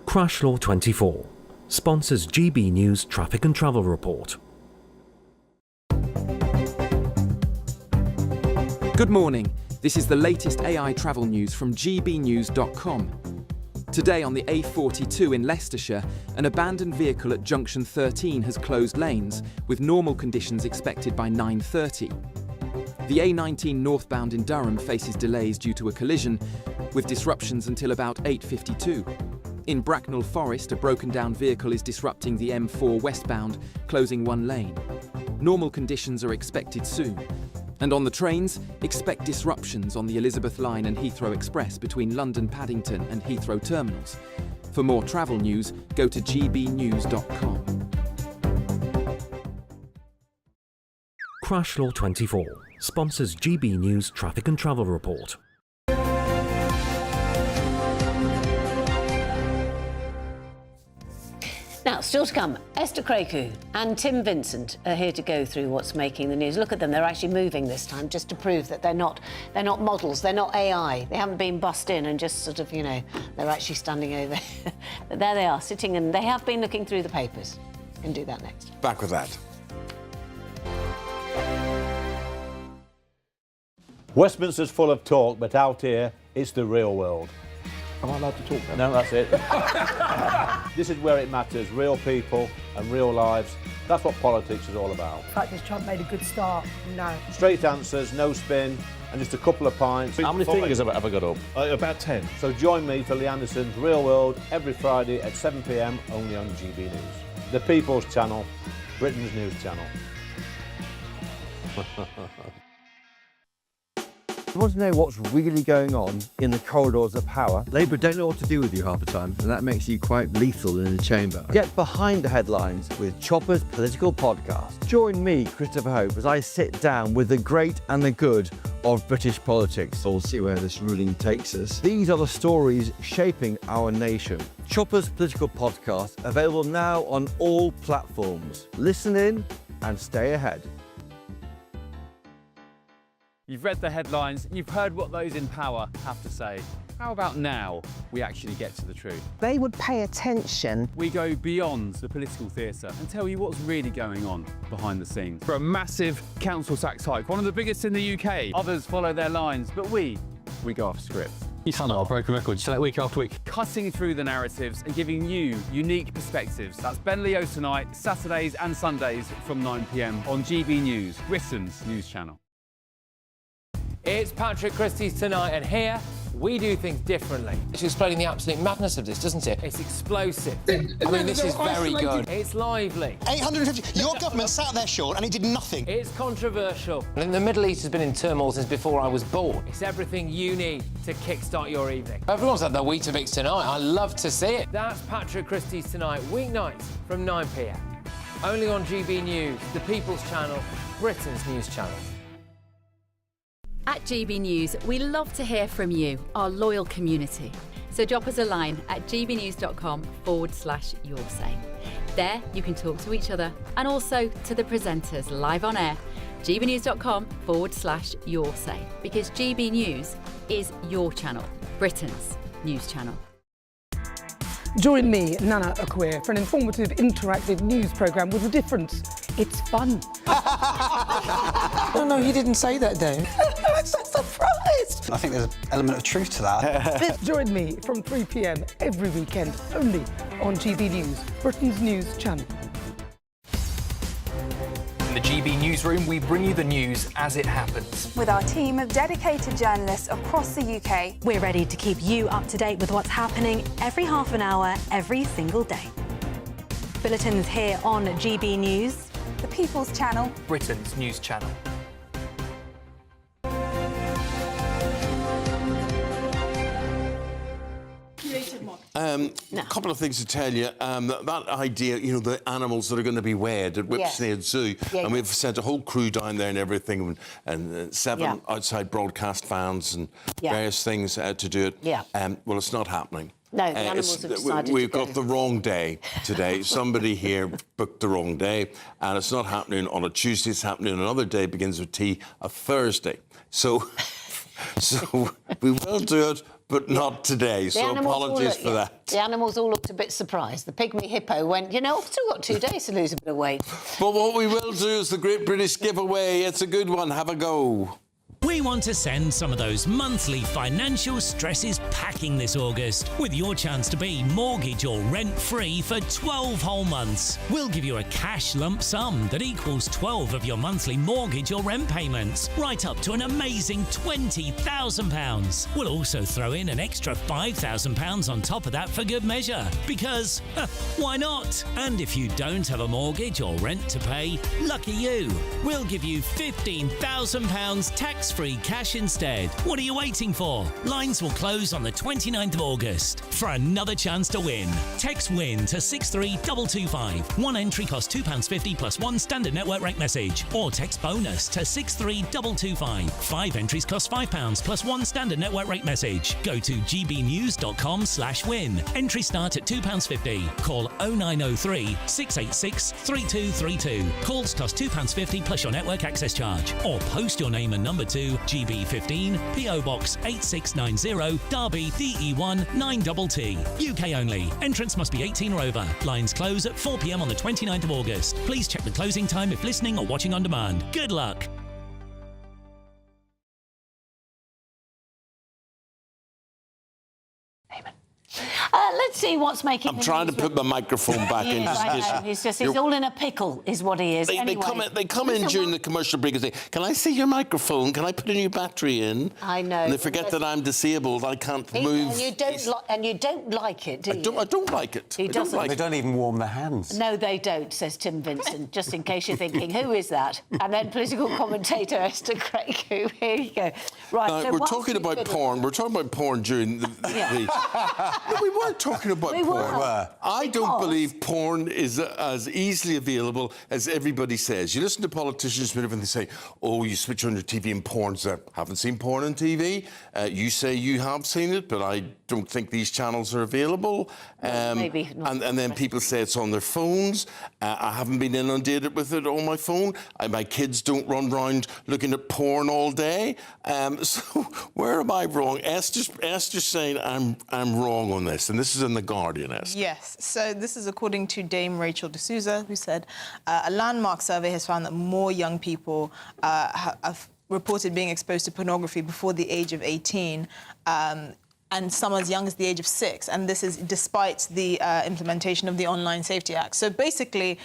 S16: Crash Law 24 sponsors GB News Traffic and Travel Report.
S17: Good morning. This is the latest AI travel news from gbnews.com. Today on the A42 in Leicestershire, an abandoned vehicle at junction 13 has closed lanes, with normal conditions expected by 9:30. The A19 northbound in Durham faces delays due to a collision, with disruptions until about 8:52. In Bracknell Forest, a broken-down vehicle is disrupting the M4 westbound, closing one lane. Normal conditions are expected soon. And on the trains, expect disruptions on the Elizabeth Line and Heathrow Express between London Paddington and Heathrow terminals. For more travel news, go to gbnews.com.
S16: Crash Law 24 sponsors GB News Traffic and Travel Report.
S2: Now, still to come, Esther Kraku and Tim Vincent are here to go through what's making the news. Look at them, they're actually moving this time, just to prove that they're not models, they're not AI. They haven't been bussed in and just sort of, you know, they're actually standing over. But there they are, sitting, and they have been looking through the papers. Can do that next.
S1: Back with that.
S3: Westminster's full of talk, but out here, it's the real world.
S9: Am I allowed to talk now?
S3: No, that's it. This is where it matters, real people and real lives. That's what politics is all about.
S4: In fact, has Trump made a good start? No.
S3: Straight answers, no spin, and just a couple of pints.
S9: How many fingers have I got up?
S3: About 10. So join me for Lee Anderson's Real World every Friday at 7 p.m, only on GB News. The People's Channel, Britain's news channel.
S18: You want to know what's really going on in the corridors of power? Labour don't know what to do with you half the time, and that makes you quite lethal in the chamber. Get behind the headlines with Chopper's Political Podcast. Join me, Christopher Hope, as I sit down with the great and the good of British politics. We'll see where this ruling takes us. These are the stories shaping our nation. Chopper's Political Podcast, available now on all platforms. Listen in and stay ahead.
S19: You've read the headlines, you've heard what those in power have to say. How about now we actually get to the truth?
S20: They would pay attention.
S19: We go beyond the political theatre and tell you what's really going on behind the scenes. For a massive council tax hike, one of the biggest in the UK. Others follow their lines, but we go off script.
S9: You sound like a broken record, you say that week after week.
S19: Cutting through the narratives and giving you unique perspectives. That's Ben Leo tonight, Saturdays and Sundays from 9 p.m. on GB News, Britain's news channel.
S21: It's Patrick Christie's Tonight, and here we do things differently. It's explaining the absolute madness of this, doesn't it? It's explosive. I mean, this is very good. It's lively.
S23: 850. Your government sat there, Sean, and it did nothing.
S21: It's controversial. And the Middle East has been in turmoil since before I was born. It's everything you need to kickstart your evening. Everyone's had their Weetabix tonight. I love to see it. That's Patrick Christie's Tonight, weeknights from 9 p.m. Only on GB News, the People's Channel, Britain's news channel.
S28: At GB News, we love to hear from you, our loyal community. So drop us a line at gbnews.com/your say. There you can talk to each other and also to the presenters live on air. gbnews.com/your say, because GB News is your channel, Britain's news channel.
S4: Join me, Nana Akweer, for an informative, interactive news programme with a difference. It's fun.
S20: No, he didn't say that, though.
S4: I'm so surprised.
S23: I think there's an element of truth to that.
S4: Join me from 3 p.m. every weekend, only on GB News, Britain's news channel.
S29: In the GB Newsroom, we bring you the news as it happens.
S30: With our team of dedicated journalists across the UK,
S31: we're ready to keep you up to date with what's happening every half an hour, every single day. Bulletins here on GB News,
S30: the People's Channel,
S29: Britain's news channel.
S1: A couple of things to tell you. That idea, you know, the animals that are going to be weighed at Whipsnade Zoo, and we've sent a whole crew down there and everything, and 7 outside broadcast vans and various things to do it. Well, it's not happening.
S2: No, the animals have decided
S1: We've
S2: to go.
S1: got the wrong day today. Somebody here booked the wrong day, and it's not happening on a Tuesday. It's happening on another day. Begins with T, a Thursday. So we will do it, but not today. So apologies for that.
S2: The animals all looked a bit surprised. The pygmy hippo went, you know, I've still got 2 days to lose a bit of weight.
S1: But what we will do is the Great British Giveaway. It's a good one. Have a go.
S6: We want to send some of those monthly financial stresses packing this August with your chance to be mortgage or rent-free for 12 whole months. We'll give you a cash lump sum that equals 12 of your monthly mortgage or rent payments, right up to an amazing £20,000. We'll also throw in an extra £5,000 on top of that for good measure, because why not? And if you don't have a mortgage or rent to pay, lucky you. We'll give you £15,000 tax-free cash instead. What are you waiting for? Lines will close on the 29th of August. For another chance to win, text WIN to 63225. One entry costs £2.50 plus one standard network rate message. Or text BONUS to 63225. 5 entries cost £5 plus one standard network rate message. Go to gbnews.com/win. Entries start at £2.50. Call 0903 686 3232. Calls cost £2.50 plus your network access charge. Or post your name and number to GB15 PO Box 8690 Derby DE1 9TT. UK only. Entrance must be 18 or over. Lines close at 4 p.m. on the 29th of August. Please check the closing time if listening or watching on demand. Good luck.
S2: Let's see what's making.
S1: I'm trying to put my microphone back in.
S2: He's all in a pickle, is what he is.
S1: They come in during the commercial break and say, "Can I see your microphone? Can I put a new battery in?"
S2: I know.
S1: And they forget that I'm disabled. I can't move.
S2: And you don't like it, do you?
S1: I don't like it.
S2: He doesn't.
S8: They don't even warm their hands.
S2: No, they don't, says Tim Vincent, just in case you're thinking, who is that? And then political commentator Esther Craig, here you go. Right, so
S1: we're talking about porn. We're talking about porn during the... No, we weren't talking about porn. I don't believe porn is as easily available as everybody says. You listen to politicians whenever they say, oh, you switch on your TV and porn's there. Haven't seen porn on TV. You say you have seen it, but I don't think these channels are available.
S2: Maybe not.
S1: And then people say it's on their phones. I haven't been inundated with it on my phone. My kids don't run round looking at porn all day. So where am I wrong? Esther's saying I'm wrong on this, and this is in The Guardian, Esther.
S10: Yes, so this is according to Dame Rachel D'Souza, who said a landmark survey has found that more young people have reported being exposed to pornography before the age of 18, and some as young as the age of 6, and this is despite the implementation of the Online Safety Act. So basically,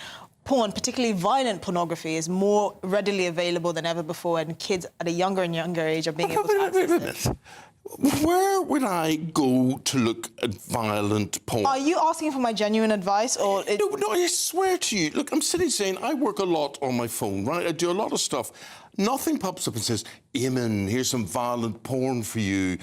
S10: porn, particularly violent pornography, is more readily available than ever before, and kids at a younger and younger age are being able to access it.
S1: Where would I go to look at violent porn?
S10: Are you asking for my genuine advice, or...
S1: No, I swear to you. Look, I'm sitting saying I work a lot on my phone, right? I do a lot of stuff. Nothing pops up and says, Eamonn, here's some violent porn for you.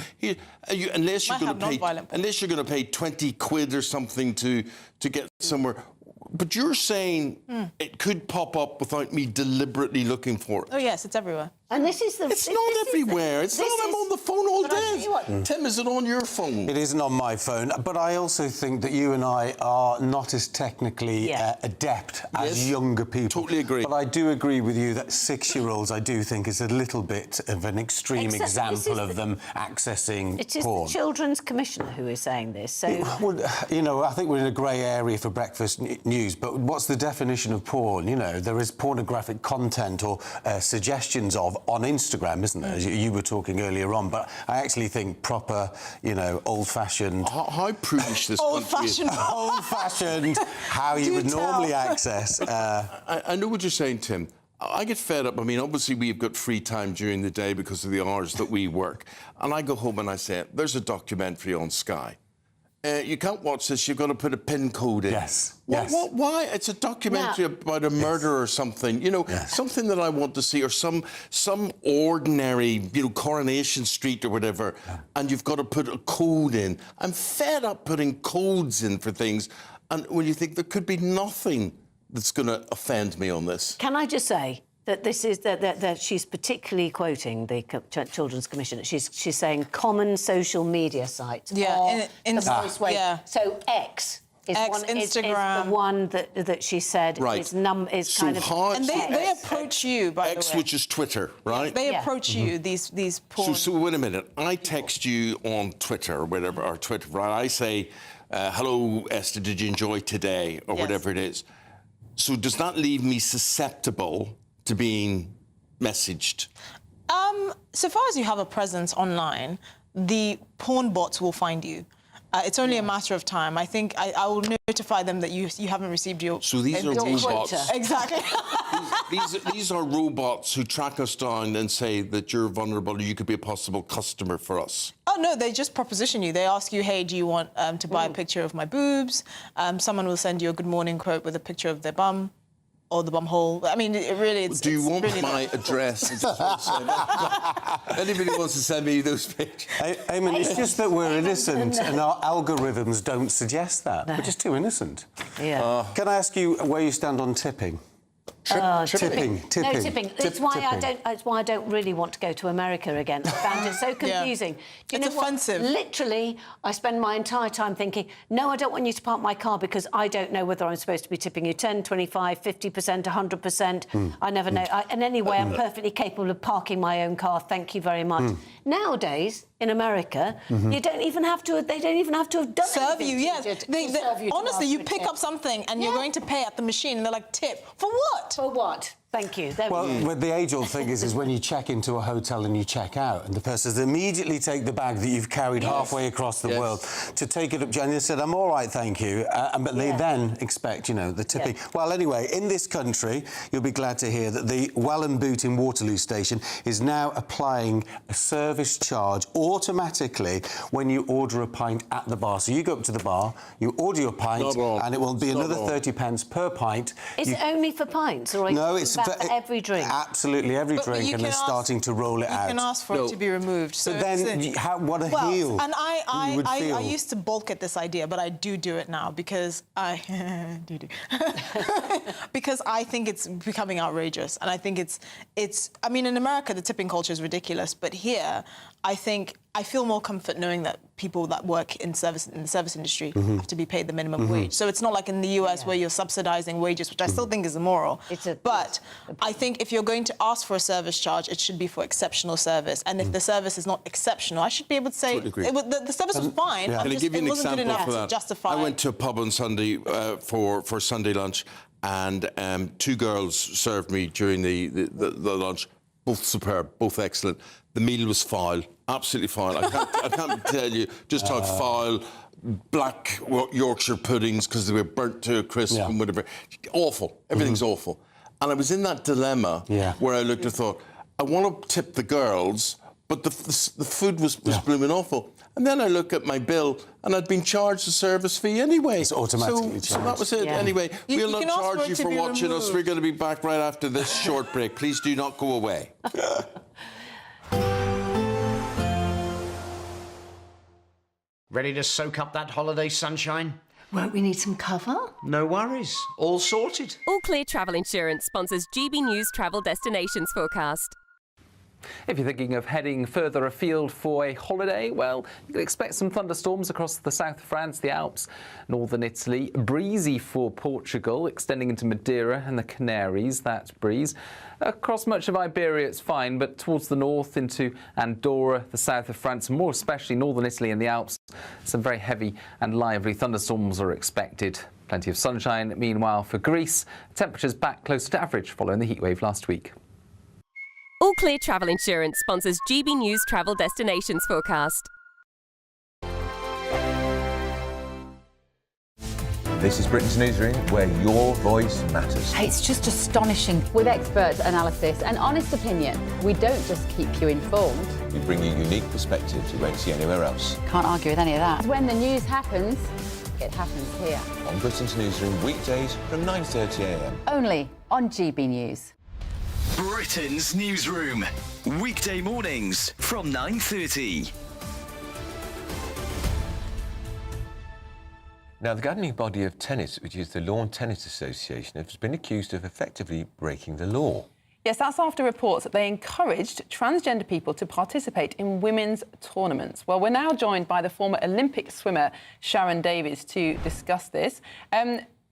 S1: Unless you're going to pay 20 quid or something to get somewhere. But you're saying it could pop up without me deliberately looking for it.
S10: Oh, yes, it's everywhere.
S2: And this is the...
S1: It's not everywhere. It's not. I'm on the phone all day. Tim, is it on your phone?
S8: It isn't on my phone. But I also think that you and I are not as technically adept as younger people.
S1: Totally agree.
S8: But I do agree with you that 6-year-olds, I do think, is a little bit of an extreme example of them accessing porn.
S2: It is the Children's Commissioner who is saying this. So,
S8: you know, I think we're in a grey area for breakfast news. But what's the definition of porn? You know, there is pornographic content or suggestions of on Instagram, isn't there? You were talking earlier on, but I actually think proper, you know, old-fashioned...
S1: How prudish this country is.
S8: Old-fashioned, how you would normally access...
S1: I know what you're saying, Tim. I get fed up. I mean, obviously, we've got free time during the day because of the hours that we work. And I go home and I say, there's a documentary on Sky. You can't watch this, you've got to put a PIN code in.
S8: Yes.
S1: Why? It's a documentary about a murder or something, you know, something that I want to see, or some ordinary, you know, Coronation Street or whatever, and you've got to put a code in. I'm fed up putting codes in for things, and when you think there could be nothing that's going to offend me on this.
S2: Can I just say that this is that she's particularly quoting the Children's Commission. She's saying common social media sites.
S10: Yeah,
S2: So X is
S10: Instagram.
S2: the one that she said is kind of.
S10: And they approach you, by the way.
S1: X, which is Twitter, right?
S10: They approach you, these porn.
S1: So wait a minute. I text you on Twitter or whatever, or Twitter, right? I say, hello, Esther, did you enjoy today? Or whatever it is. So does that leave me susceptible to being messaged?
S10: So far as you have a presence online, the porn bots will find you. It's only a matter of time. I think I will notify them that you haven't received your...
S1: So these are robots.
S10: Exactly.
S1: these are robots who track us down and say that you're vulnerable, you could be a possible customer for us.
S10: Oh, no, they just proposition you. They ask you, hey, do you want to buy a picture of my boobs? Someone will send you a good morning quote with a picture of their bum. Or the bum hole. I mean,
S1: Do you want
S10: really
S1: my address? Anybody wants to send me those pictures?
S8: Eamonn, it's just that we're innocent and our algorithms don't suggest that.
S2: No.
S8: We're just too innocent.
S2: Yeah.
S8: Can I ask you where you stand on tipping? Tipping.
S2: No, tipping. It's why I don't really want to go to America again. I found it so confusing. Do you know
S10: offensive.
S2: What? Literally, I spend my entire time thinking, no, I don't want you to park my car because I don't know whether I'm supposed to be tipping you 10, 25, 50%, 100%. I never know. And anyway, I'm perfectly capable of parking my own car. Thank you very much. Nowadays, in America, you don't even have to. They don't even have to have done
S10: serve you. Yes. Honestly, you pick
S2: tip.
S10: up something and you're going to pay at the machine, and they're like, tip for what?
S2: For what? Thank you.
S8: Well, the age-old thing is when you check into a hotel and you check out, and the person says immediately take the bag that you've carried halfway across the world to take it up. And they said, I'm all right, thank you. But they then expect, you know, the tipping. Well, anyway, in this country, you'll be glad to hear that the Well and Boot in Waterloo Station is now applying a service charge automatically when you order a pint at the bar. So you go up to the bar, you order your pint, and it will be another 30 pence per pint.
S2: Is it only for pints? Or
S8: no, it's
S2: for every drink?
S8: Absolutely every drink, and they're starting to roll it out.
S10: You can ask for it to be removed. So
S8: but then, what a heel
S10: and I
S8: feel.
S10: used to balk at this idea, but I do it now because I because I think it's becoming outrageous, and I think it's. I mean, in America, the tipping culture is ridiculous, but here, I think I feel more comfort knowing that people that work in the service industry have to be paid the minimum wage. So it's not like in the US where you're subsidising wages, which I still think is immoral. But I think if you're going to ask for a service charge, it should be for exceptional service. And if the service is not exceptional, I should be able to say the service was fine.
S1: Can I give you an
S10: wasn't good
S1: example
S10: enough
S1: for
S10: to
S1: that?
S10: justify.
S1: I went to a pub on Sunday for Sunday lunch, and two girls served me during the lunch. Both superb, both excellent. The meal was foul, absolutely foul. I can't tell you just how foul. Black Yorkshire puddings because they were burnt to a crisp and whatever. Awful. Everything's awful. And I was in that dilemma where I looked and thought, I want to tip the girls, but the food was blooming awful. And then I look at my bill, and I'd been charged a service fee anyway.
S8: It's automatically charged.
S1: So that was it. Anyway, we'll not charge you for watching us. We're going to be back right after this short break. Please do not go away.
S7: Ready to soak up that holiday sunshine?
S2: Won't we need some cover?
S7: No worries. All sorted.
S11: All Clear Travel Insurance sponsors GB News Travel Destinations Forecast.
S12: If you're thinking of heading further afield for a holiday, well, you can expect some thunderstorms across the south of France, the Alps, northern Italy. Breezy for Portugal, extending into Madeira and the Canaries, that breeze. Across much of Iberia, it's fine, but towards the north into Andorra, the south of France, more especially northern Italy and the Alps, some very heavy and lively thunderstorms are expected. Plenty of sunshine, meanwhile, for Greece. Temperatures back closer to average following the heatwave last week.
S11: All Clear Travel Insurance sponsors GB News Travel Destinations Forecast.
S13: This is Britain's Newsroom, where your voice matters.
S14: It's just astonishing. With expert analysis and honest opinion, we don't just keep you informed.
S13: We bring you unique perspectives you won't see anywhere else.
S14: Can't argue with any of that. When the news happens, it happens here.
S13: On Britain's Newsroom, weekdays from 9:30 a.m.
S14: Only on GB News.
S15: Britain's Newsroom, weekday mornings from 9:30.
S13: Now, the governing body of tennis, which is the Lawn Tennis Association, has been accused of effectively breaking the law.
S22: Yes, that's after reports that they encouraged transgender people to participate in women's tournaments. Well, we're now joined by the former Olympic swimmer Sharon Davies to discuss this.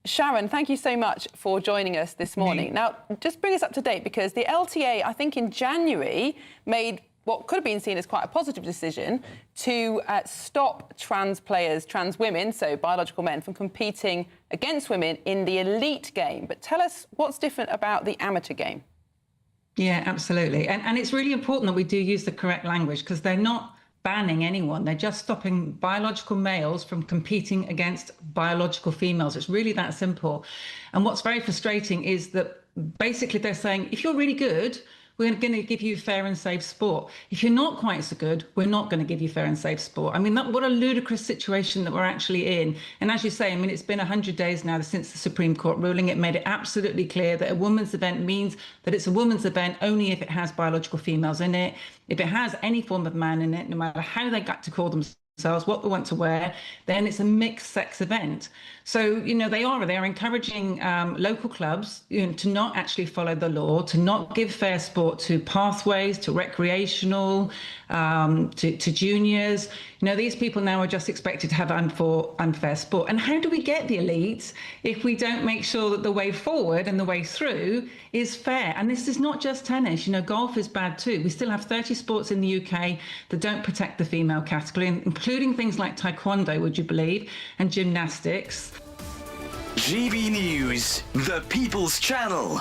S22: Sharon, thank you so much for joining us this morning. Now, just bring us up to date, because the LTA, I think in January, made what could have been seen as quite a positive decision to stop trans players, trans women, so biological men, from competing against women in the elite game. But tell us what's different about the amateur game.
S3: Yeah, absolutely. And it's really important that we do use the correct language, because they're not banning anyone. They're just stopping biological males from competing against biological females. It's really that simple. And what's very frustrating is that basically they're saying, if you're really good, we're going to give you fair and safe sport. If you're not quite so good, we're not going to give you fair and safe sport. I mean, what a ludicrous situation that we're actually in. And as you say, I mean, it's been 100 days now since the Supreme Court ruling. It made it absolutely clear that a women's event means that it's a women's event only if it has biological females in it. If it has any form of man in it, no matter how they got to call themselves, what they want to wear, then it's a mixed sex event. So, you know, they are encouraging local clubs, you know, to not actually follow the law, to not give fair sport to pathways, to recreational, to juniors. You know, these people now are just expected to have unfair sport. And how do we get the elites if we don't make sure that the way forward and the way through is fair? And this is not just tennis. You know, golf is bad too. We still have 30 sports in the UK that don't protect the female category, including things like taekwondo, would you believe, and gymnastics.
S15: GB News, the People's Channel.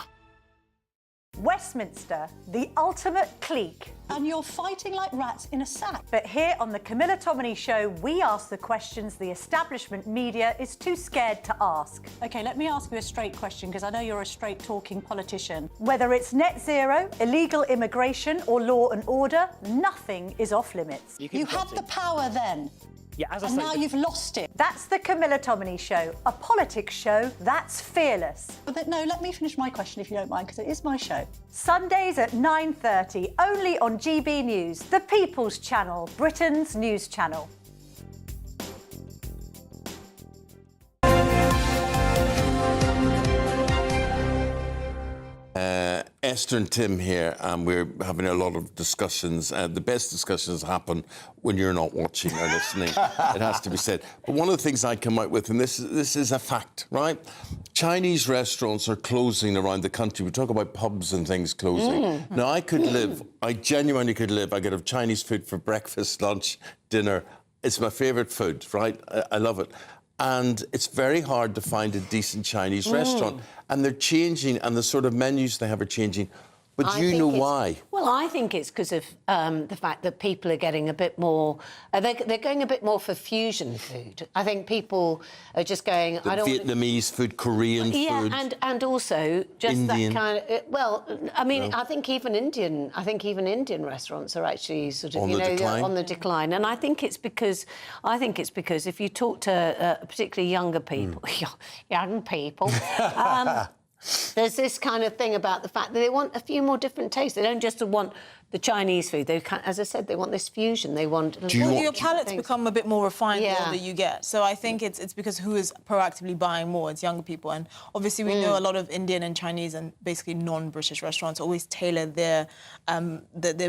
S5: Westminster, the ultimate clique. And you're fighting like rats in a sack. But here on the Camilla Tominey Show, we ask the questions the establishment media is too scared to ask. OK, let me ask you a straight question, because I know you're a straight-talking politician. Whether it's net zero, illegal immigration or law and order, nothing is off limits. You had the power then.
S9: Yeah, as I
S5: and
S9: say,
S5: now you've lost it. That's the Camilla Tominey Show, a politics show that's fearless. But no, let me finish my question if you don't mind, because it is my show. Sundays at 9:30, only on GB News, the People's Channel, Britain's news channel.
S1: Esther and Tim here, and we're having a lot of discussions. The best discussions happen when you're not watching or listening. It has to be said. But one of the things I come out with, and this is a fact, right? Chinese restaurants are closing around the country. We talk about pubs and things closing. Now, I genuinely could live. I could have Chinese food for breakfast, lunch, dinner. It's my favourite food, right? I love it. And it's very hard to find a decent Chinese restaurant. And they're changing, and the sort of menus they have are changing. But do you know why?
S2: Well, I think it's because of the fact that people are getting a bit more... they're going a bit more for fusion food. I think people are just going...
S1: Vietnamese food, Korean food.
S2: Yeah, and also just
S1: Indian.
S2: that kind of... well, I mean, I think even Indian restaurants are actually sort of, on the decline. And I think it's because if you talk to particularly younger people, young people... there's this kind of thing about the fact that they want a few more different tastes. They don't just want the Chinese food. They, as I said, they want this fusion. They want...
S10: your palates become a bit more refined the older you get. So I think it's because who is proactively buying more? It's younger people. And obviously we know a lot of Indian and Chinese and basically non-British restaurants always tailor their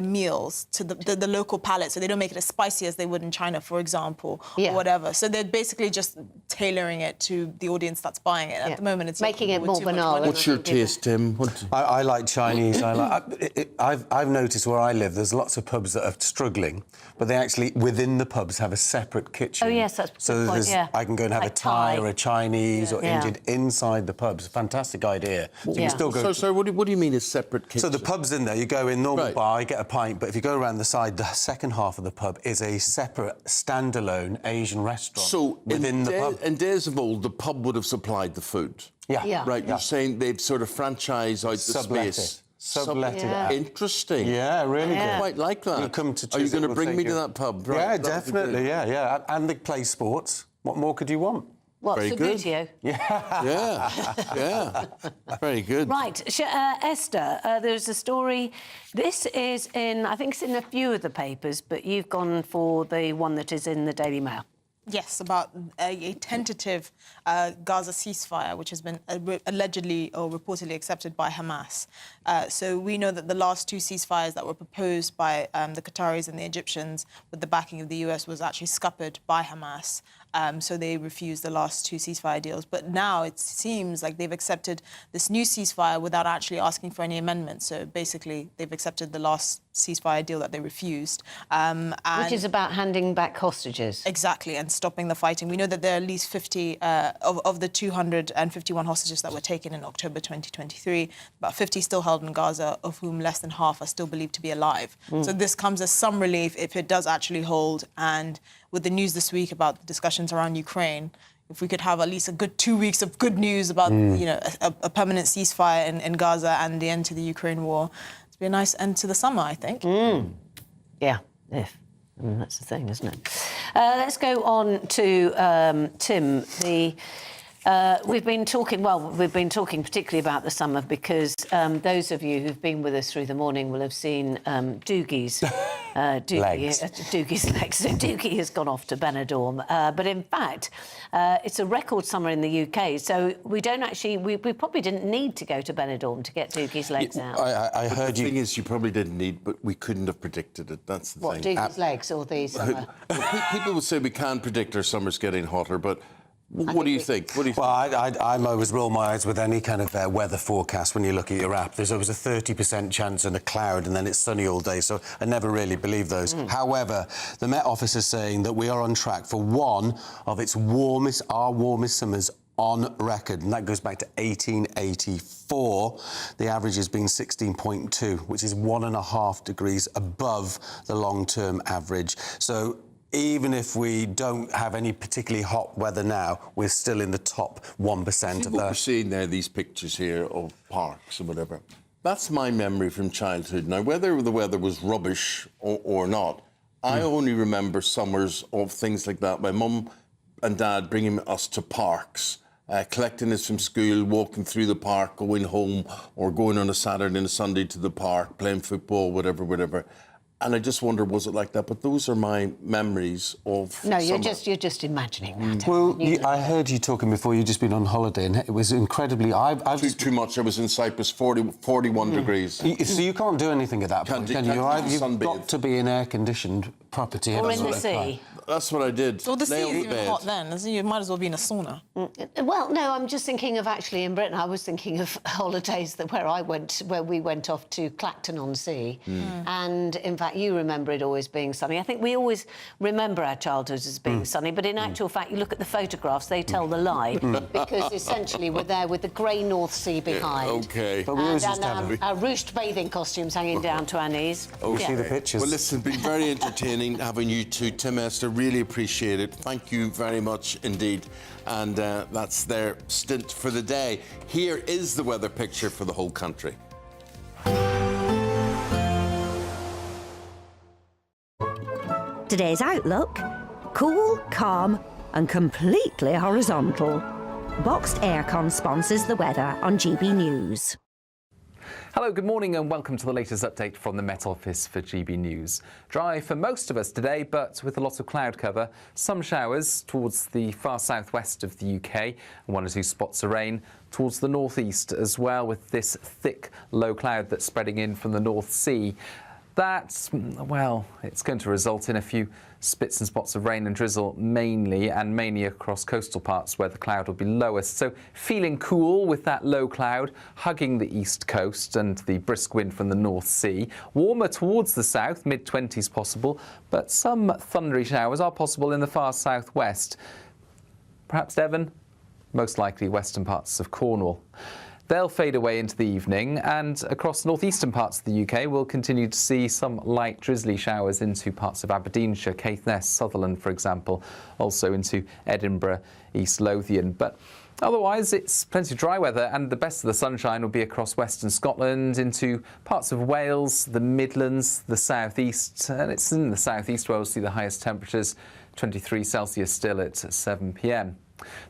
S10: meals to the local palate. So they don't make it as spicy as they would in China, for example, or whatever. So they're basically just tailoring it to the audience that's buying it. At the moment, it's
S2: making it more banal.
S1: What's your taste, Tim?
S8: I like Chinese. I've noticed where I live, there's lots of pubs that are struggling, but they actually, within the pubs, have a separate kitchen.
S2: Oh, yes, that's a good point,
S8: I can go and have like a Thai or a Chinese or Indian inside the pubs. Fantastic idea. So you can still go...
S1: So what do you mean a separate kitchen?
S8: So the pub's in there, you go in, normal bar, you get a pint, but if you go around the side, the second half of the pub is a separate, standalone Asian restaurant within the pub.
S1: In days of old, the pub would have supplied the food.
S8: Yeah.
S1: Right, you're saying they've sort of franchised out the space.
S8: Subletted it.
S1: Interesting.
S8: Yeah, really good.
S1: I quite like that. Are you going to bring me to that pub? Right,
S8: yeah, definitely, yeah. And they play sports. What more could you want?
S2: What,
S1: very good.
S8: Yeah.
S1: Very good.
S2: Right, Esther, there's a story. This is I think it's in a few of the papers, but you've gone for the one that is in the Daily Mail.
S10: Yes, about a tentative Gaza ceasefire, which has been allegedly or reportedly accepted by Hamas. So we know that the last two ceasefires that were proposed by the Qataris and the Egyptians with the backing of the US was actually scuppered by Hamas. So they refused the last two ceasefire deals. But now it seems like they've accepted this new ceasefire without actually asking for any amendments. So basically, they've accepted the last ceasefire deal that they refused.
S2: Which is about handing back hostages.
S10: Exactly, and stopping the fighting. We know that there are at least 50 of the 251 hostages that were taken in October 2023, about 50 still held in Gaza, of whom less than half are still believed to be alive. So this comes as some relief if it does actually hold. And with the news this week about the discussions around Ukraine, if we could have at least a good 2 weeks of good news about a permanent ceasefire in Gaza and the end to the Ukraine war, it'd be a nice end to the summer, I think.
S2: Yeah, that's the thing, isn't it? Let's go on to Tim. We've been talking particularly about the summer because those of you who've been with us through the morning will have seen Doogie's legs. So Doogie has gone off to Benidorm. But in fact, it's a record summer in the UK. So we probably didn't need to go to Benidorm to get Doogie's legs out.
S1: I heard you. The thing is, you probably didn't need, but we couldn't have predicted it. That's the thing.
S2: What, Doogie's legs or the summer?
S1: People will say we can predict our summer's getting hotter, but what do you think?
S8: Well, I always roll my eyes with any kind of weather forecast when you look at your app. There's always a 30% chance in a cloud and then it's sunny all day, so I never really believe those. However, the Met Office is saying that we are on track for one of our warmest summers on record, and that goes back to 1884. The average has been 16.2, which is 1.5 degrees above the long-term average. So even if we don't have any particularly hot weather now, we're still in the top 1% of that.
S1: We're seeing there, these pictures here of parks and whatever. That's my memory from childhood. Now, whether the weather was rubbish or not, I only remember summers of things like that. My mum and dad bringing us to parks, collecting us from school, walking through the park, going home, or going on a Saturday and a Sunday to the park, playing football, whatever. And I just wonder, was it like that? But those are my memories of
S2: No, you're
S1: summer.
S2: just imagining that.
S8: Well, I heard you talking before. You'd just been on holiday, and it was incredibly.
S1: Too much. I was in Cyprus, 41 degrees.
S8: So you can't do anything at that point, can you? You've got to be in air-conditioned property.
S2: Or in the sea.
S1: That's what I did.
S10: Well, the sea is even hot then. You might as well be in a sauna.
S2: Well, no, I'm just thinking of actually in Britain. I was thinking of holidays where we went off to Clacton-on-Sea, and in fact, you remember it always being sunny. I think we always remember our childhoods as being sunny, but in actual fact, you look at the photographs; they tell the lie because essentially we're there with the grey North Sea behind.
S1: Okay,
S8: but we always just
S2: our ruched bathing costumes hanging down to our knees.
S8: See the pictures.
S1: Well, listen, it's been very entertaining having you two, Tim, Esther. Really appreciate it. Thank you very much indeed. And that's their stint for the day. Here is the weather picture for the whole country.
S9: Today's outlook: cool, calm and completely horizontal. Boxed Aircon sponsors the weather on GB News.
S12: Hello, good morning and welcome to the latest update from the Met Office for GB News. Dry for most of us today, but with a lot of cloud cover. Some showers towards the far southwest of the UK and 1 or 2 spots of rain towards the northeast as well, with this thick low cloud that's spreading in from the North Sea. That's, well, it's going to result in a few spits and spots of rain and drizzle mainly across coastal parts where the cloud will be lowest. So feeling cool with that low cloud hugging the east coast and the brisk wind from the North Sea. Warmer towards the south, mid-20s possible, but some thundery showers are possible in the far southwest. Perhaps Devon, most likely western parts of Cornwall. They'll fade away into the evening, and across northeastern parts of the UK, we'll continue to see some light drizzly showers into parts of Aberdeenshire, Caithness, Sutherland, for example, also into Edinburgh, East Lothian. But otherwise, it's plenty of dry weather, and the best of the sunshine will be across western Scotland, into parts of Wales, the Midlands, the southeast, and it's in the southeast where we'll see the highest temperatures, 23 Celsius still at 7 p.m.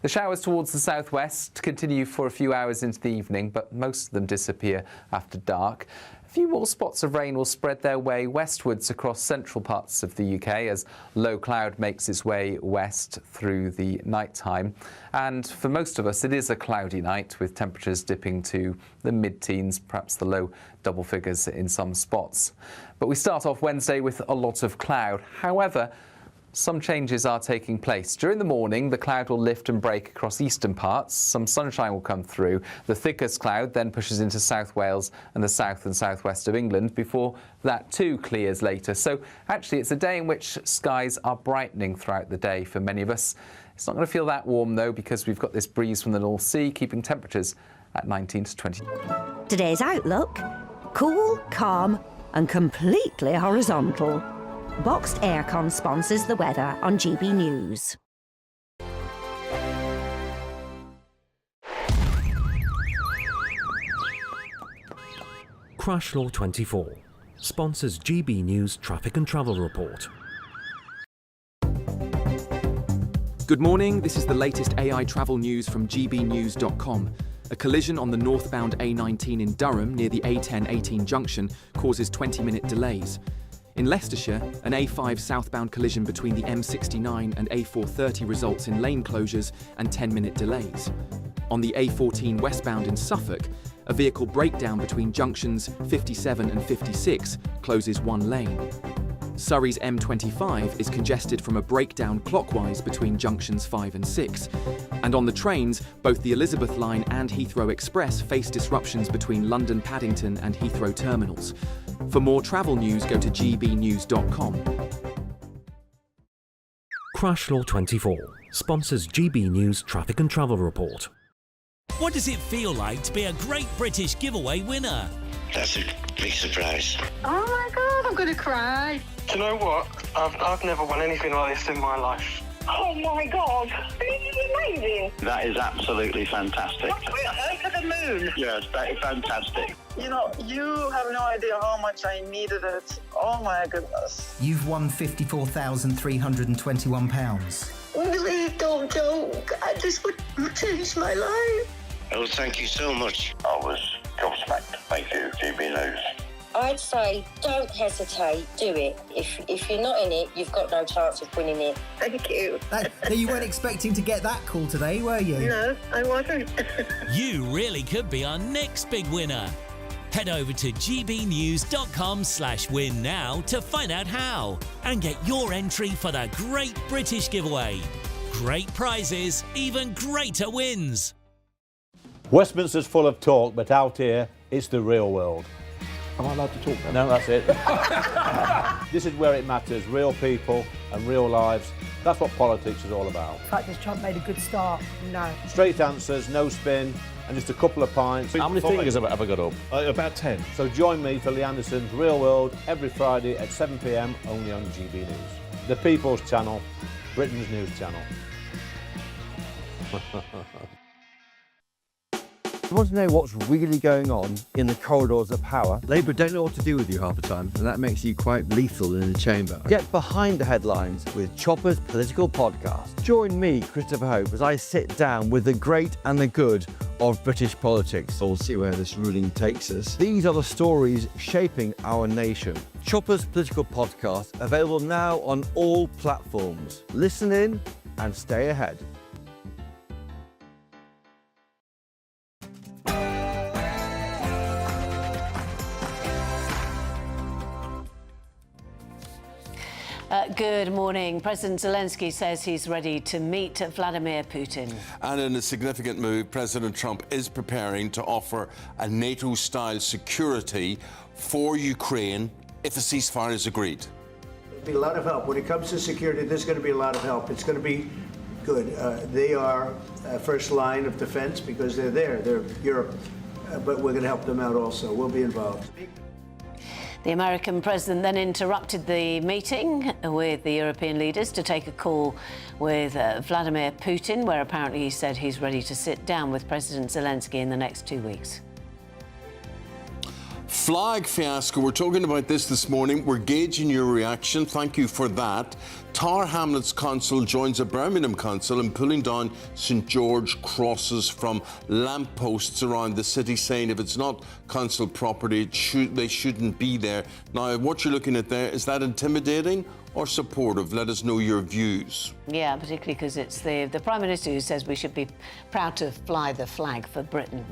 S12: The showers towards the southwest continue for a few hours into the evening, but most of them disappear after dark. A few more spots of rain will spread their way westwards across central parts of the UK as low cloud makes its way west through the night time. And for most of us, it is a cloudy night with temperatures dipping to the mid-teens, perhaps the low double figures in some spots. But we start off Wednesday with a lot of cloud. However, Some changes are taking place. During the morning, the cloud will lift and break across eastern parts. Some sunshine will come through. The thickest cloud then pushes into South Wales and the south and southwest of England before that too clears later. So actually, it's a day in which skies are brightening throughout the day for many of us. It's not going to feel that warm, though, because we've got this breeze from the North Sea, keeping temperatures at 19 to 20.
S9: Today's outlook: cool, calm and completely horizontal. Boxed Aircon sponsors the weather on GB News.
S16: Crash Law 24 sponsors GB News Traffic and Travel Report.
S17: Good morning, this is the latest AI travel news from gbnews.com. A collision on the northbound A19 in Durham near the A10-18 junction causes 20-minute delays. In Leicestershire, an A5 southbound collision between the M69 and A430 results in lane closures and 10-minute delays. On the A14 westbound in Suffolk, a vehicle breakdown between junctions 57 and 56 closes one lane. Surrey's M25 is congested from a breakdown clockwise between junctions 5 and 6. And on the trains, both the Elizabeth Line and Heathrow Express face disruptions between London Paddington and Heathrow terminals. For more travel news, go to gbnews.com.
S16: Crash Law 24 sponsors GB News Traffic and Travel Report.
S6: What does it feel like to be a Great British Giveaway winner?
S18: That's a big surprise.
S19: Oh my God, I'm going to cry.
S20: Do you know what? I've never won anything like this in my life.
S19: Oh my God, this is amazing.
S18: That is absolutely fantastic.
S19: We're over the moon.
S18: Yes, that is fantastic.
S20: You know, you have no idea how much I needed it. Oh my goodness.
S21: You've won £54,321.
S19: Please don't joke. This would change my life.
S18: Oh, thank you so much. I was gobsmacked. Thank you, GB News.
S21: I'd say don't hesitate, do it. If you're not in it, you've got no chance of winning it.
S19: Thank you.
S21: You weren't expecting to get that call today, were you?
S19: No, I wasn't.
S6: You really could be our next big winner. Head over to gbnews.com/win now to find out how and get your entry for the Great British Giveaway. Great prizes, even greater wins.
S22: Westminster's full of talk, but out here, it's the real world.
S24: Am I allowed to talk now?
S22: No, that's it. This is where it matters, real people and real lives. That's what politics is all about.
S25: The fact that Trump made a good start, no.
S22: Straight answers, no spin, and just a couple of pints.
S24: How many fingers have I got up?
S22: About 10. So join me for Lee Anderson's Real World every Friday at 7 p.m. only on GB News. The People's Channel, Britain's news channel.
S26: You want to know what's really going on in the corridors of power? Labour don't know what to do with you half the time, and that makes you quite lethal in the chamber. Get behind the headlines with Chopper's Political Podcast. Join me, Christopher Hope, as I sit down with the great and the good of British politics. We'll see where this ruling takes us. These are the stories shaping our nation. Chopper's Political Podcast, available now on all platforms. Listen in and stay ahead.
S2: Good morning. President Zelensky says he's ready to meet Vladimir Putin.
S1: And in a significant move, President Trump is preparing to offer a NATO-style security for Ukraine if a ceasefire is agreed.
S27: There'll be a lot of help. When it comes to security, there's going to be a lot of help. It's going to be good. They are first line of defense because they're there. They're Europe. But we're going to help them out also. We'll be involved.
S2: The American president then interrupted the meeting with the European leaders to take a call with Vladimir Putin, where apparently he said he's ready to sit down with President Zelensky in the next 2 weeks.
S1: Flag fiasco. We're talking about this morning. We're gauging your reaction. Thank you for that. Tower Hamlets Council joins a Birmingham council in pulling down St George crosses from lampposts around the city, saying if it's not council property, they shouldn't be there. Now, what you're looking at there, is that intimidating or supportive? Let us know your views.
S2: Yeah, particularly because it's the Prime Minister who says we should be proud to fly the flag for Britain.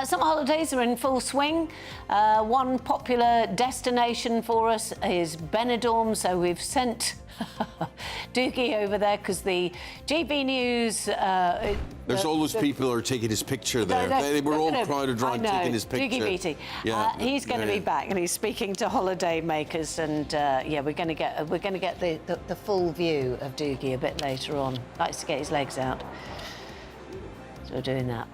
S2: Summer holidays are in full swing. One popular destination for us is Benidorm, so we've sent Doogie over there, because the GB News...
S1: There's all those people who are taking his picture there. They were all crowded around taking his picture.
S2: Doogie Beatty.
S1: Yeah,
S2: he's going to be back, and he's speaking to holiday makers, and yeah, we're going to get the full view of Doogie a bit later on. Likes to get his legs out, so we're doing that.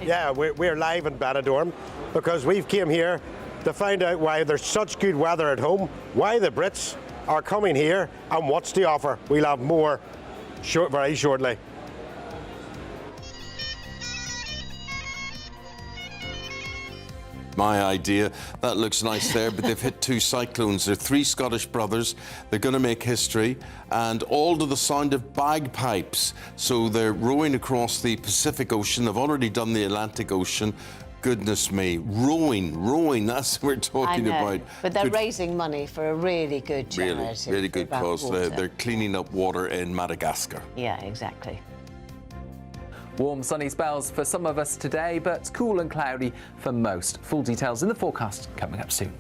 S3: Yeah, we're live in Benidorm because we've came here to find out why there's such good weather at home, why the Brits are coming here, and what's the offer. We'll have more very shortly.
S1: My idea. That looks nice there, but they've hit 2 cyclones. They're 3 Scottish brothers. They're going to make history, and all to the sound of bagpipes. So they're rowing across the Pacific Ocean. They've already done the Atlantic Ocean. Goodness me, rowing, that's what we're talking about.
S2: But they're raising money for a really good charity.
S1: Really good cause. They're cleaning up water in Madagascar.
S2: Yeah, exactly.
S12: Warm sunny spells for some of us today, but cool and cloudy for most. Full details in the forecast coming up soon.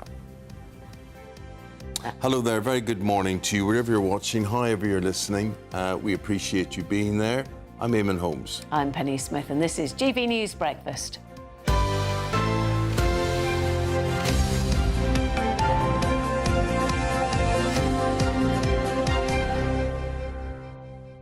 S1: Hello there, very good morning to you, wherever you're watching, however you're listening. We appreciate you being there. I'm Eamonn Holmes.
S2: I'm Penny Smith, and this is GB News Breakfast.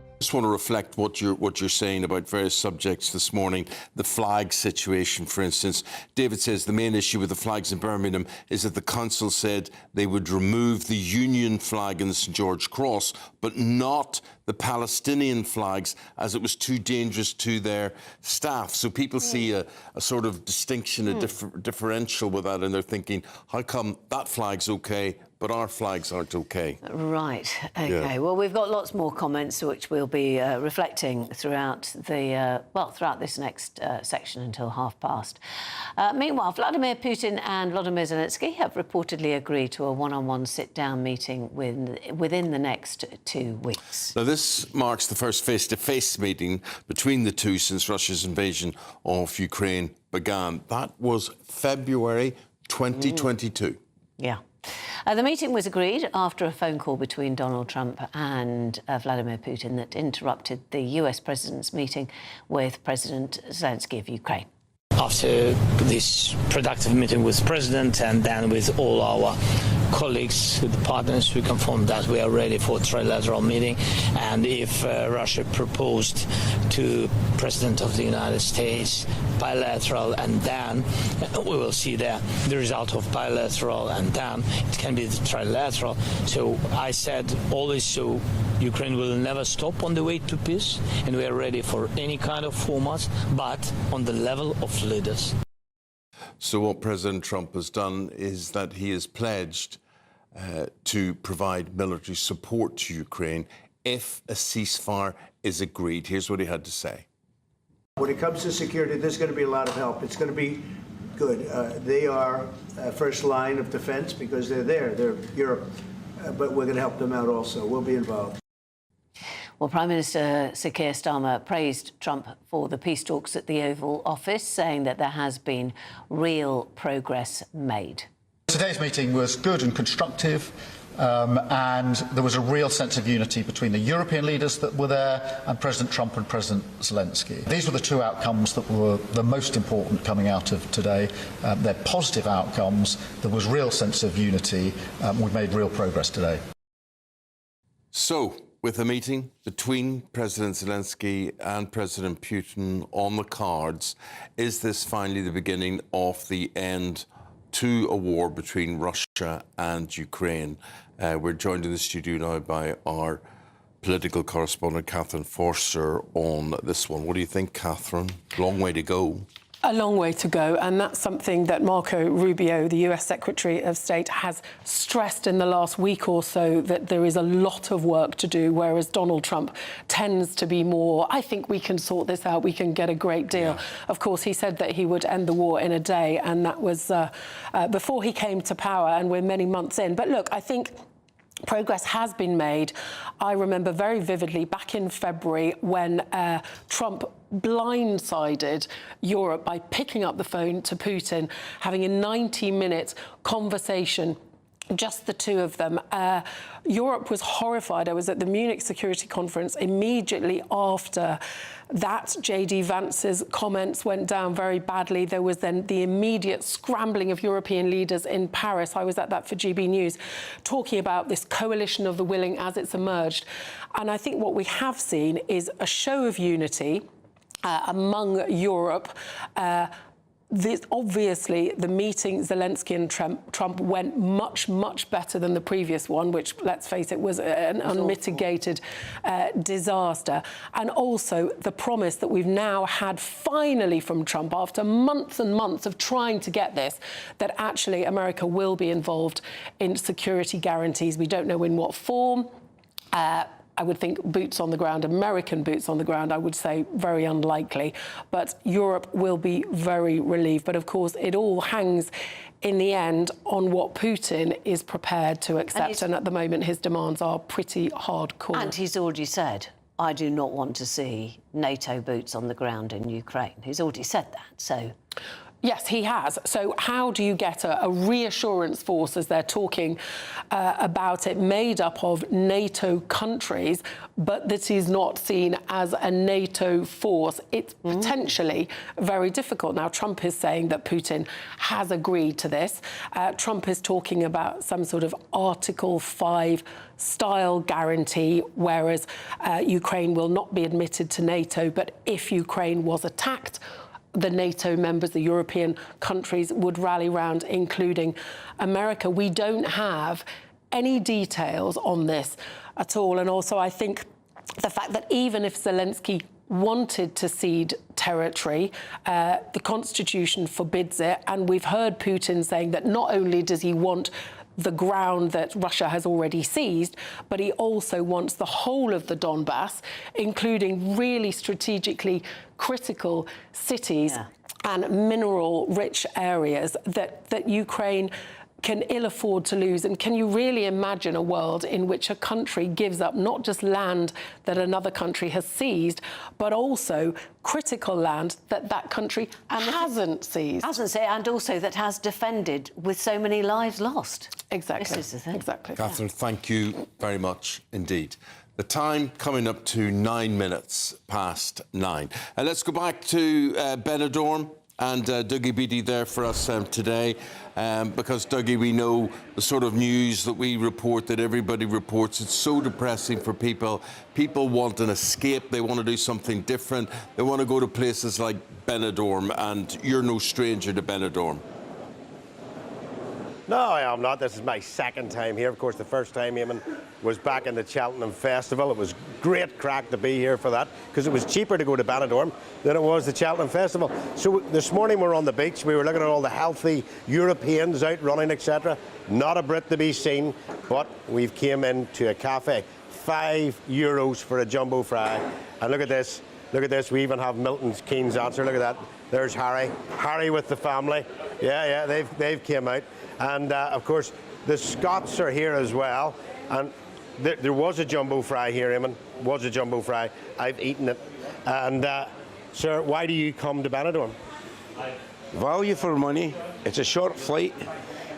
S1: I just want to reflect what you're saying about various subjects this morning. The flag situation, for instance. David says the main issue with the flags in Birmingham is that the council said they would remove the Union flag in the St George Cross, but not the Palestinian flags, as it was too dangerous to their staff. So people see a sort of distinction, a differential with that, and they're thinking, how come that flag's OK, but our flags aren't OK?
S2: Right, OK. Yeah. Well, we've got lots more comments which we'll be reflecting throughout throughout this next section until past. Meanwhile, Vladimir Putin and Volodymyr Zelensky have reportedly agreed to a one-on-one sit-down meeting within the next 2 weeks.
S1: Now, this marks the first face-to-face meeting between the two since Russia's invasion of Ukraine began. That was February 2022.
S2: Yeah. The meeting was agreed after a phone call between Donald Trump and Vladimir Putin that interrupted the US president's meeting with President Zelensky of Ukraine.
S4: After this productive meeting with the President and then with all our colleagues, the partners, we confirmed that we are ready for a trilateral meeting. And if Russia proposed to President of the United States bilateral, and then we will see the result of bilateral, and then it can be the trilateral. So I said always, so Ukraine will never stop on the way to peace, and we are ready for any kind of format, but on the level of leaders.
S1: So what President Trump has done is that he has pledged to provide military support to Ukraine if a ceasefire is agreed. Here's what he had to say.
S27: When it comes to security, there's going to be a lot of help. It's going to be good. They are first line of defense because they're there. They're Europe. But we're going to help them out also. We'll be involved.
S2: Well, Prime Minister Sir Keir Starmer praised Trump for the peace talks at the Oval Office, saying that there has been real progress made.
S7: Today's meeting was good and constructive, and there was a real sense of unity between the European leaders that were there and President Trump and President Zelensky. These were the 2 outcomes that were the most important coming out of today. They're positive outcomes. There was real sense of unity. We've made real progress today.
S1: So, with a meeting between President Zelensky and President Putin on the cards, is this finally the beginning of the end to a war between Russia and Ukraine? We're joined in the studio now by our political correspondent, Catherine Forster, on this one. What do you think, Catherine? Long way to go.
S25: A long way to go, and that's something that Marco Rubio, the US Secretary of State, has stressed in the last week or so, that there is a lot of work to do, whereas Donald Trump tends to be more, I think we can sort this out, we can get a great deal. Yeah. Of course, he said that he would end the war in a day, and that was before he came to power, and we're many months in. But look, I think progress has been made. I remember very vividly back in February when Trump blindsided Europe by picking up the phone to Putin, having a 90-minute conversation just the two of them. Europe was horrified. I was at the Munich Security Conference immediately after that. J.D. Vance's comments went down very badly. There was then the immediate scrambling of European leaders in Paris. I was at that for GB News, talking about this coalition of the willing as it's emerged. And I think what we have seen is a show of unity among Europe. Obviously, the meeting, Zelensky and Trump, went much, much better than the previous one, which, let's face it, was an unmitigated disaster. And also the promise that we've now had finally from Trump, after months and months of trying to get this, that actually America will be involved in security guarantees. We don't know in what form. I would think boots on the ground, American boots on the ground, I would say very unlikely. But Europe will be very relieved. But of course, it all hangs in the end on what Putin is prepared to accept. And at the moment, his demands are pretty hardcore.
S2: And he's already said, I do not want to see NATO boots on the ground in Ukraine. He's already said that, so...
S25: Yes, he has. So how do you get a reassurance force, as they're talking about it, made up of NATO countries, but that is not seen as a NATO force? It's potentially very difficult. Now, Trump is saying that Putin has agreed to this. Trump is talking about some sort of Article 5 style guarantee, whereas Ukraine will not be admitted to NATO, but if Ukraine was attacked, the NATO members, the European countries, would rally round, including America. We don't have any details on this at all. And also, I think the fact that even if Zelensky wanted to cede territory, the Constitution forbids it. And we've heard Putin saying that not only does he want the ground that Russia has already seized, but he also wants the whole of the Donbass, including really strategically critical cities and mineral-rich areas that Ukraine can ill afford to lose. And can you really imagine a world in which a country gives up not just land that another country has seized, but also critical land that that country hasn't seized?
S2: And also that has defended with so many lives lost.
S25: Exactly.
S2: This is the thing.
S25: Exactly.
S1: Catherine, thank you very much indeed. The time coming up to 9 minutes past 9. Let's go back to Benidorm. And Dougie Beattie there for us today, because, Dougie, we know the sort of news that we report, that everybody reports. It's so depressing for people. People want an escape. They want to do something different. They want to go to places like Benidorm, and you're no stranger to Benidorm.
S3: No, I am not. This is my second time here. Of course, the first time, Eamonn, was back in the Cheltenham Festival. It was great crack to be here for that, because it was cheaper to go to Benidorm than it was the Cheltenham Festival. So this morning we're on the beach. We were looking at all the healthy Europeans out running, etc. Not a Brit to be seen, but we've came into a cafe. €5 for a jumbo fry. And look at this. Look at this. We even have Milton Keynes' answer. Look at that. There's Harry. Harry with the family. Yeah, they've came out. And, of course, the Scots are here as well. And there was a jumbo fry here, Eamonn. Was a jumbo fry. I've eaten it. And, sir, why do you come to Benidorm?
S5: Value for money. It's a short flight.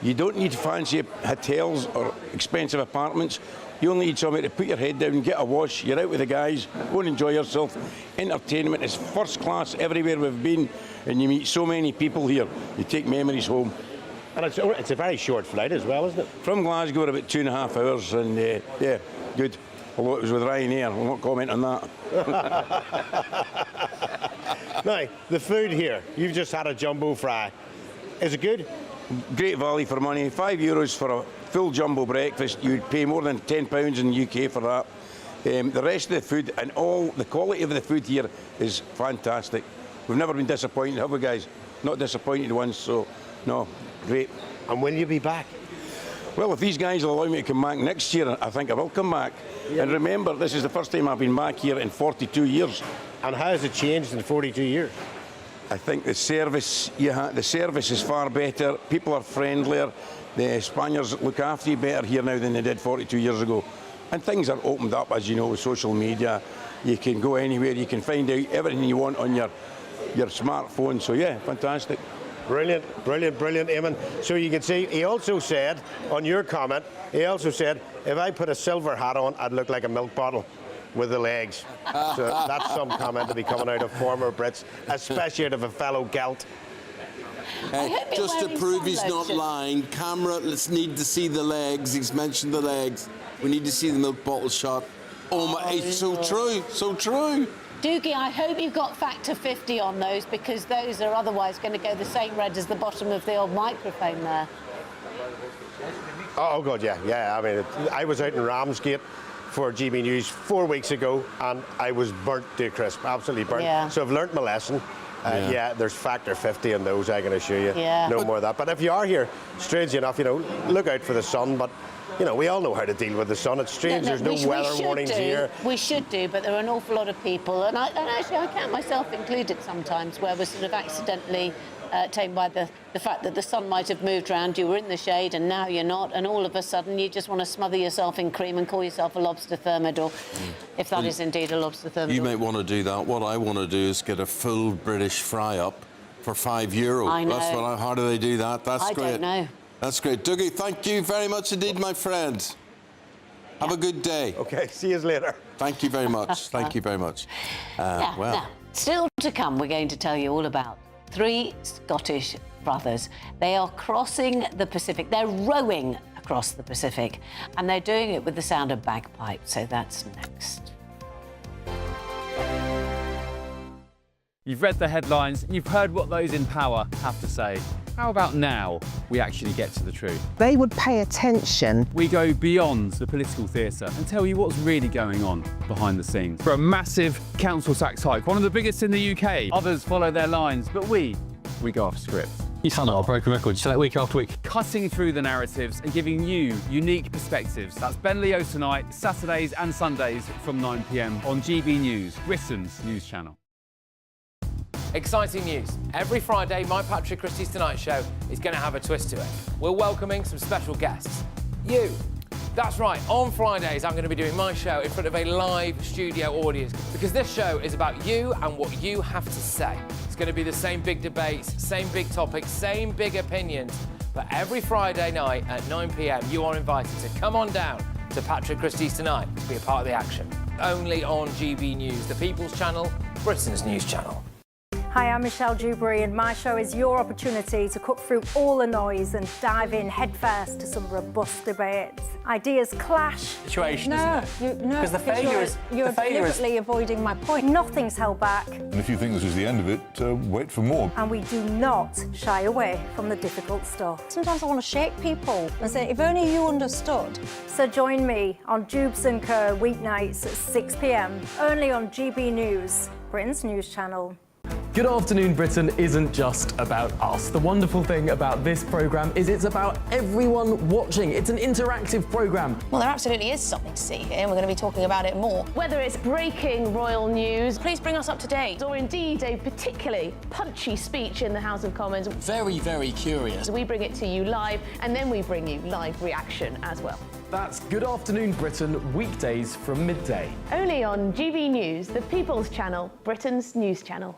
S5: You don't need fancy hotels or expensive apartments. You only need somewhere to put your head down, get a wash, you're out with the guys, go and enjoy yourself. Entertainment is first class everywhere we've been, and you meet so many people here. You take memories home.
S3: And it's a very short flight as well, isn't it?
S5: From Glasgow, about 2.5 hours, and yeah, good. Although it was with Ryanair, we'll not comment on that.
S3: Now, the food here, you've just had a jumbo fry. Is it good?
S5: Great value for money. €5 for a full jumbo breakfast. You'd pay more than £10 in the UK for that. The rest of the food and all the quality of the food here is fantastic. We've never been disappointed, have we, guys? Not disappointed once, so no, great.
S3: And will you be back?
S5: Well, if these guys will allow me to come back next year, I think I will come back. Yeah. And remember, this is the first time I've been back here in 42 years.
S3: And how has it changed in 42 years?
S5: I think the service is far better. People are friendlier. The Spaniards look after you better here now than they did 42 years ago. And things are opened up, as you know, with social media. You can go anywhere. You can find out everything you want on your smartphone. So, yeah, fantastic.
S3: Brilliant, brilliant, brilliant, Eamonn. So you can see, he also said, on your comment, he also said, if I put a silver hat on, I'd look like a milk bottle with the legs. So that's some comment to be coming out of former Brits, especially out of a fellow Celt.
S1: Just to prove he's not lying, camera, let's need to see the legs. He's mentioned the legs. We need to see the milk bottle shot. Oh my, it's so true, so true.
S2: Doogie, I hope you've got factor 50 on those, because those are otherwise going to go the same red as the bottom of the old microphone there.
S3: Oh, God, yeah, yeah. I mean, I was out in Ramsgate for GB News 4 weeks ago, and I was burnt to a crisp, absolutely burnt.
S2: Yeah.
S3: So I've learnt my lesson. Yeah, there's factor 50 in those, I can assure you.
S2: Yeah.
S3: No more of that. But if you are here, strangely enough, you know, look out for the sun, but you know, we all know how to deal with the sun. It's strange, there's no weather warnings here.
S2: We should do, but there are an awful lot of people, and actually I count myself included sometimes, where we're sort of accidentally taken by the fact that the sun might have moved around, you were in the shade and now you're not, and all of a sudden you just want to smother yourself in cream and call yourself a lobster thermidor, if that is indeed a lobster thermidor.
S1: You might want to do that. What I want to do is get a full British fry-up for €5.
S2: I know.
S1: That's what how do they do that? That's great.
S2: I don't know.
S1: That's great. Dougie, thank you very much indeed, my friend. Have a good day.
S3: OK, see you later.
S1: Thank you very much. Thank you very much. Well.
S2: Now, still to come, we're going to tell you all about 3 Scottish brothers. They are crossing the Pacific. They're rowing across the Pacific, and they're doing it with the sound of bagpipes. So that's next.
S8: You've read the headlines, you've heard what those in power have to say. How about now we actually get to the truth?
S10: They would pay attention.
S8: We go beyond the political theatre and tell you what's really going on behind the scenes. For a massive council tax hike, one of the biggest in the UK. Others follow their lines, but we go off script.
S11: You sound like a broken record. You say that week after week.
S8: Cutting through the narratives and giving you unique perspectives. That's Ben Leo tonight, Saturdays and Sundays from 9 p.m. on GB News, Britain's news channel.
S13: Exciting news. Every Friday, my Patrick Christie's Tonight Show is going to have a twist to it. We're welcoming some special guests. You. That's right, on Fridays I'm going to be doing my show in front of a live studio audience, because this show is about you and what you have to say. It's going to be the same big debates, same big topics, same big opinions. But every Friday night at 9 p.m, you are invited to come on down to Patrick Christie's Tonight to be a part of the action. Only on GB News, the People's Channel, Britain's news channel.
S14: Hi, I'm Michelle Dewberry, and my show is your opportunity to cut through all the noise and dive in headfirst to some robust debates. Ideas clash.
S13: Situation,
S14: no,
S13: isn't it?
S14: No,
S13: Because the failure is...
S14: You're deliberately avoiding my point. Nothing's held back.
S15: And if you think this is the end of it, wait for more.
S14: And we do not shy away from the difficult stuff. Sometimes I want to shake people and say, if only you understood. So join me on Jubes & Co. weeknights at 6 p.m, only on GB News, Britain's news channel.
S23: Good Afternoon Britain isn't just about us. The wonderful thing about this programme is it's about everyone watching. It's an interactive programme.
S28: Well, there absolutely is something to see here, and we're going to be talking about it more.
S29: Whether it's breaking royal news, please bring us up to date, or indeed a particularly punchy speech in the House of Commons.
S23: Very, very curious.
S29: We bring it to you live, and then we bring you live reaction as well.
S23: That's Good Afternoon Britain, weekdays from midday.
S29: Only on GB News, the People's Channel, Britain's news channel.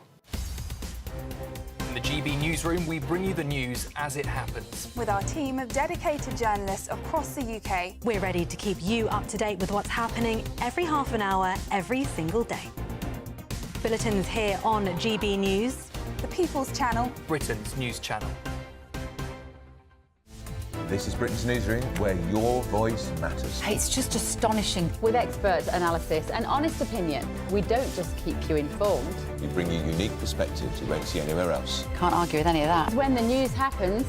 S30: In the GB Newsroom, we bring you the news as it happens.
S31: With our team of dedicated journalists across the UK,
S32: we're ready to keep you up to date with what's happening every half an hour, every single day. Bulletins here on GB News,
S31: the People's Channel,
S30: Britain's news channel.
S33: This is Britain's Newsroom, where your voice matters.
S34: It's just astonishing. With expert analysis and honest opinion, we don't just keep you informed.
S33: We bring you unique perspectives you won't see anywhere else.
S34: Can't argue with any of that. When the news happens,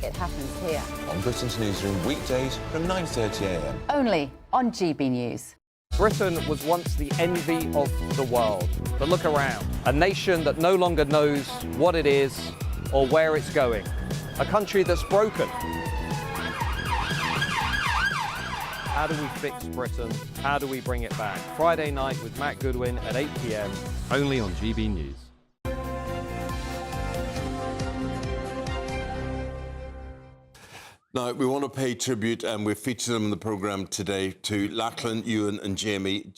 S34: it happens here.
S33: On Britain's Newsroom, weekdays from 9:30 a.m.
S34: Only on GB News.
S35: Britain was once the envy of the world. But look around. A nation that no longer knows what it is or where it's going. A country that's broken. How do we fix Britain? How do we bring it back? Friday night with Matt Goodwin at 8 p.m, only on GB News.
S1: Now, we want to pay tribute, and we've featured them in the programme today, to Lachlan, Ewan and Jamie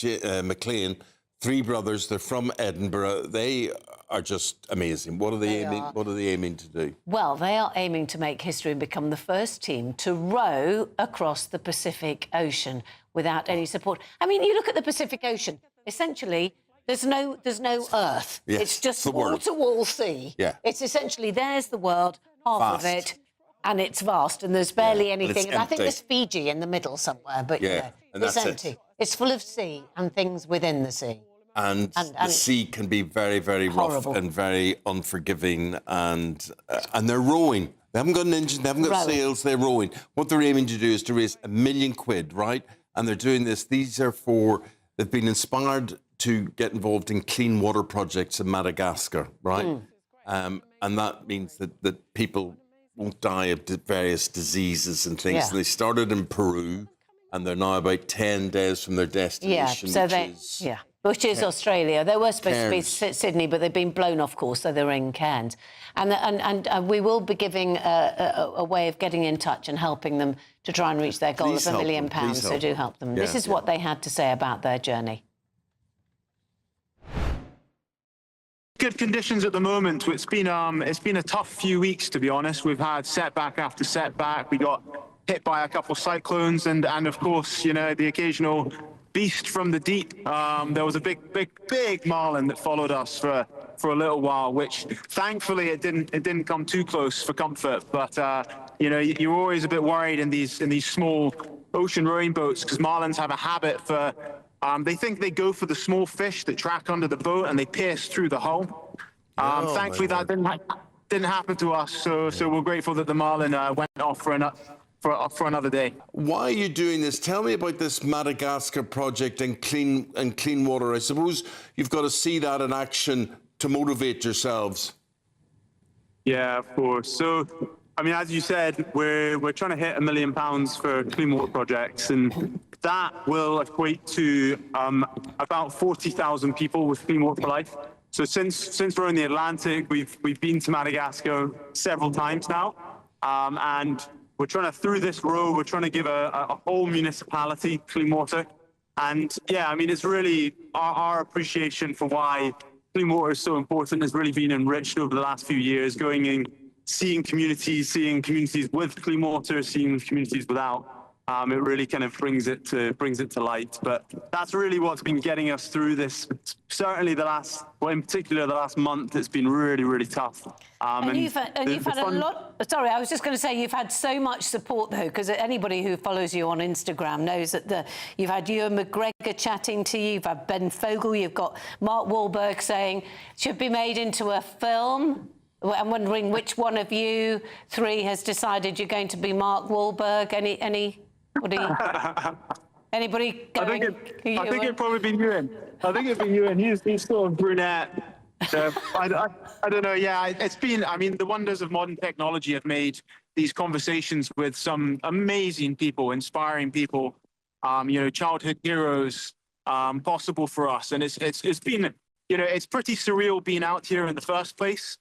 S1: McLean, 3 brothers. They're from Edinburgh. They are just amazing. What are they aiming? What are they aiming to do?
S2: Well, they are aiming to make history and become the first team to row across the Pacific Ocean without any support. I mean, you look at the Pacific Ocean. Essentially, there's no Earth.
S1: Yes,
S2: it's just
S1: the world.
S2: wall-to-wall sea.
S1: Yeah.
S2: It's essentially there's the world, half
S1: Vast.
S2: of it, and it's vast, and there's barely
S1: and it's
S2: anything. And I think
S1: empty.
S2: there's Fiji in the middle somewhere, but you know,
S1: and
S2: it's
S1: that's
S2: empty.
S1: it.
S2: It's full of sea and things within the sea.
S1: And the sea can be very, very
S2: horrible.
S1: rough and very unforgiving, and they're rowing. They haven't got an engine, they haven't got
S2: Rowing.
S1: sails, they're rowing. What they're aiming to do is to raise £1 million, right? And they're doing this. These are they've been inspired to get involved in clean water projects in Madagascar, right? And that means that people won't die of various diseases and things.
S2: Yeah.
S1: And they started in Peru, and they're now about 10 days from their destination,
S2: which is Australia. They were supposed to be
S1: Cairns.
S2: Sydney, but they've been blown off course, so they're in Cairns. And we will be giving a way of getting in touch and helping them to try and reach their goal
S1: Please
S2: of £1
S1: help
S2: million.
S1: them. Please
S2: So
S1: help
S2: do
S1: them.
S2: help them.
S1: Yeah,
S2: This is what they had to say about their journey.
S4: Good conditions at the moment. It's been a tough few weeks, to be honest. We've had setback after setback. We got hit by a couple of cyclones, and of course, you know, the occasional beast from the deep. There was a big marlin that followed us for a little while, which thankfully it didn't come too close for comfort. But you know, you're always a bit worried in these small ocean rowing boats, because marlins have a habit for. They think they go for the small fish that track under the boat and they pierce through the hull. Thankfully, that didn't happen to us. So we're grateful that the marlin went off for another day.
S1: Why are you doing this? Tell me about this Madagascar project and clean water. I suppose you've got to see that in action to motivate yourselves.
S4: Yeah, of course. So, I mean, as you said, we're trying to hit £1 million for clean water projects, and that will equate to about 40,000 people with Clean Water for Life. So since we're in the Atlantic, we've been to Madagascar several times now, and we're trying to, through this row, we're trying to give a whole municipality clean water. And yeah, I mean, it's really our appreciation for why clean water is so important has really been enriched over the last few years, going in, seeing communities with clean water, seeing communities without. It really kind of brings it to light. But that's really what's been getting us through this. Certainly in particular the last month, it's been really, really tough.
S2: And you've had a lot. Sorry, I was just going to say you've had so much support though, because anybody who follows you on Instagram knows that you've had Ewan McGregor chatting to you, you've had Ben Fogle, you've got Mark Wahlberg saying should be made into a film. I'm wondering which one of you three has decided you're going to be Mark Wahlberg. Anybody going?
S4: I think it'd probably be Ewan. I think it'd be Ewan. He's sort of brunette. So I don't know. Yeah, it's been. I mean, the wonders of modern technology have made these conversations with some amazing people, inspiring people. You know, childhood heroes possible for us, and it's been. You know, it's pretty surreal being out here in the first place.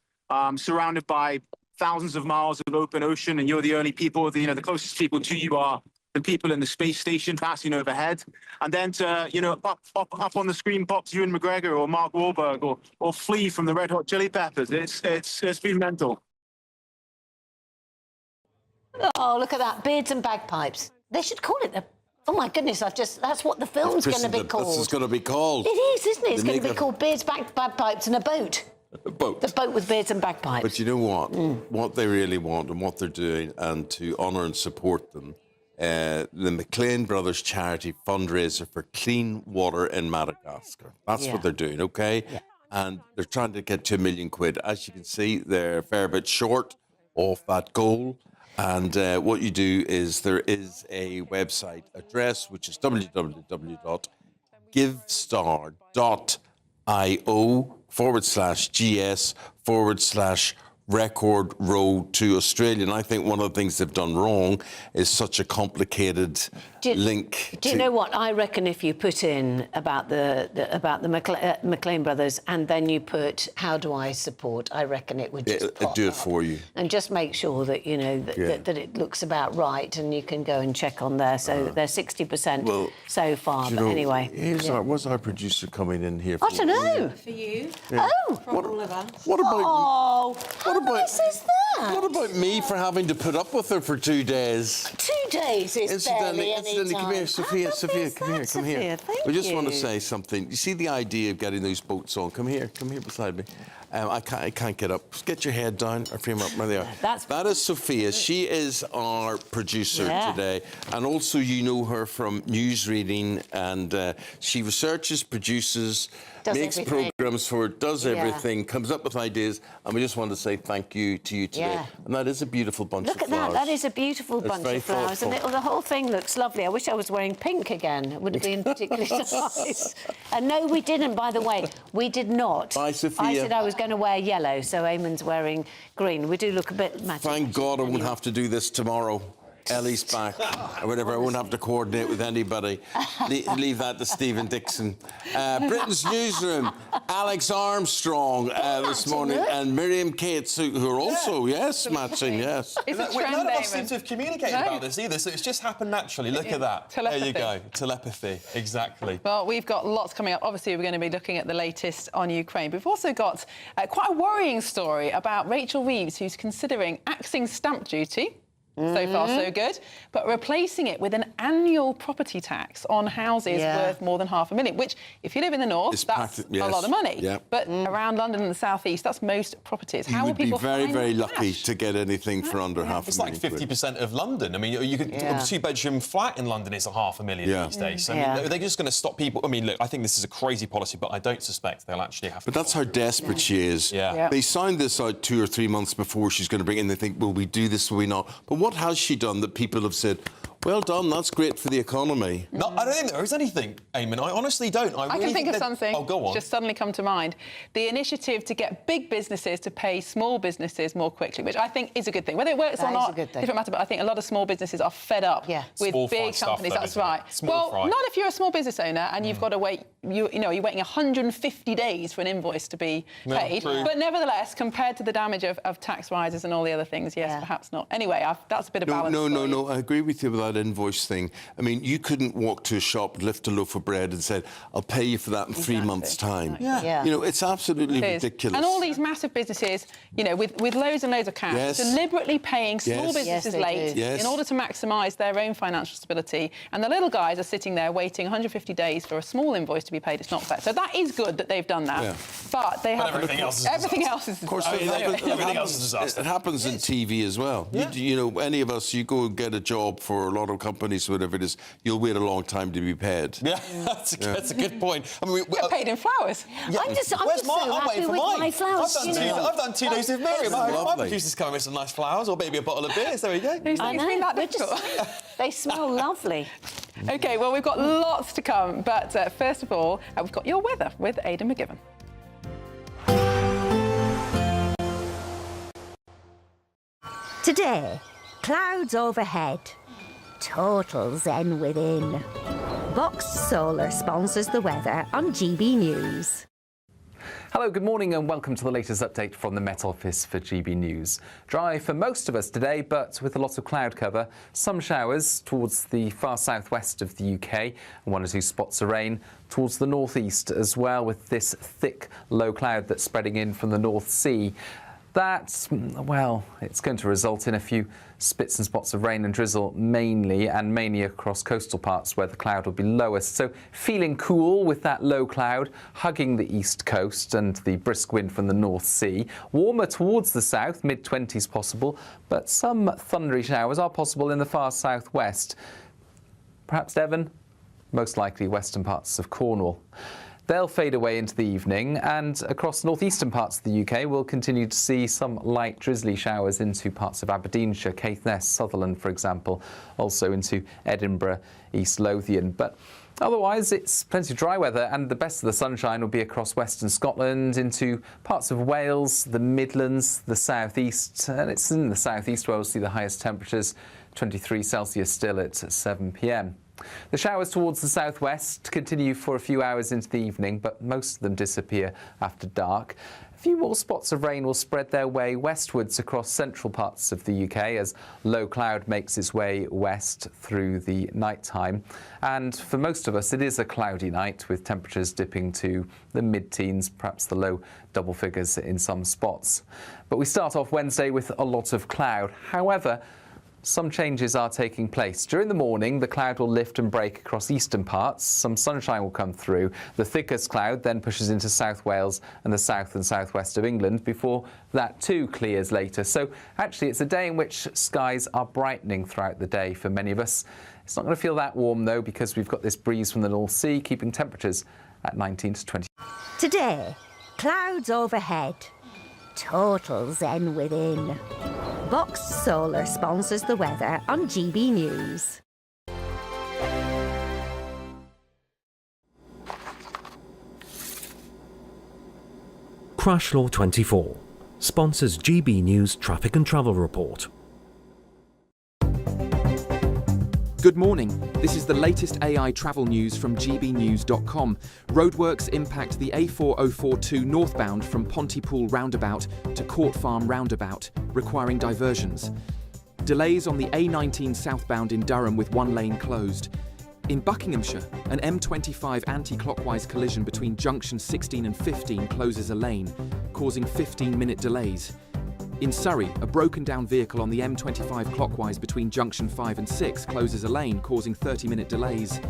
S4: Surrounded by thousands of miles of open ocean, and you're the only people, the closest people to you are the people in the space station passing overhead. And then to, up on the screen pops Ewan McGregor or Mark Wahlberg or Flea from the Red Hot Chili Peppers. It's been mental.
S2: Oh, look at that. Beards and bagpipes. They should call it oh my goodness, that's what the film's going to be called.
S1: This is going to be called.
S2: It is, isn't it? It's going to be called Beards, Bagpipes and a Boat.
S1: A boat.
S2: The boat with beards and bagpipes.
S1: But you know what? What they really want and what they're doing, and to honour and support them, the McLean Brothers Charity fundraiser for clean water in Madagascar. That's what they're doing, okay? Yeah. And they're trying to get to £1 million. As you can see, they're a fair bit short of that goal. And what you do is there is a website address, which is www.givestar.io/GS/ record road to Australia. And I think one of the things they've done wrong is such a complicated link.
S2: Do you know what? I reckon if you put in about the McLean brothers and then you put how do I support, I reckon it would just pop
S1: do it
S2: up.
S1: for you.
S2: And just make sure that, you know, that it looks about right and you can go and check on there. So they're 60% so far. But anyway.
S1: Was our producer coming in here?
S2: I don't know.
S6: For you.
S1: Yeah.
S2: Oh.
S6: From all of us.
S1: What about...
S2: How nice is that?
S1: What about me for having to put up with her for 2 days?
S2: 2 days is barely any
S1: come here,
S2: time.
S1: Sophia, come here.
S2: Sophia? Thank
S1: We just want to
S2: you.
S1: say something. You see the idea of getting those boats on? Come here beside me. I can't get up. Just get your head down or frame up. There they are. That is Sophia. She is our producer today. And also you know her from news reading, and she researches, produces, makes programmes for it, does everything, comes up with ideas, and we just want to say thank you to you today.
S2: Yeah.
S1: And that is a beautiful bunch of flowers.
S2: Look at that. That is a beautiful bunch of flowers. And the whole thing looks lovely. I wish I was wearing pink again. It would have been particularly nice. And no, we didn't, by the way. We did not.
S1: Bye, Sophia.
S2: I said I was going to wear yellow, so Eamonn's wearing green. We do look a bit magic.
S1: Thank God I won't have to do this tomorrow. Ellie's back, or whatever. I won't have to coordinate with anybody. Leave that to Stephen Dixon. Britain's newsroom, Alex Armstrong this morning, and Miriam Cates, who are also, matching, yes.
S7: It's a trend, none of us seem to have communicated about this either, so it's just happened naturally. Look at that.
S6: Telepathy.
S7: There you go. Telepathy, exactly.
S6: Well, we've got lots coming up. Obviously, we're going to be looking at the latest on Ukraine. But we've also got quite a worrying story about Rachel Reeves, who's considering axing stamp duty. So far, so good. But replacing it with an annual property tax on houses worth more than £500,000, which, if you live in the north, that's a lot of money.
S1: Yeah.
S6: But around London and the south east, that's most properties. How will people
S1: be very, very
S6: find
S1: lucky to get anything for under £500,000.
S7: It's like 50% of London. I mean, you could a two-bedroom flat in London is £500,000 these days. So I mean, they're just going to stop people. I mean, look, I think this is a crazy policy, but I don't suspect they'll actually have to.
S1: But that's how desperate she is.
S7: Yeah.
S1: They signed this out 2 or 3 months before she's going to bring it in. They think, will we do this, will we not? But what has she done that people have said, well done, that's great for the economy?
S7: No, I don't think there is anything, Eamon. I honestly don't.
S6: I can think of something.
S7: Oh, go on.
S6: Just suddenly come to mind. The initiative to get big businesses to pay small businesses more quickly, which I think is a good thing. Whether it works or not, different matter, but I think a lot of small businesses are fed up with
S7: small
S6: big companies. That's right.
S7: Small fry.
S6: Not if you're a small business owner and you've got to wait, you're waiting 150 days for an invoice to be paid.
S7: True.
S6: But nevertheless, compared to the damage of tax rises and all the other things, perhaps not. Anyway, that's a bit of balance.
S1: No, I agree with you with that invoice thing. I mean, you couldn't walk to a shop, lift a loaf of bread and say, I'll pay you for that in 3 months' time.
S6: Yeah.
S1: You know, it's absolutely ridiculous.
S6: And all these massive businesses, with loads and loads of cash, deliberately paying small businesses late in order to maximise their own financial stability. And the little guys are sitting there waiting 150 days for a small invoice to be paid. It's not fair. So that is good that they've done that. Yeah. But they have...
S7: everything else is a disaster.
S1: Of course,
S7: everything else is a disaster.
S1: It happens in TV as well.
S7: Yeah.
S1: You know, any of us, you go and get a job for a lot of companies, whatever it is, you'll wait a long time to be paid.
S7: Yeah, that's a good point. I mean, we
S6: get paid in flowers.
S7: Yeah.
S2: I'm just so
S7: happy
S2: with my flowers.
S7: I've done 2 days with Miriam. My producer's coming with some nice flowers, or maybe a bottle of beer. There we go.
S6: I know.
S2: They smell lovely.
S6: OK, well, we've got lots to come. But first of all, we've got your weather with Aidan McGibbon.
S9: Today, clouds overhead. Total zen within. Boxed Solar sponsors the weather on GB News.
S12: Hello, good morning and welcome to the latest update from the Met Office for GB News. Dry for most of us today, but with a lot of cloud cover. Some showers towards the far southwest of the UK and 1 or 2 spots of rain towards the northeast as well, with this thick low cloud that's spreading in from the North Sea. That, well, it's going to result in a few spits and spots of rain and drizzle mainly across coastal parts where the cloud will be lowest. So feeling cool with that low cloud hugging the east coast and the brisk wind from the North Sea. Warmer towards the south, mid-20s possible, but some thundery showers are possible in the far southwest. Perhaps Devon, most likely western parts of Cornwall. They'll fade away into the evening, and across northeastern parts of the UK we'll continue to see some light drizzly showers into parts of Aberdeenshire, Caithness, Sutherland, for example, also into Edinburgh, East Lothian. But Otherwise, it's plenty of dry weather, and the best of the sunshine will be across western Scotland, into parts of Wales, the Midlands, the southeast, and it's in the southeast where we'll see the highest temperatures, 23 Celsius still at 7 p.m. The showers towards the southwest continue for a few hours into the evening, but most of them disappear after dark. A few more spots of rain will spread their way westwards across central parts of the UK as low cloud makes its way west through the night time. And for most of us, it is a cloudy night with temperatures dipping to the mid-teens, perhaps the low double figures in some spots. But we start off Wednesday with a lot of cloud. However, some changes are taking place. During the morning, the cloud will lift and break across eastern parts. Some sunshine will come through. The thickest cloud then pushes into South Wales and the south and southwest of England before that too clears later. So actually, it's a day in which skies are brightening throughout the day for many of us. It's not going to feel that warm, though, because we've got this breeze from the North Sea, keeping temperatures at 19 to 20.
S9: Today, clouds overhead. Total zen within. Box Solar sponsors the weather on GB News.
S3: Crash Law 24 sponsors GB News Traffic and Travel Report.
S5: Good morning. This is the latest AI travel news from gbnews.com. Roadworks impact the A4042 northbound from Pontypool roundabout to Court Farm roundabout, requiring diversions. Delays on the A19 southbound in Durham with one lane closed. In Buckinghamshire, an M25 anti-clockwise collision between junction 16 and 15 closes a lane, causing 15-minute delays. In Surrey, a broken-down vehicle on the M25 clockwise between junction 5 and 6 closes a lane, causing 30-minute delays.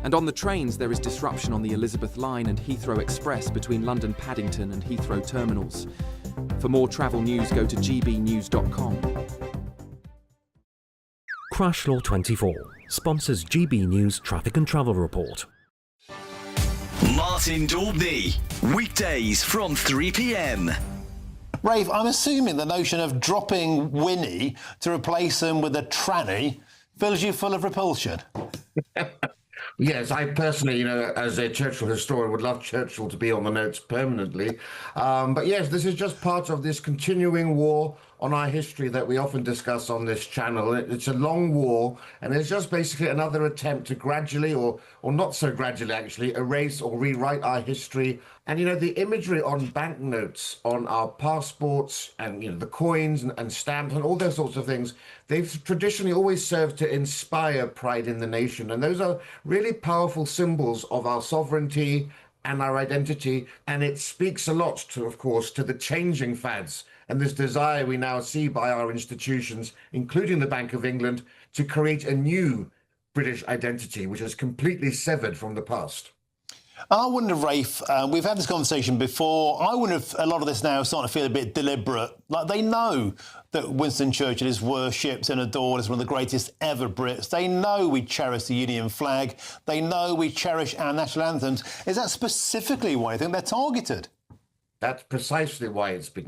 S5: And on the trains, there is disruption on the Elizabeth Line and Heathrow Express between London Paddington and Heathrow terminals. For more travel news, go to gbnews.com.
S3: Crash Law 24 sponsors GB News Traffic and Travel Report.
S10: Martin Daubney, weekdays from 3 p.m.
S11: Rafe, I'm assuming the notion of dropping Winnie to replace him with a tranny fills you full of repulsion.
S16: Yes, I personally, as a Churchill historian, would love Churchill to be on the notes permanently. But yes, this is just part of this continuing war on our history that we often discuss on this channel. It's a long war, and it's just basically another attempt to gradually, or not so gradually actually, erase or rewrite our history. And the imagery on banknotes, on our passports, and the coins and stamps and all those sorts of things, they've traditionally always served to inspire pride in the nation. And those are really powerful symbols of our sovereignty and our identity. And it speaks a lot to, of course, to the changing fads and this desire we now see by our institutions, including the Bank of England, to create a new British identity, which is completely severed from the past.
S11: I wonder, Rafe, we've had this conversation before. I wonder if a lot of this now is starting to feel a bit deliberate. Like, they know that Winston Churchill is worshipped and adored as one of the greatest ever Brits. They know we cherish the Union flag. They know we cherish our national anthems. Is that specifically why you think they're targeted?
S16: That's precisely why it's been